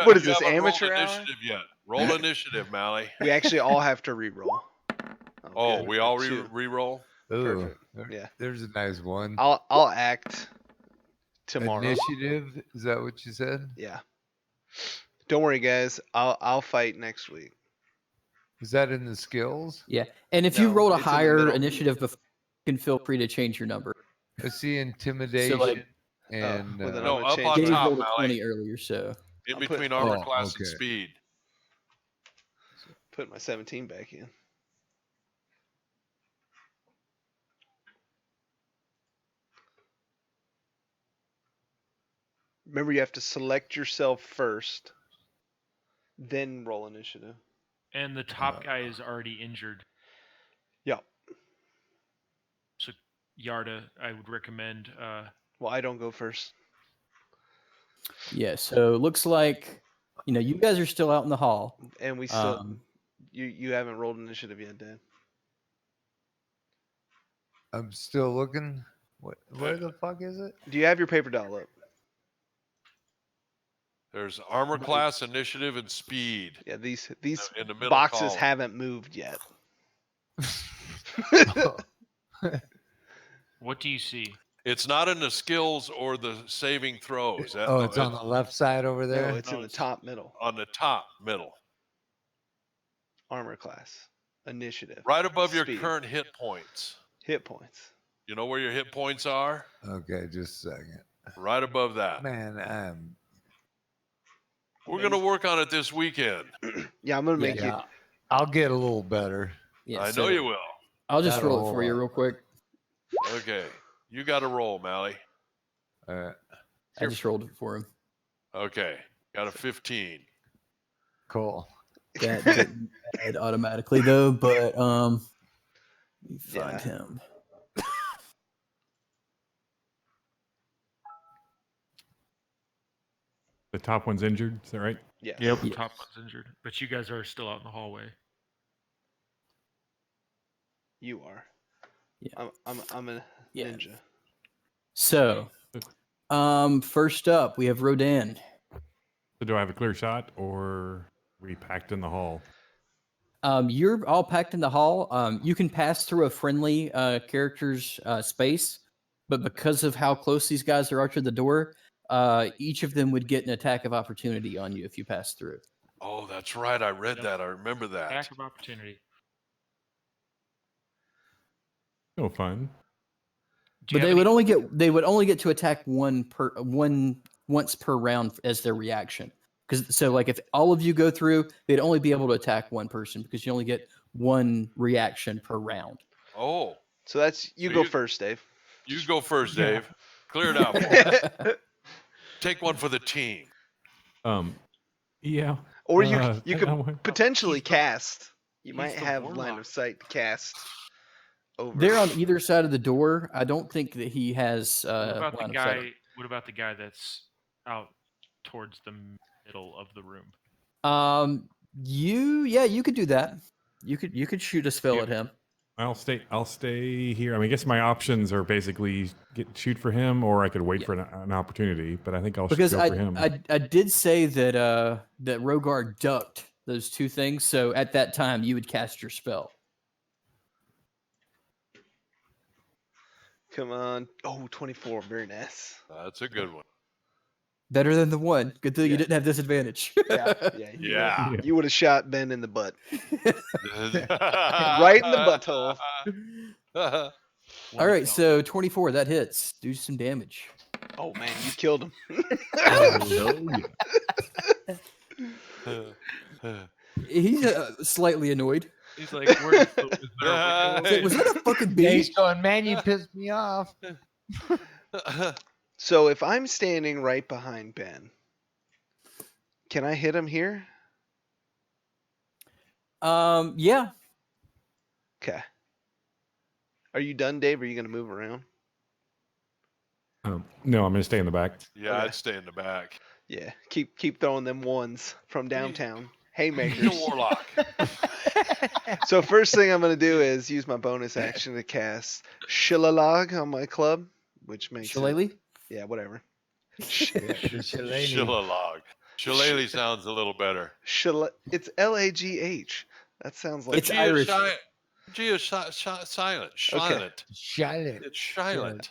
What is you this, haven't rolled amateur hour? initiative yet? Roll initiative, Mally. We actually all have to re-roll. Oh, good. we all Two. re-roll? Ooh, Perfect. Yeah. There's a nice one. I'll act tomorrow. Initiative, is that what you said? Yeah. Don't worry, guys. I'll fight next week. Is that in the skills? Yeah, and if you No, roll a it's in the higher middle. initiative, you can feel free to change your number. I see intimidation. So, like, And well, then No, I'm gonna up change on my- Dave top, rolled a Mally. 20 earlier, so In I'll put- between armor Oh, class and okay. speed. Put my 17 back in. Remember, you have to select yourself first, then roll initiative. And the top guy is already injured. Yeah. So Yarda, I would recommend. Well, I don't go first. yeah. So it looks like you guys are still out in the hall. And we still, Um, you haven't rolled initiative yet, Dan. I'm still looking. Where the fuck is it? Do you have your paper doll up? There's armor class, initiative, and speed. Yeah, these In the middle boxes column. haven't moved yet. What do you see? It's not in the skills or the saving throws. Oh, it's on the left side over there. No, it's in the top middle. on the top middle, Armor class, initiative, right above your speed, current hit points. hit points. You know where your hit points are? Okay, just a second. Right above that. Man, We're going to work on it this weekend. Yeah, I'm gonna make yeah, I'll get a little better. yeah, I so know you will. I'll just That'll roll it hold for you on. real quick. Okay. You got to roll, Mally. All right, I just rolled it for him. Okay. Got a 15. cool. That didn't add automatically though, but let me find Yeah. him. The top one's injured. Is that right? Yes. Yep. Yes. Top one's injured, but you guys are still out in the hallway. You are. Yeah. I'm a Yeah. ninja. So, first up we have Rodan. So do I have a clear shot, or are we packed in the hall? You're all packed in the hall. You can pass through a friendly character's space, but because of how close these guys are to the door, each of them would get an attack of opportunity on you if you pass through. Oh, that's right. I read Yep. that. I remember that. Attack of opportunity. No fun. Do you But have they would only get to attack once per round as their reaction. So like if all of you go through, they'd only be able to attack one person because you only get one reaction per round. Oh, So that's you So go you- first, Dave. you go first, Dave. Clear it out for us. Take one for the team. Yeah. Or you I could want- potentially He's the- cast. You he's might the have line warlock. of sight to cast over. They're on either side of the door. I don't think that he has What about the line of guy? sight. What about the guy that's out towards the middle of the room? You could do that. You could shoot a spell Yep. at him. I'll stay here. I mean, I guess my options are basically shoot for him, or I could wait for an opportunity. But I think I'll Because go for him. I did say that that Rogar ducked those two things, so at that time you would cast your spell. Come on. Oh, 24. Very nice. That's a good one. Better than the one. Good thing you Yeah. didn't have disadvantage. Yeah. Yeah. You would have shot Ben in the butt. Right Right in the butthole. All right, so 24 that hits. Do some damage. Oh man, you killed him. He's slightly annoyed. He's like, "Where is there a window?" He's like, was that a fucking Yeah, bee? he's going, man, you pissed me off. So if I'm standing right behind Ben, can I hit him here? Yeah. Okay. Are you done, Dave? Or are you gonna move around? No, I'm going to stay in the back. Yeah, Okay. I'd stay in the back. Yeah. Keep throwing them ones from downtown. He's a Haymakers. warlock. So first thing I'm gonna do is use my bonus action to cast Shillalog on my club, which makes it, Shillelagh? yeah, whatever. Shillalog. Shillelagh sounds a little better. It's Lagh. That sounds like It's Irish. G is silent. Silent. Charlotte. It's silent.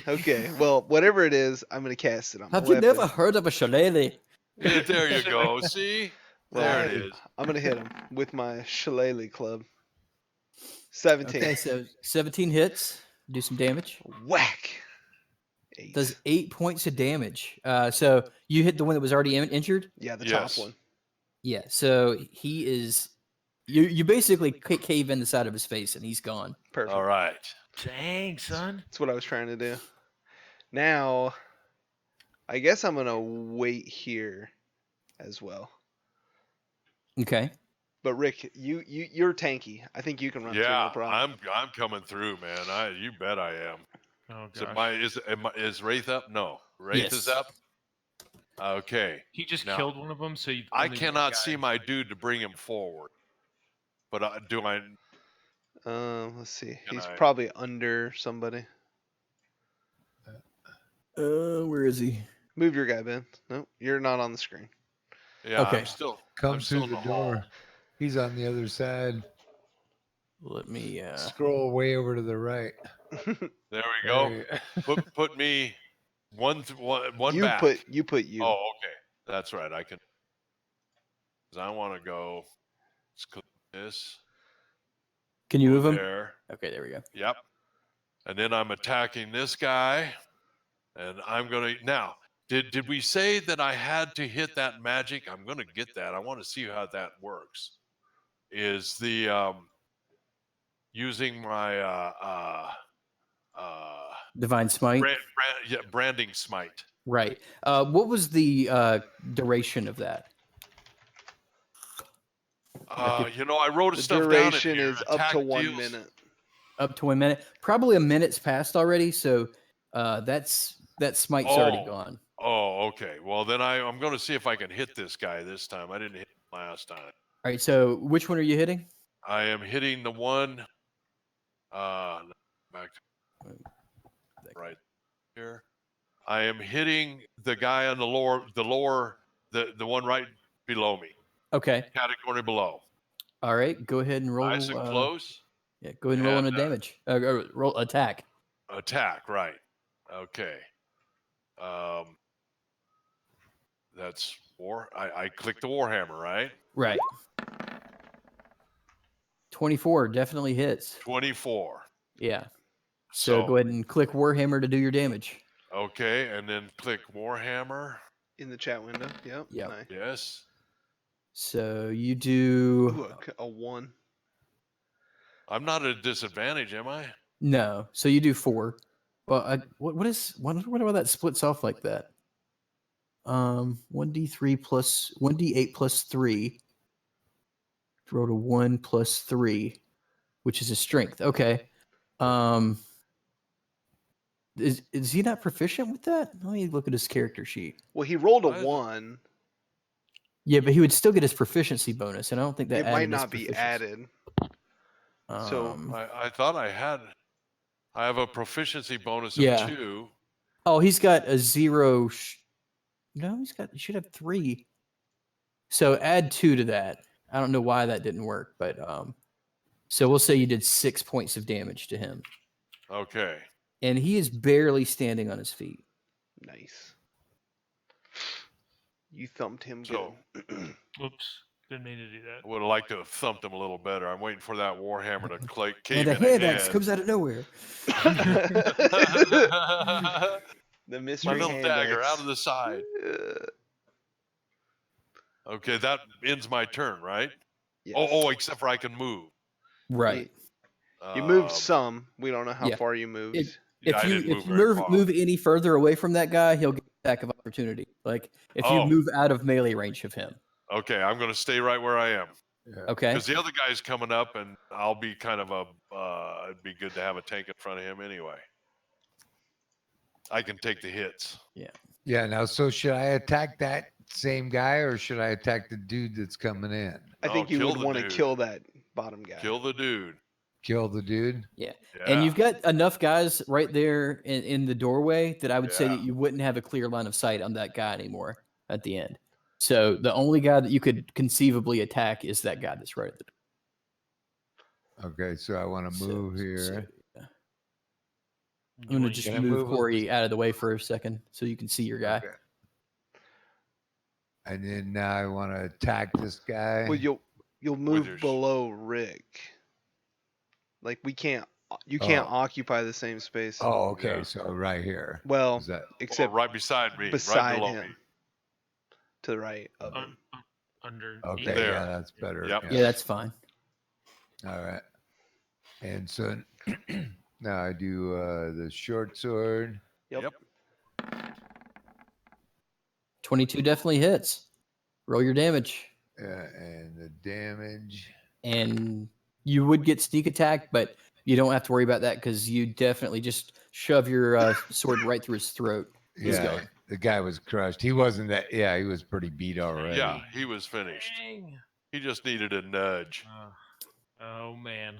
okay. Well, whatever it is, I'm gonna cast it on my Have you weapon. never heard of a shillelagh? Yeah, there you go. See? There it is. I'm gonna hit him with my Shillelagh club. 17. Okay, so 17 hits. Do some damage. Whack. 8. Does 8 points of damage. So you hit the one that was already injured? Yeah, the Yes. top one. Yeah. So he is. You basically cave in the side of his face and he's gone. Perfect. All right. Dang, son. That's what I was trying to do. Now, I guess I'm gonna wait here as well. Okay. But Rick, you're tanky. I think you can run through no Yeah, problem. I'm coming through, man. You bet I am. Oh Is, it gosh. is Wraith up? No, Wraith is Yes. up. Okay. He just Now, killed one of them, so you. I only one cannot guy- see my dude to bring him forward. But do I? Let's see. Can He's I- probably under somebody. Where is he? Move your guy, Ben. No, you're not on the screen. Yeah, Okay. I'm still. Come I'm still through in the hall. door. He's on the other side. Let me. Scroll way over to the right. There we There go. you- Put me one you back. put you. Oh, okay. That's right. I can. 'Cause I want to go. Let's click this. Can you move him? There. Okay, there we go. Yep. And then I'm attacking this guy, and I'm gonna now. Did we say that I had to hit that magic? I'm gonna get that. I want to see how that works. Is the using my Divine Smite. branding smite? Right. What was the duration of that? I wrote The stuff down in duration here. is up Attack to 1 deals- minute. Up to 1 minute. Probably a minute's passed already, so that smite's already Oh. gone. Oh, okay. Well, then I'm going to see if I can hit this guy this time. I didn't hit him last time. All right. So which one are you hitting? I am hitting the one. Back to right here. I am hitting the guy on the one right below me, Okay. category below. All right. Go ahead and roll. Nice and close. Yeah. Go ahead and roll on a And, damage. Roll attack. Attack, right? Okay. That's war. I clicked the warhammer, right? Right. 24 definitely hits. 24. Yeah. So go ahead and click Warhammer to do your damage. Okay, and then click warhammer. In the chat window. Yep. Yep. Nice. Yes. So you do. Ooh, a 1. I'm not at a disadvantage, am I? No. So you do 4. Well, what about that splits off like that? 1d3 plus 1d8 plus 3. Roll to 1 plus 3, which is a strength. Okay. Is he not proficient with that? Let me look at his character sheet. Well, he rolled a What? 1. Yeah, but he would still get his proficiency bonus, and I don't think that It might added his not be proficiency. added. So- I thought I have a proficiency bonus of Yeah. 2. Oh, he's got a 0. No, he should have 3. So add 2 to that. I don't know why that didn't work, but so we'll say you did 6 points of damage to him, Okay. and he is barely standing on his feet. Nice. You thumped him So- good. Oops. Didn't mean to do that. I would have liked to have thumped him a little better. I'm waiting for that warhammer to cave And a in hand axe again. comes out of nowhere. The mystery My little hand dagger axe. out of the side. Okay, that ends my turn, right? Yes. Oh, except for I can move. Right. You moved Um, some. We don't know how yeah. far you moved. yeah, If I you didn't if you very far. move any further away from that guy, he'll get an attack of opportunity. Like if you Oh. move out of melee range of him. Okay, I'm going to stay right where I am. Okay. Because the other guy's coming up, and I'll be kind of it'd be good to have a tank in front of him anyway. I can take the hits. Yeah. Now, so should I attack that same guy or should I attack the dude that's coming in? I think you kill would the want to dude. kill that bottom guy. Kill the dude. Kill the dude? Yeah. Yeah. And you've got enough guys right there in the doorway that I would say Yeah. that you wouldn't have a clear line of sight on that guy anymore at the end. So the only guy that you could conceivably attack is that guy that's right at the door. Okay, so I want to move here. yeah. You I'm gonna wanna just Can I move move a- Corey out of the way for a second so you can see your guy. Okay. And then now I want to attack this guy. Well, you'll move your sh- below Rick. Like we can't You can't Oh. occupy the same space. Oh, okay. Yeah. So right here. Well, Is that Or except right beside me, right beside below him, me. to the right of him. Under. okay? There. Yeah, that's better. Yep. Yeah, that's fine. All right. And so now I do the short sword. Yep. 22 definitely hits. Roll your damage. And the damage. And you would get sneak attack, but you don't have to worry about that because you definitely just shove your sword right through his throat. He's Yeah, gone. the guy was crushed. He wasn't that. Yeah, he was pretty beat already. Yeah, he was finished. Dang. He just needed a nudge. Oh man.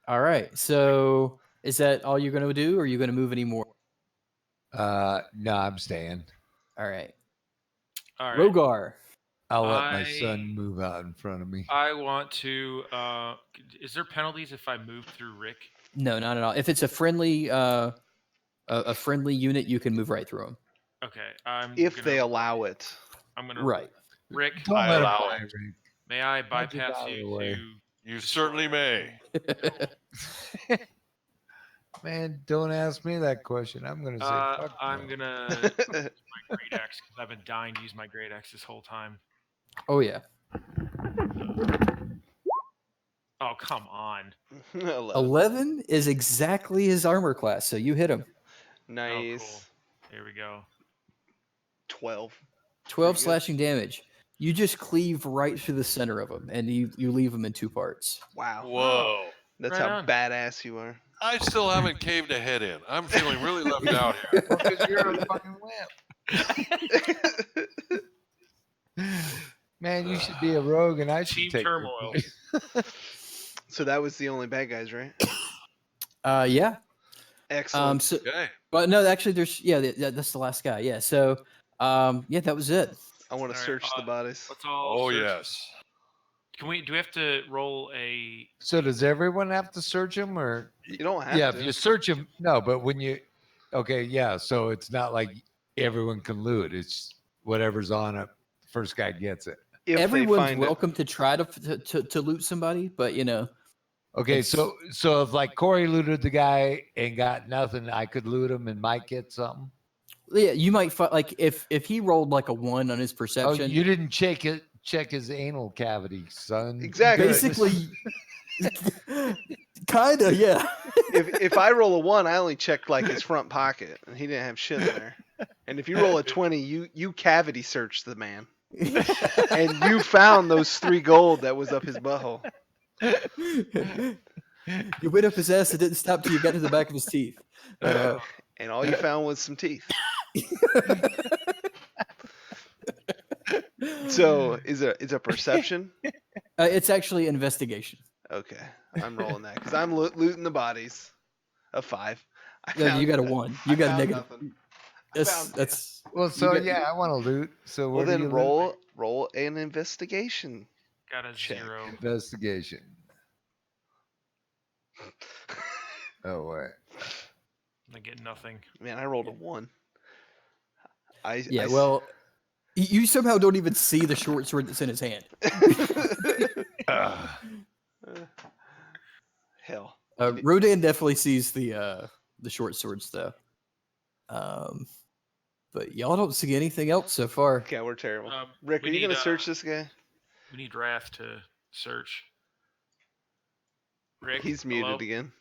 All right. So is that all you're going to do, or are you going to move any more? No, I'm staying. All right. All right. Rogar. I'll let my I- son move out in front of me. I want to. Is there penalties if I move through Rick? No, not at all. If it's a friendly unit, you can move right through them. Okay. I'm. If gonna, they allow it. I'm gonna. Right. Rick, Don't I let him allow die, it. Rick. may I Get bypass out of the you way. to? You certainly may. Man, don't ask me that question. I'm gonna say fuck I'm no. gonna use my great axe because I've been dying to use my great axe this whole time. Oh yeah. Oh come on. 11. 11 is exactly his armor class, so you hit him. Nice. Oh, cool. Here we go. 12. 12 Pretty good. slashing damage. You just cleave right through the center of him, and you leave him in two parts. Wow. Whoa. That's Right how on. badass you are. I still haven't caved a head in. I'm feeling really left out here. Because you're a fucking wimp. Man, you should be a rogue, and I should Team take your turmoil. place. So that was the only bad guys, right? Yeah. Excellent. So, Okay. but no, actually, there's that's the last guy. Yeah. So, yeah, that was it. I want to Alright, search the bodies. Let's all. Oh search. yes. Can we? Do we have to roll a? So does everyone have to search him, or You don't have yeah? to. If you search him, no. But when you, okay, yeah. So it's not like everyone can loot. It's whatever's on it. First guy gets it. If they Everyone's find welcome to try to loot somebody, but you know, Okay, It's- so if like Corey looted the guy and got nothing, I could loot him and might get something. yeah, you might find like if he rolled like a 1 on his Oh, perception, you didn't check his anal cavity, son. Exactly. basically, kinda, yeah. if I roll a 1, I only checked like his front pocket, and he didn't have shit in there. And if you roll a 20, you cavity searched the man, and you found those 3 gold that was up his butthole. You went up his ass. It didn't stop till you got to the back of his teeth. And all you found was some teeth. So is a perception? It's actually investigation. Okay, I'm rolling that because I'm looting the bodies. A 5. No, you got a 1. You I got a found negative. nothing. That's Well, so get- yeah, I want to loot. So Well, what do then you roll an investigation. Got a Check. 0. loot? Investigation. Oh wait. I get nothing. Man, I rolled a 1. yeah. Well, you somehow don't even see the short sword that's in his hand. Hell. Rodan definitely sees the short swords though. But y'all don't see anything else so far. Okay, we're terrible. Um, Rick, are we you gonna need, search this guy? We need Wrath to search. Rick, He's hello? muted again.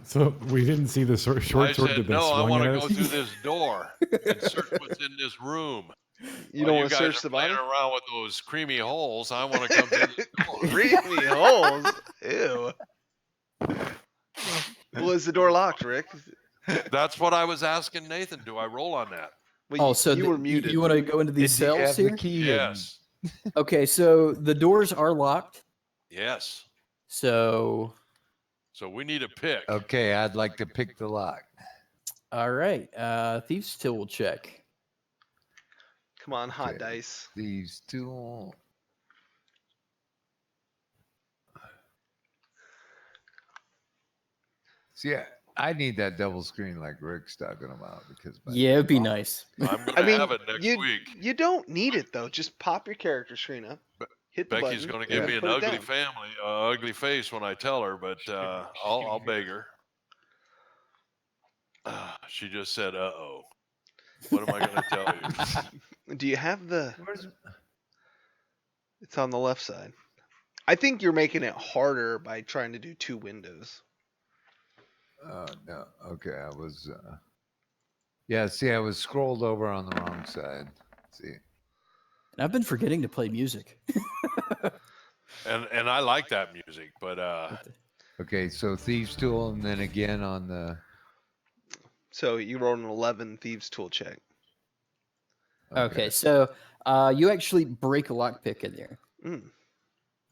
So we didn't see the short I sword said, that they no, I swung want at to us. go through this door and search what's in this room. You While don't want to guys search are the body? playing around with those creamy holes. I want to come through this door. Creamy holes. Ew. Well, is the door locked, Rick? That's what I was asking Nathan. Do I roll on that? Well, Oh, so you were muted. You want to go into these Did you cells have here? the key? Yes. Okay, so the doors are locked. Yes. So, So we need a pick. Okay, I'd like to pick the lock. all right. Thieves' Till will check. Come on, hot Okay. dice. These two. So yeah, I need that double screen like Rick's talking about because my- Yeah, it'd be nice. I'm going I to mean, have it next week. you don't need it though. Just pop your character screen up. hit the Becky's button. going to and give then me an put it ugly down. ugly face when I tell her, but I'll beg her. She just said, "Uh-oh." What am I going to tell you? Do you have the? Where's It's on the left side. I think you're making it harder by trying to do 2 windows. no. Okay, I was. Yeah, see, I was scrolled over on the wrong side. See. And I've been forgetting to play music. And I like that music, but Okay, so Thieves Tool, and then again on the. So you rolled an 11 thieves tool check. Okay, so you actually break a lockpick in there. Mm.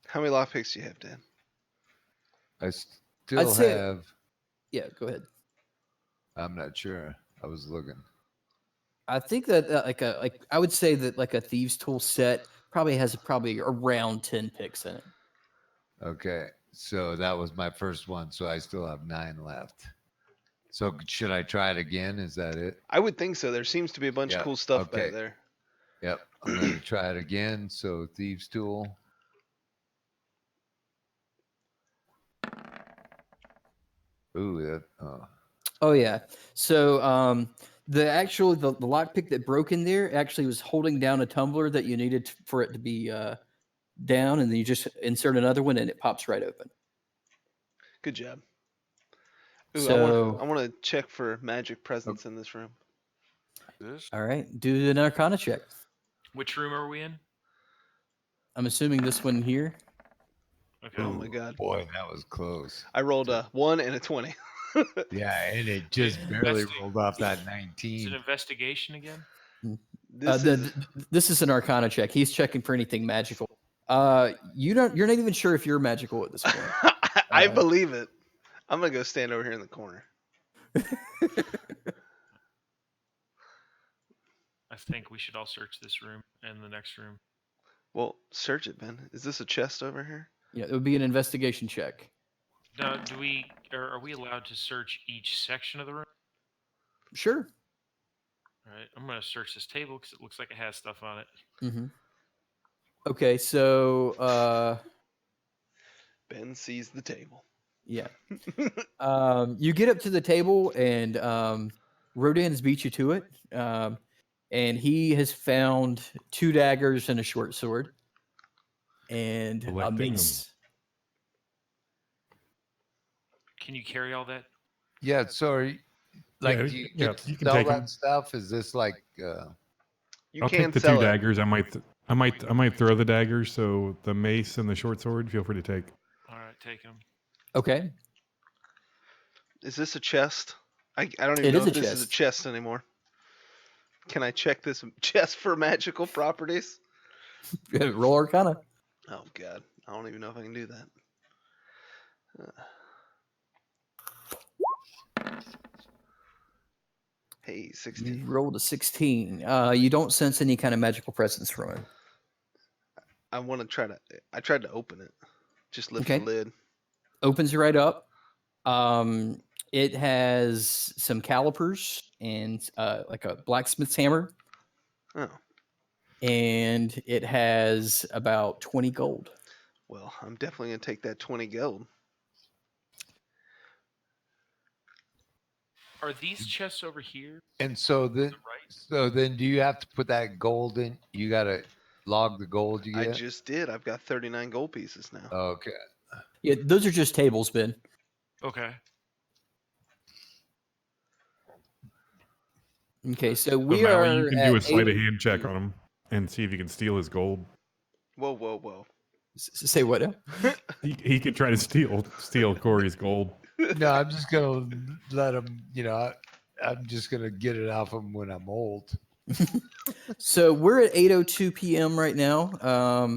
How many lockpicks do you have, Dan? I still say- have. Yeah, go ahead. I'm not sure. I was looking. I think that like I would say that like a thieves tool set probably has around 10 picks in it. Okay, so that was my first one. So I still have 9 left. So should I try it again? Is that it? I would think so. There seems to be a bunch Yeah, of cool stuff okay. back there. Yep. I'm going to try it again. So Thieves Tool. Ooh, that. Oh yeah. So the lockpick that broke in there actually was holding down a tumbler that you needed for it to be down, and then you just insert another one and it pops right open. Good job. Ooh, So I want to check for magic presence in this room. all right, do an Arcana check. Which room are we in? I'm assuming this one here. Okay. Oh my god. Boy, that was close. I rolled a 1 and a 20. Yeah, and it just barely Investing. rolled off that Is it 19. investigation again? This is an Arcana check. He's checking for anything magical. You're not even sure if you're magical at this point. I believe it. I'm gonna go stand over here in the corner. I think we should all search this room and the next room. Well, search it, Ben. Is this a chest over here? Yeah, it would be an investigation check. Now, are we allowed to search each section of the room? Sure. All right, I'm gonna search this table because it looks like it has stuff on it. Mm-hmm. Okay, so Ben sees the table. yeah. You get up to the table and Rodan has beat you to it. And he has found 2 daggers and a short sword. And a Collecting 'em. mace. Can you carry all that? Yeah, sorry. Like, Yeah, do you yeah, get to you can sell take 'em. that stuff? Is this like. You I'll can take the sell 2 it. daggers. I might throw the daggers. So the mace and the short sword, feel free to take. All right, take them. Okay. Is this a chest? I don't It even know is if a this is a chest anymore. Can I check this chest for magical properties? Roll Arcana. Oh god, I don't even know if I can do that. Hey, You 16. rolled a 16. You don't sense any kind of magical presence from it. I want to try to. I tried to open it. Just lift Okay. the lid. Opens right up. It has some calipers and like a blacksmith's hammer, Oh, and it has about 20 gold. well, I'm definitely gonna take that 20 gold. Are these chests over here? And so then, Right. so then, do you have to put that gold in? You got to log the gold you I get? just did. I've got 39 gold pieces now. Okay. Yeah, those are just tables, Ben. Okay. Okay, so So we Maui, are you can at do a sleight of 80 hand check on him and see if you can steal his gold. Whoa, whoa, whoa. Say what now? He could try to steal Corey's gold. No, I'm just going to let him, I'm just going to get it off him when I'm old. So we're at 8:02 p.m. right now.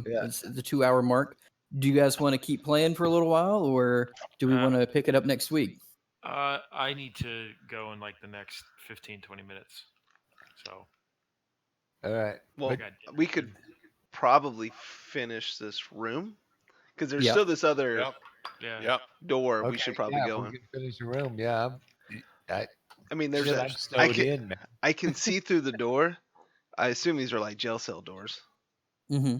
Yeah. It's the 2-hour mark. Do you guys want to keep playing for a little while, or do we want to pick it up next week? I need to go in like the next 15, 20 minutes. So. All right. Well, I got dinner. we could probably finish this room because there's Yep. still this other Yep. Yeah. Yep. door we Okay, should probably yeah, go we in. can finish the room. Yeah. I mean, there's Shit, a, I'm I snowed can in, man. I can see through the door. I assume these are like jail cell doors. Mm-hmm.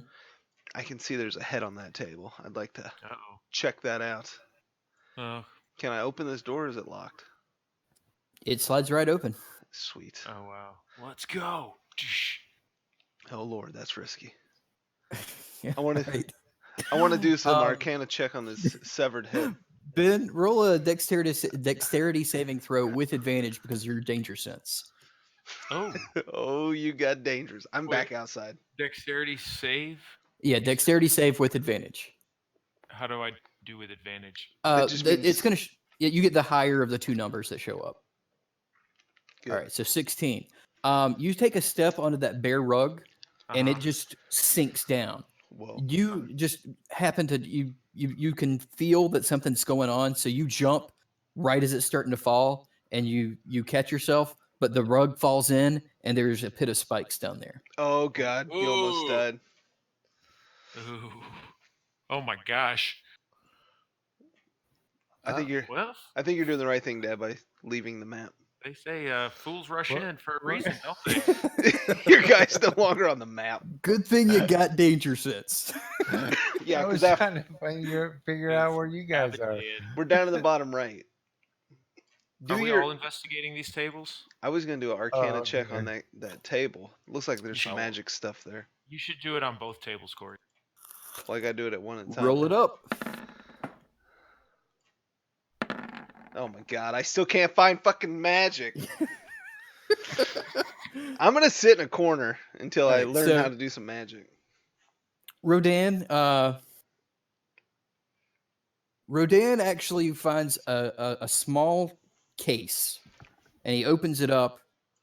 I can see there's a head on that table. I'd like to Uh-oh. check that out. Oh, Can I open this door or is it locked? It slides right open. Sweet. oh wow. Let's go. Oh Lord, that's risky. Yeah, I wanna- right. I want to do some Um, Arcana check on this severed head. Ben, roll a dexterity saving throw with advantage because of your danger sense. Oh, Oh, you got dangers. I'm Wait. back outside. Dexterity save. Yeah, dexterity save with advantage. How do I do with advantage? That just It's means- gonna. Yeah, you get the higher of the two numbers that show up. Good. All right, so 16. You take a step onto that bare rug, and it Uh-huh. just sinks down. Whoa. You just happen to you can feel that something's going on, so you jump right as it's starting to fall, and you catch yourself, but the rug falls in, and there's a pit of spikes down there. Oh God, you almost Ooh. died. Ooh. Oh my gosh. I think you're Well, doing the right thing, Dad, by leaving the map. they say fools rush What- in for a what- reason, don't they? Your guy's no longer on the map. Good thing you got danger sense. Yeah, I was because trying to figure out where you guys are. we're down in the bottom right. Are we all investigating these tables? I was gonna do an Arcana okay. check on that table. Looks like there's some should. magic stuff there. You should do it on both tables, Corey. Well, I gotta do it at one at a time. Roll it up. Oh my God, I still can't find fucking magic. I'm gonna sit in a corner until I Alright, learn so- how to do some magic. Rodan actually finds a small case, and he opens it up,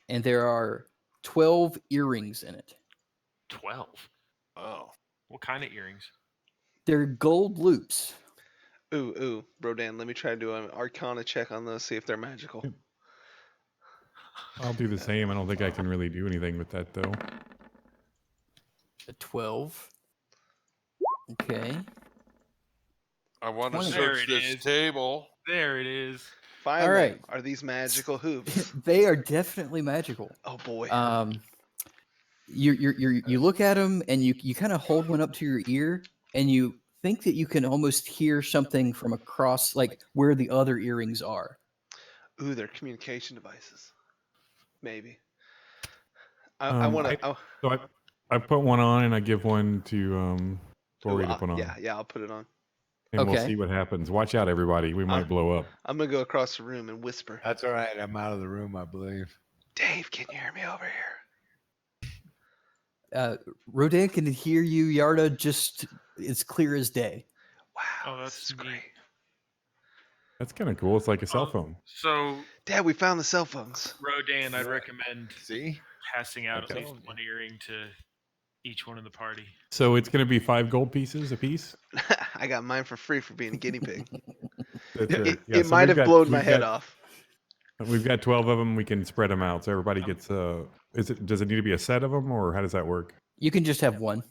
and there are 12 earrings in it. 12. Oh. What kind of earrings? They're gold loops. Ooh, Rodan, let me try to do an Arcana check on those, see if they're magical. I'll do the same. I don't think I can really do anything with that though. A 12. Okay. I want to 20. There search it this is. table. There it is. Finally, right. are these magical hooves? They are definitely magical. Oh boy. You look at them, and you kind of hold one up to your ear, and you think that you can almost hear something from across, like where the other earrings are. Ooh, they're communication devices. Maybe. I want to. So I put one on and I give one to Corey to put on. Yeah, I'll put it on. And we'll Okay. see what happens. Watch out, everybody. We might blow up. I'm gonna go across the room and whisper. That's all right. I'm out of the room, I believe. Dave, can you hear me over here? Rodan can hear you, Yarda, just as clear as day. Wow, Oh, this that's is neat. great. That's kind of cool. It's like a cell phone. So, Dad, we found the cell phones. Rodan, I'd recommend See? passing out at Okay. least one earring to each one in the party. So it's going to be 5 gold pieces a piece. I got mine for free for being a guinea pig. That's right. It, Yeah, it so might we've have got- blown my we've head got- off. We've got 12 of them. We can spread them out, so everybody gets. Does it need to be a set of them, or how does that work? You can just have one.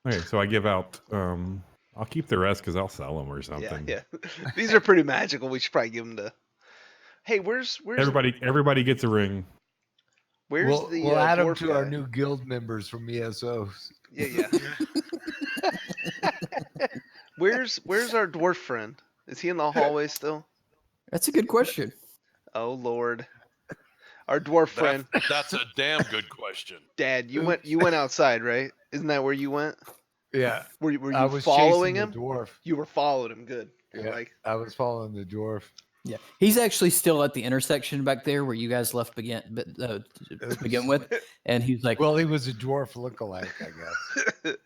Okay, so I give out. I'll keep the rest because I'll sell them or something. Yeah. These are pretty magical. We should probably give them to. Hey, where's Everybody gets a ring. where's the We'll add them dwarf to our guy? new guild members from ESOs. Yeah. Where's our dwarf friend? Is he in the hallway still? That's a good question. Oh Lord. Our dwarf friend. That's a damn good question. Dad, you went outside, right? Isn't that where you went? Yeah. Were you I was following chasing him? the dwarf. You were following him. Good. Yeah. Like I was following the dwarf. Yeah, he's actually still at the intersection back there where you guys left to begin with, and he's like, Well, he was a dwarf lookalike, I guess.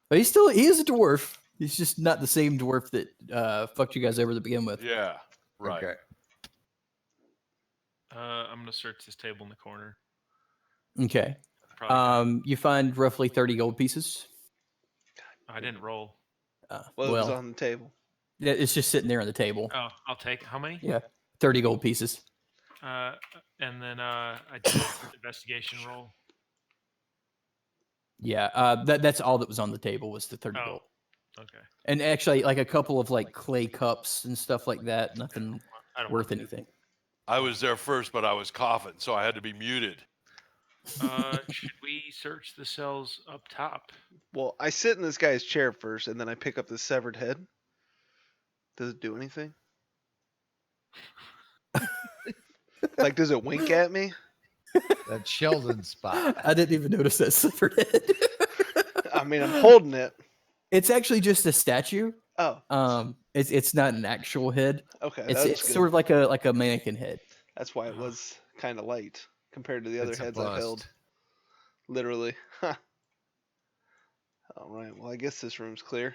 but he is a dwarf. He's just not the same dwarf that fucked you guys over to begin with. Yeah. Right. Okay. I'm gonna search this table in the corner. Okay. Probably You find roughly 30 gold pieces. I didn't roll. well, it was on the table. Yeah, it's just sitting there on the table. Oh, I'll take how many? Yeah, 30 gold pieces. And then I did an investigation roll. Yeah, that's all that was on the table was the 30 Oh. gold. Okay. And actually, like a couple of like clay cups and stuff like that. Nothing I don't worth want anything. I was there first, but I was coughing, so I had to be muted. Should we search the cells up top? Well, I sit in this guy's chair first, and then I pick up the severed head. Does it do anything? Like, does it wink at me? That's Sheldon's spot. I didn't even notice that severed head. I mean, I'm holding it. It's actually just a statue. Oh, It's not an actual head. okay. It's That's good. sort of like a mannequin head. That's why it was kind of light compared to the other It's a heads I've held. bust. Literally. All right. Well, I guess this room's clear.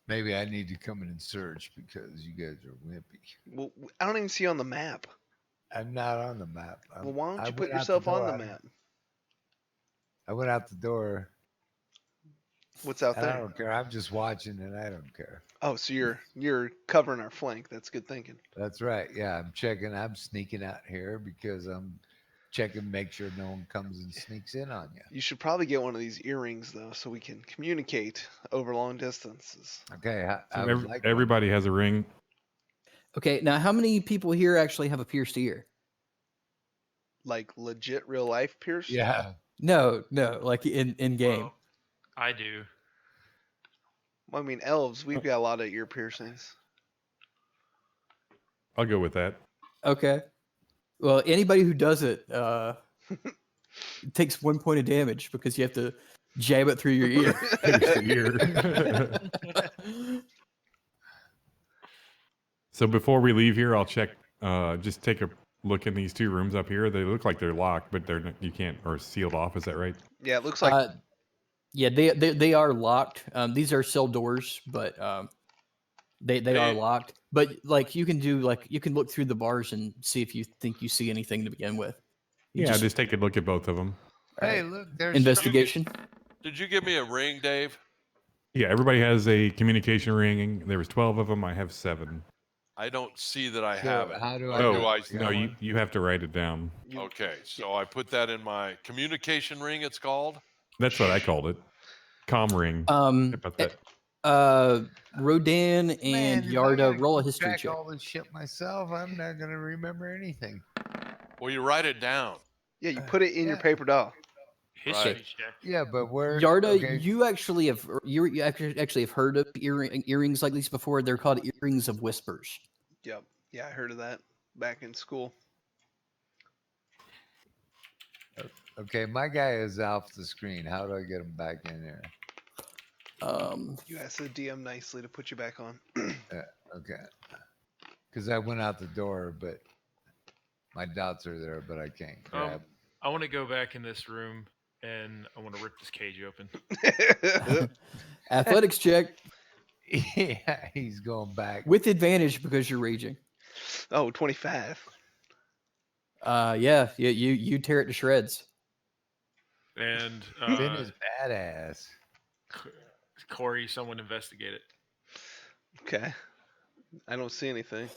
Maybe I need to come in and search because you guys are wimpy. Well, I don't even see you on the map. I'm not on the map. Well, why don't I you put went out yourself on the door. map? I went out the door. What's out And I there? don't care. I'm just watching and I don't care. Oh, so you're covering our flank. That's good thinking. That's right. Yeah, I'm checking. I'm sneaking out here because I'm checking, make sure no one comes and sneaks in on you. You should probably get one of these earrings though, so we can communicate over long distances. Okay, I So would like one. everybody has a ring. Okay, now how many people here actually have a pierced ear? Like legit real life pierced? Yeah. No, like in game. Well, I do. Well, I mean, elves, we've got a lot of ear piercings. I'll go with that. Okay. Well, anybody who does it takes 1 point of damage because you have to jab it through your ear. Pierce the ear. So before we leave here, I'll check. Just take a look in these two rooms up here. They look like they're locked, but you can't, or sealed off. Is that right? Yeah, it looks like Yeah, they are locked. These are cell doors, but they are locked. But like you can look through the bars and see if you think you see anything to begin with. You Yeah, just take a look at both of them. Hey, look, there's investigation. Did you give me a ring, Dave? Yeah, everybody has a communication ring. There was 12 of them. I have 7. I don't see that I So have it. how do Or I do do I it? see No, one? you have to write it down. Okay, so I put that in my communication ring, it's called. That's what I called it. Com ring. How about that? Rodan Man, and if I Yarda gotta roll a keep history track check. all this shit myself, I'm not gonna remember anything. Well, you write it down. yeah, you put it in your Yeah. paper doll. History Right. check. Yeah, but where? Yarda, okay, you actually have heard of earrings like these before. They're called earrings of whispers. Yep. Yeah, I heard of that back in school. okay, my guy is off the screen. How do I get him back in there? You asked the DM nicely to put you back on. Okay, because I went out the door, but my dots are there, but I can't grab. I want to go back in this room and I want to rip this cage open. Athletics check Yeah, he's going back. with advantage because you're raging. Oh, 25. Yeah, you tear it to shreds. And Finn is badass. Corey, someone investigate it. Okay. I don't see anything,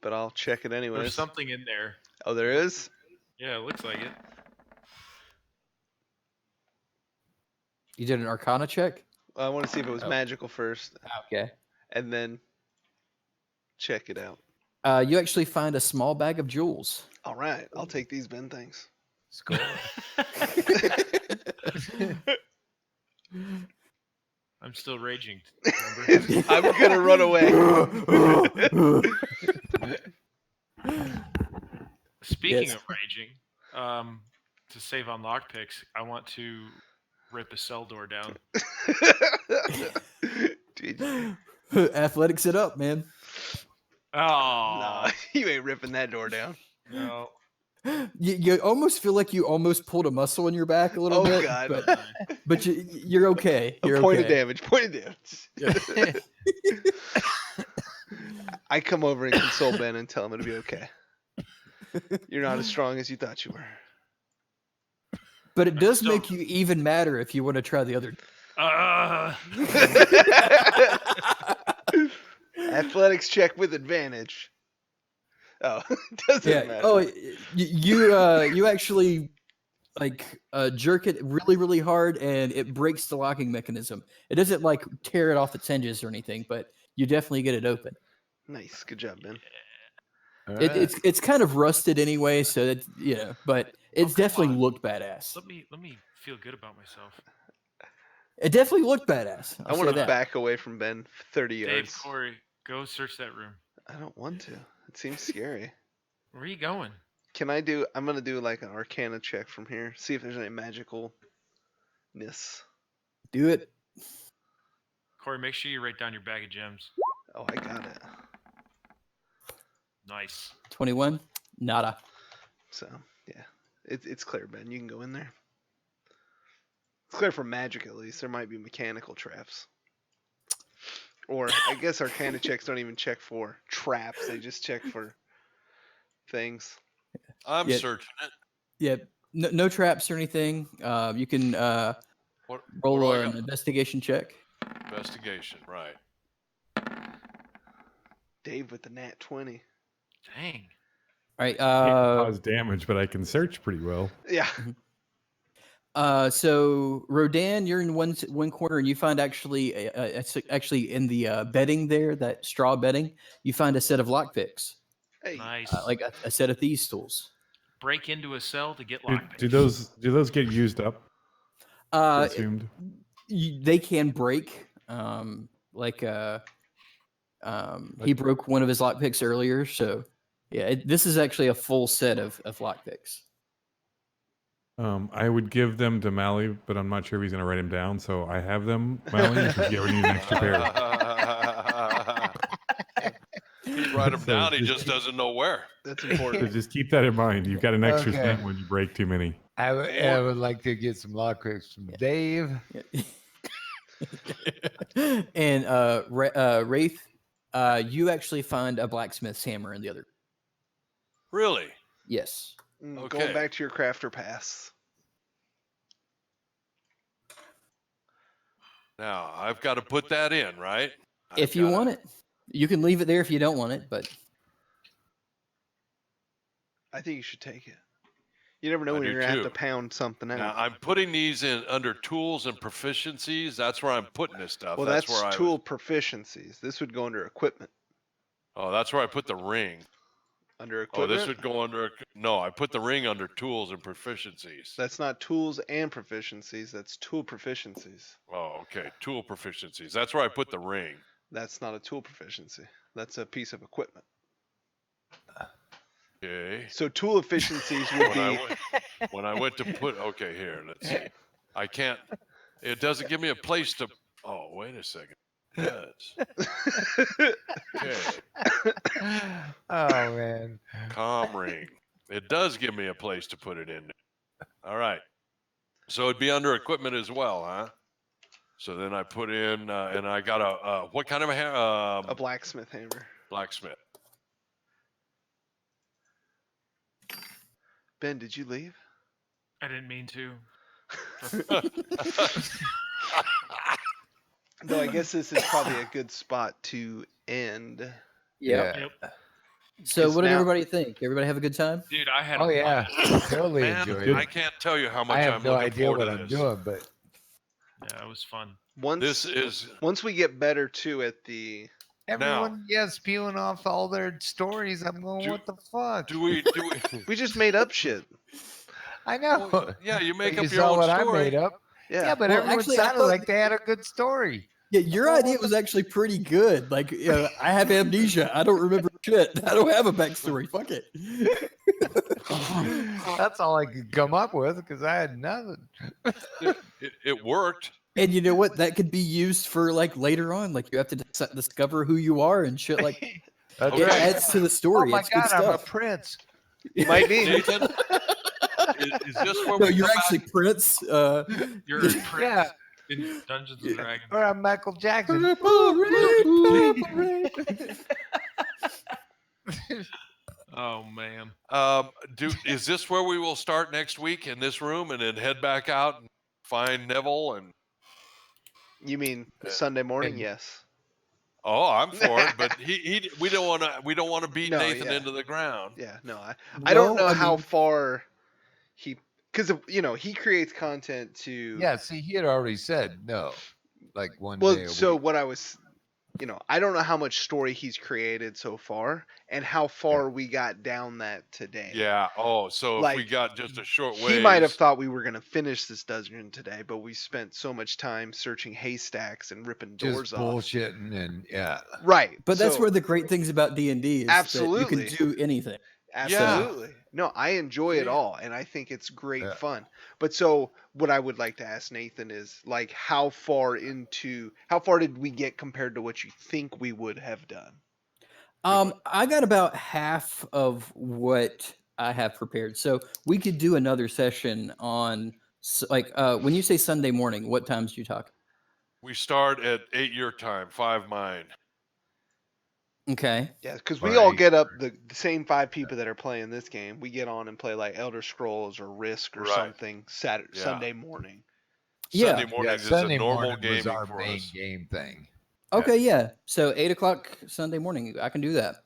but I'll check it anyways. There's something in there. Oh, there is? Yeah, it looks like it. You did an Arcana check. I want to see if it was Oh. magical first, Okay. and then check it out. You actually find a small bag of jewels. All right, I'll take these bin things. Score. I'm still raging. Remember? I'm gonna run away. Speaking Yes. of raging, to save on lockpicks, I want to rip a cell door down. Dude, Athletics it up, man. Oh nah, you ain't ripping that door down. no! You almost feel like you almost pulled a muscle in your back a little Oh, bit, God. but you're okay. You're Point okay. of damage. Point of damage. I come over and console Ben and tell him it'll be okay. You're not as strong as you thought you were. But it does still- make you even madder if you want to try the other. Athletics check with advantage. Oh, doesn't Yeah. matter. Oh, you actually jerk it really, really hard, and it breaks the locking mechanism. It doesn't like tear it off its hinges or anything, but you definitely get it open. Nice. Good job, Ben. All It, right. it's kind of rusted anyway, so that but it's come definitely on. looked badass. Let me feel good about myself. It definitely looked badass. I I'll want say to that. back away from Ben 30 Dave, yards. Corey, go search that room. I don't want to. It seems scary. Where are you going? Can I do? I'm gonna do like an Arcana check from here. See if there's any magicalness. Do it. Corey, make sure you write down your bag of gems. Oh, I got it. Nice. 21. Nada. So yeah, it's clear, Ben. You can go in there. It's clear for magic at least. There might be mechanical traps. Or I guess Arcana checks don't even check for traps. They just check for things. I'm Yeah. searching it. Yeah. No traps or anything. You can What roll do I an got? investigation check. Investigation, right? Dave with the nat 20. Dang. All right. Can't cause damage, but I can search pretty well. Yeah. So Rodan, you're in one corner, and you find it's actually in the bedding there, that straw bedding. You find a set of lockpicks, Hey. Nice. like a set of thieves' tools. Break into a cell to get Do, lockpicks. do those get used up? I Uh, assumed. they can break. He broke one of his lockpicks earlier, so yeah, this is actually a full set of lockpicks. I would give them to Mally, but I'm not sure if he's going to write them down. So I have them, Mally. If you ever need an extra pair. He write them So down. He just doesn't know where. That's So important. just keep that in mind. You've got an extra Okay. set when you break too many. I would like to get some lockpicks from Dave. And Wraith, you actually find a blacksmith's hammer in the other. Really? Yes. Going Okay. back to your crafter pass. Now I've got to put that in, right? If you want it, you can leave it there if you don't want it, but I think you should take it. You never know I when do you're going to have too. to pound something out. Now I'm putting these in under tools and proficiencies. That's where I'm putting this stuff. Well, that's that's where tool proficiencies. This would go under equipment. Oh, that's where I put the ring. Under Oh, equipment? this would go under. No, I put the ring under tools and proficiencies. That's not tools and proficiencies. That's tool proficiencies. Oh, okay. Tool proficiencies. That's where I put the ring. That's not a tool proficiency. That's a piece of equipment. Okay. So tool efficiencies would be. When I went to put. Okay, here. Let's see. I can't. It doesn't give me a place to. Oh, wait a second. It does. Okay. Oh man. Com ring. It does give me a place to put it in. All right. So it'd be under equipment as well, huh? So then I put in, and I got a what kind of A blacksmith hammer. blacksmith? Ben, did you leave? I didn't mean to. Though I guess this is probably a good spot to end. yeah. Yep. So Because what did now- everybody think? Everybody have a good time? Dude, I had Oh a yeah. Totally Man, enjoyed I it. can't tell you how much I have I'm no looking idea forward what to I'm this. doing, but Yeah, it was fun. Once once we get better too at the everyone, spewing off all their stories. I'm going, Do- what the fuck? Do we? we just made up shit. I know. Well, yeah, you make But up you your saw own what story. I made up. Yeah. But Well, everyone actually, I sounded thought- like they had a good story. Yeah, your idea was actually pretty good. Like, I have amnesia. I don't remember shit. I don't have a backstory. Fuck it. That's all I could come up with because I had nothing. It worked. And you know what? That could be used for like later on. Like you have to discover who you are and shit. Like That's it Okay. adds to the Oh story. my It's good god, I'm a stuff. prince. You might be. Nathan, is this where No, we you're come actually Prince. You're a prince Yeah. in Dungeons and Dragons. Or I'm Michael Jackson. Oh man. Is this where we will start next week in this room and then head back out and find Neville and You mean Sunday morning? and- Yes. oh, I'm for it, but we don't want to beat No, Nathan yeah. into the ground. Yeah. No, I don't know I how mean- far he, because he creates content to. Yeah, see, he had already said no, like one Well, day a so week. what I was I don't know how much story he's created so far and how far we got down that today. Yeah. Oh, so if we Like, got just a short he might have ways, thought we were going to finish this dungeon today, but we spent so much time searching haystacks and ripping doors Just off. bullshitting and yeah. Right. But that's so- one of the great things about D&D is that you can Absolutely. do anything. Absolutely. No, I enjoy it See? all, and I think it's great Yeah. fun. But so, what I would like to ask Nathan is, like, how far did we get compared to what you think we would have done? I got about half of what I have prepared. So we could do another session on when you say Sunday morning, what times do you talk? we start at 8 your time, 5 mine. Okay. Yeah, because we all Right. get up the same 5 people that are playing this game. We get on and play like Elder Scrolls or Risk or Right. something Yeah. Sunday morning. Yeah. Sunday Yeah, morning is a Sunday normal morning was gaming our for main us. game thing. Okay, yeah. So 8:00 Sunday morning. I can do that.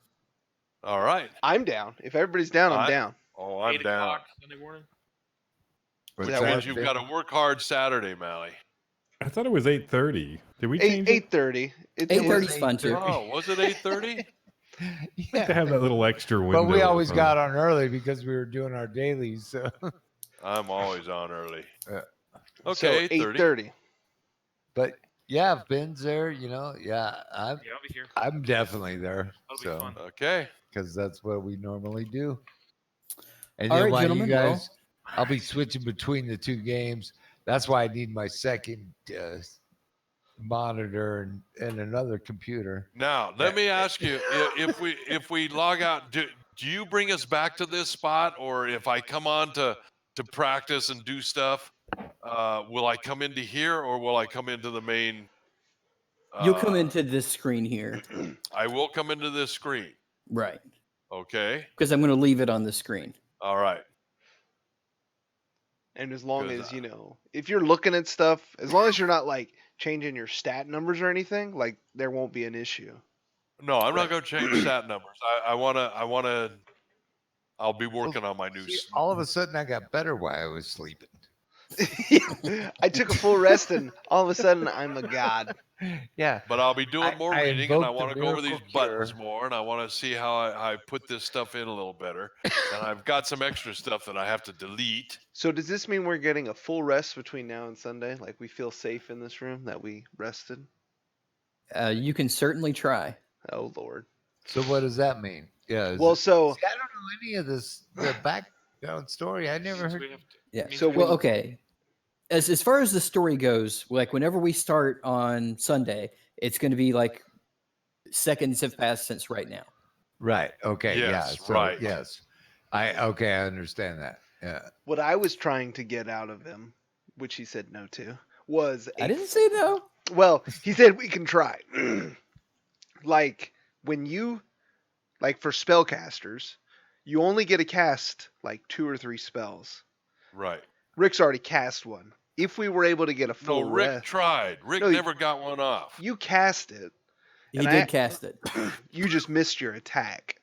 All right. I'm down. If everybody's down, I'm down. Oh, I'm 8 down. o'clock Sunday morning. What's that Which what- means you've got to work hard Saturday, Mally. I thought it was 8:30. Did we change it? 8:30. 8:30 is fun too. Oh, was it 8:30? To have that little extra window. But we always of, got on early because we were doing our dailies. So. I'm always on early. Yeah. Okay, So 8:30. 8:30. But yeah, if Ben's there, yeah, I'm Yeah, I'll be here. I'm definitely there. That'll be So fun. Okay. because that's what we normally do. And All then right, while gentlemen, you well- guys, I'll be switching between the 2 games. That's why I need my second monitor and another computer. Now, let me ask you if we log out, do you bring us back to this spot, or if I come on to practice and do stuff, will I come into here or will I come into the main? You'll come into this screen here. I will come into this screen. Right. Okay. Because I'm going to leave it on the screen. All right. And as long Good. as, if you're looking at stuff, as long as you're not like changing your stat numbers or anything, like there won't be an issue. No, I'm not going to change stat numbers. I wanna. I'll be working on my new. See, all of a sudden, I got better while I was sleeping. I took a full rest and all of a sudden I'm a god. Yeah. But I'll be doing more I reading, and I invoked the want to go over these miracle buttons cure. more, and I want to see how I put this stuff in a little better. And I've got some extra stuff that I have to delete. So does this mean we're getting a full rest between now and Sunday? Like we feel safe in this room that we rested? You can certainly try. Oh Lord. So what does that mean? Yeah. Well, so See, I don't know any of the background story. I never Since heard. we have to- Yeah. means So we- Well, okay. As far as the story goes, like whenever we start on Sunday, it's going to be like seconds have passed since right now. Right. Okay. Yes, yeah. So, right. Yes. I understand that. Yeah. what I was trying to get out of him, which he said no to, was I didn't say no. well, he said we can try. Like when you like for spellcasters, you only get to cast like 2 or 3 spells. Right. Rick's already cast one. If we were able to get a No, full Rick rest, tried. Rick No, never got one off. you cast it. He And did I- cast it. You just missed your attack.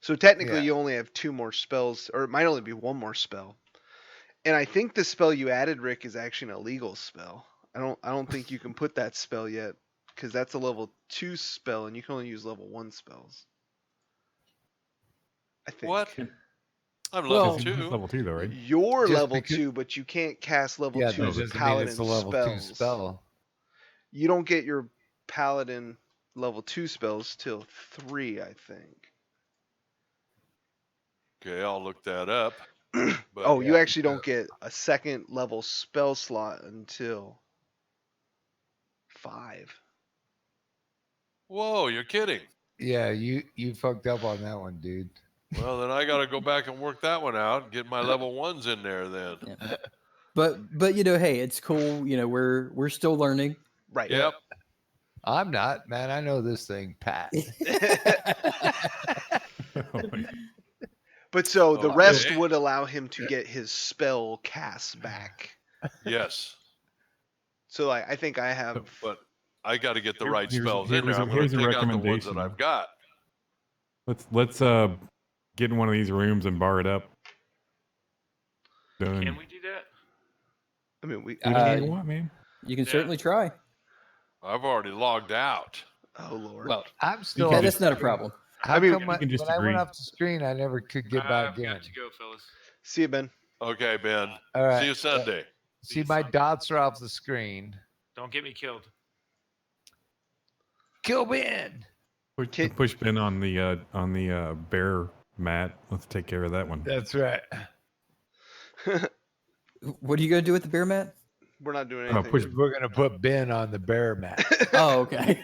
So technically, Yeah. you only have 2 more spells, or it might only be 1 more spell. And I think the spell you added, Rick, is actually an illegal spell. I don't think you can put that spell yet because that's a level 2 spell, and you can only use level 1 spells. I think. What? I'm Well- level It's 2. level 2 though, right? You're Just level because- 2, but you can't cast level Yeah. 2 That doesn't mean paladin it's a level 2 spells. spell. You don't get your paladin level 2 spells till 3, I think. Okay, I'll look that up. But Oh, you yeah, actually don't get a second level spell slot until 5. whoa, you're kidding. Yeah. You fucked up on that one, dude. Well, then I got to go back and work that one out and get my level 1s in there then. Yeah. But hey, it's cool. We're still learning. Right. Yep. I'm not, man. I know this thing, Pat. But so the Okay. rest would allow him to get his spell cast back. Yes. So I think I have. But I got to get the Here- right here's- spells in here's there. a- I'm going here's to a take out the ones that recommendation. I've got. Let's get in one of these rooms and bar it up. Done. Can we do that? I mean, we. Whatever Uh, you want, man. You can Yeah. certainly try. I've already logged out. Oh Lord. Well, I'm still. can on that's the not a screen. problem. How I mean, come we can just when I went agree. off the screen, I never could get back I've in? got to go, fellas. see you, Ben. Okay, Ben. All right. See you Sunday. See, my dots are off the screen. Don't get me killed. Kill Ben. Push Ben on the bear mat. Let's take care of that one. That's right. What are you gonna do with the bear mat? We're not doing Oh, anything. push- We're gonna put Ben on the bear mat, Oh, okay.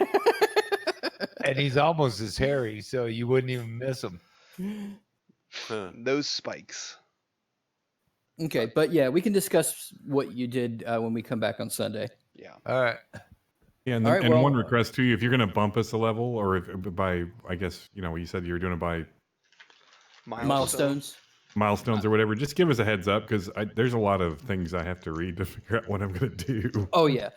and he's almost as hairy, so you wouldn't even miss him. Those spikes. Okay, but yeah, we can discuss what you did when we come back on Sunday. Yeah. All right. Yeah, and, All right, and well- one request too: if you're going to bump us a level, or if by, I guess you said you were doing it by Milestones. milestones or whatever, just give us a heads up because there's a lot of things I have to read to figure out what I'm going to do. Oh yeah.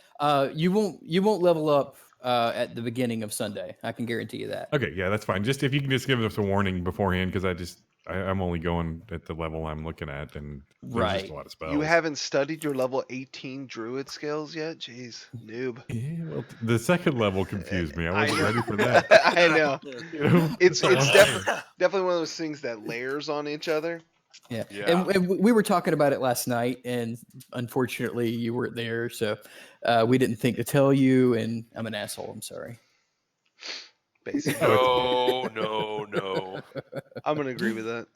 You won't level up at the beginning of Sunday. I can guarantee you that. Okay, yeah, that's fine. Just if you can just give us a warning beforehand, because I'm only going at the level I'm looking at, and there's just Right. a lot of spells. You haven't studied your level 18 druid skills yet? Jeez, noob. Yeah, well, the second level confused me. I wasn't know. ready for that. I know. You know? It's definitely one of those things that layers on each other. Yeah. Yeah. And we were talking about it last night, and unfortunately you weren't there, so we didn't think to tell you. And I'm an asshole. I'm sorry. Basically, No. I'm gonna agree with that.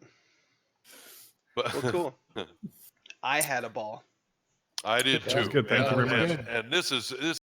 But Well, cool. I had a ball. I did That was too. good. Thank you very And- much. And this is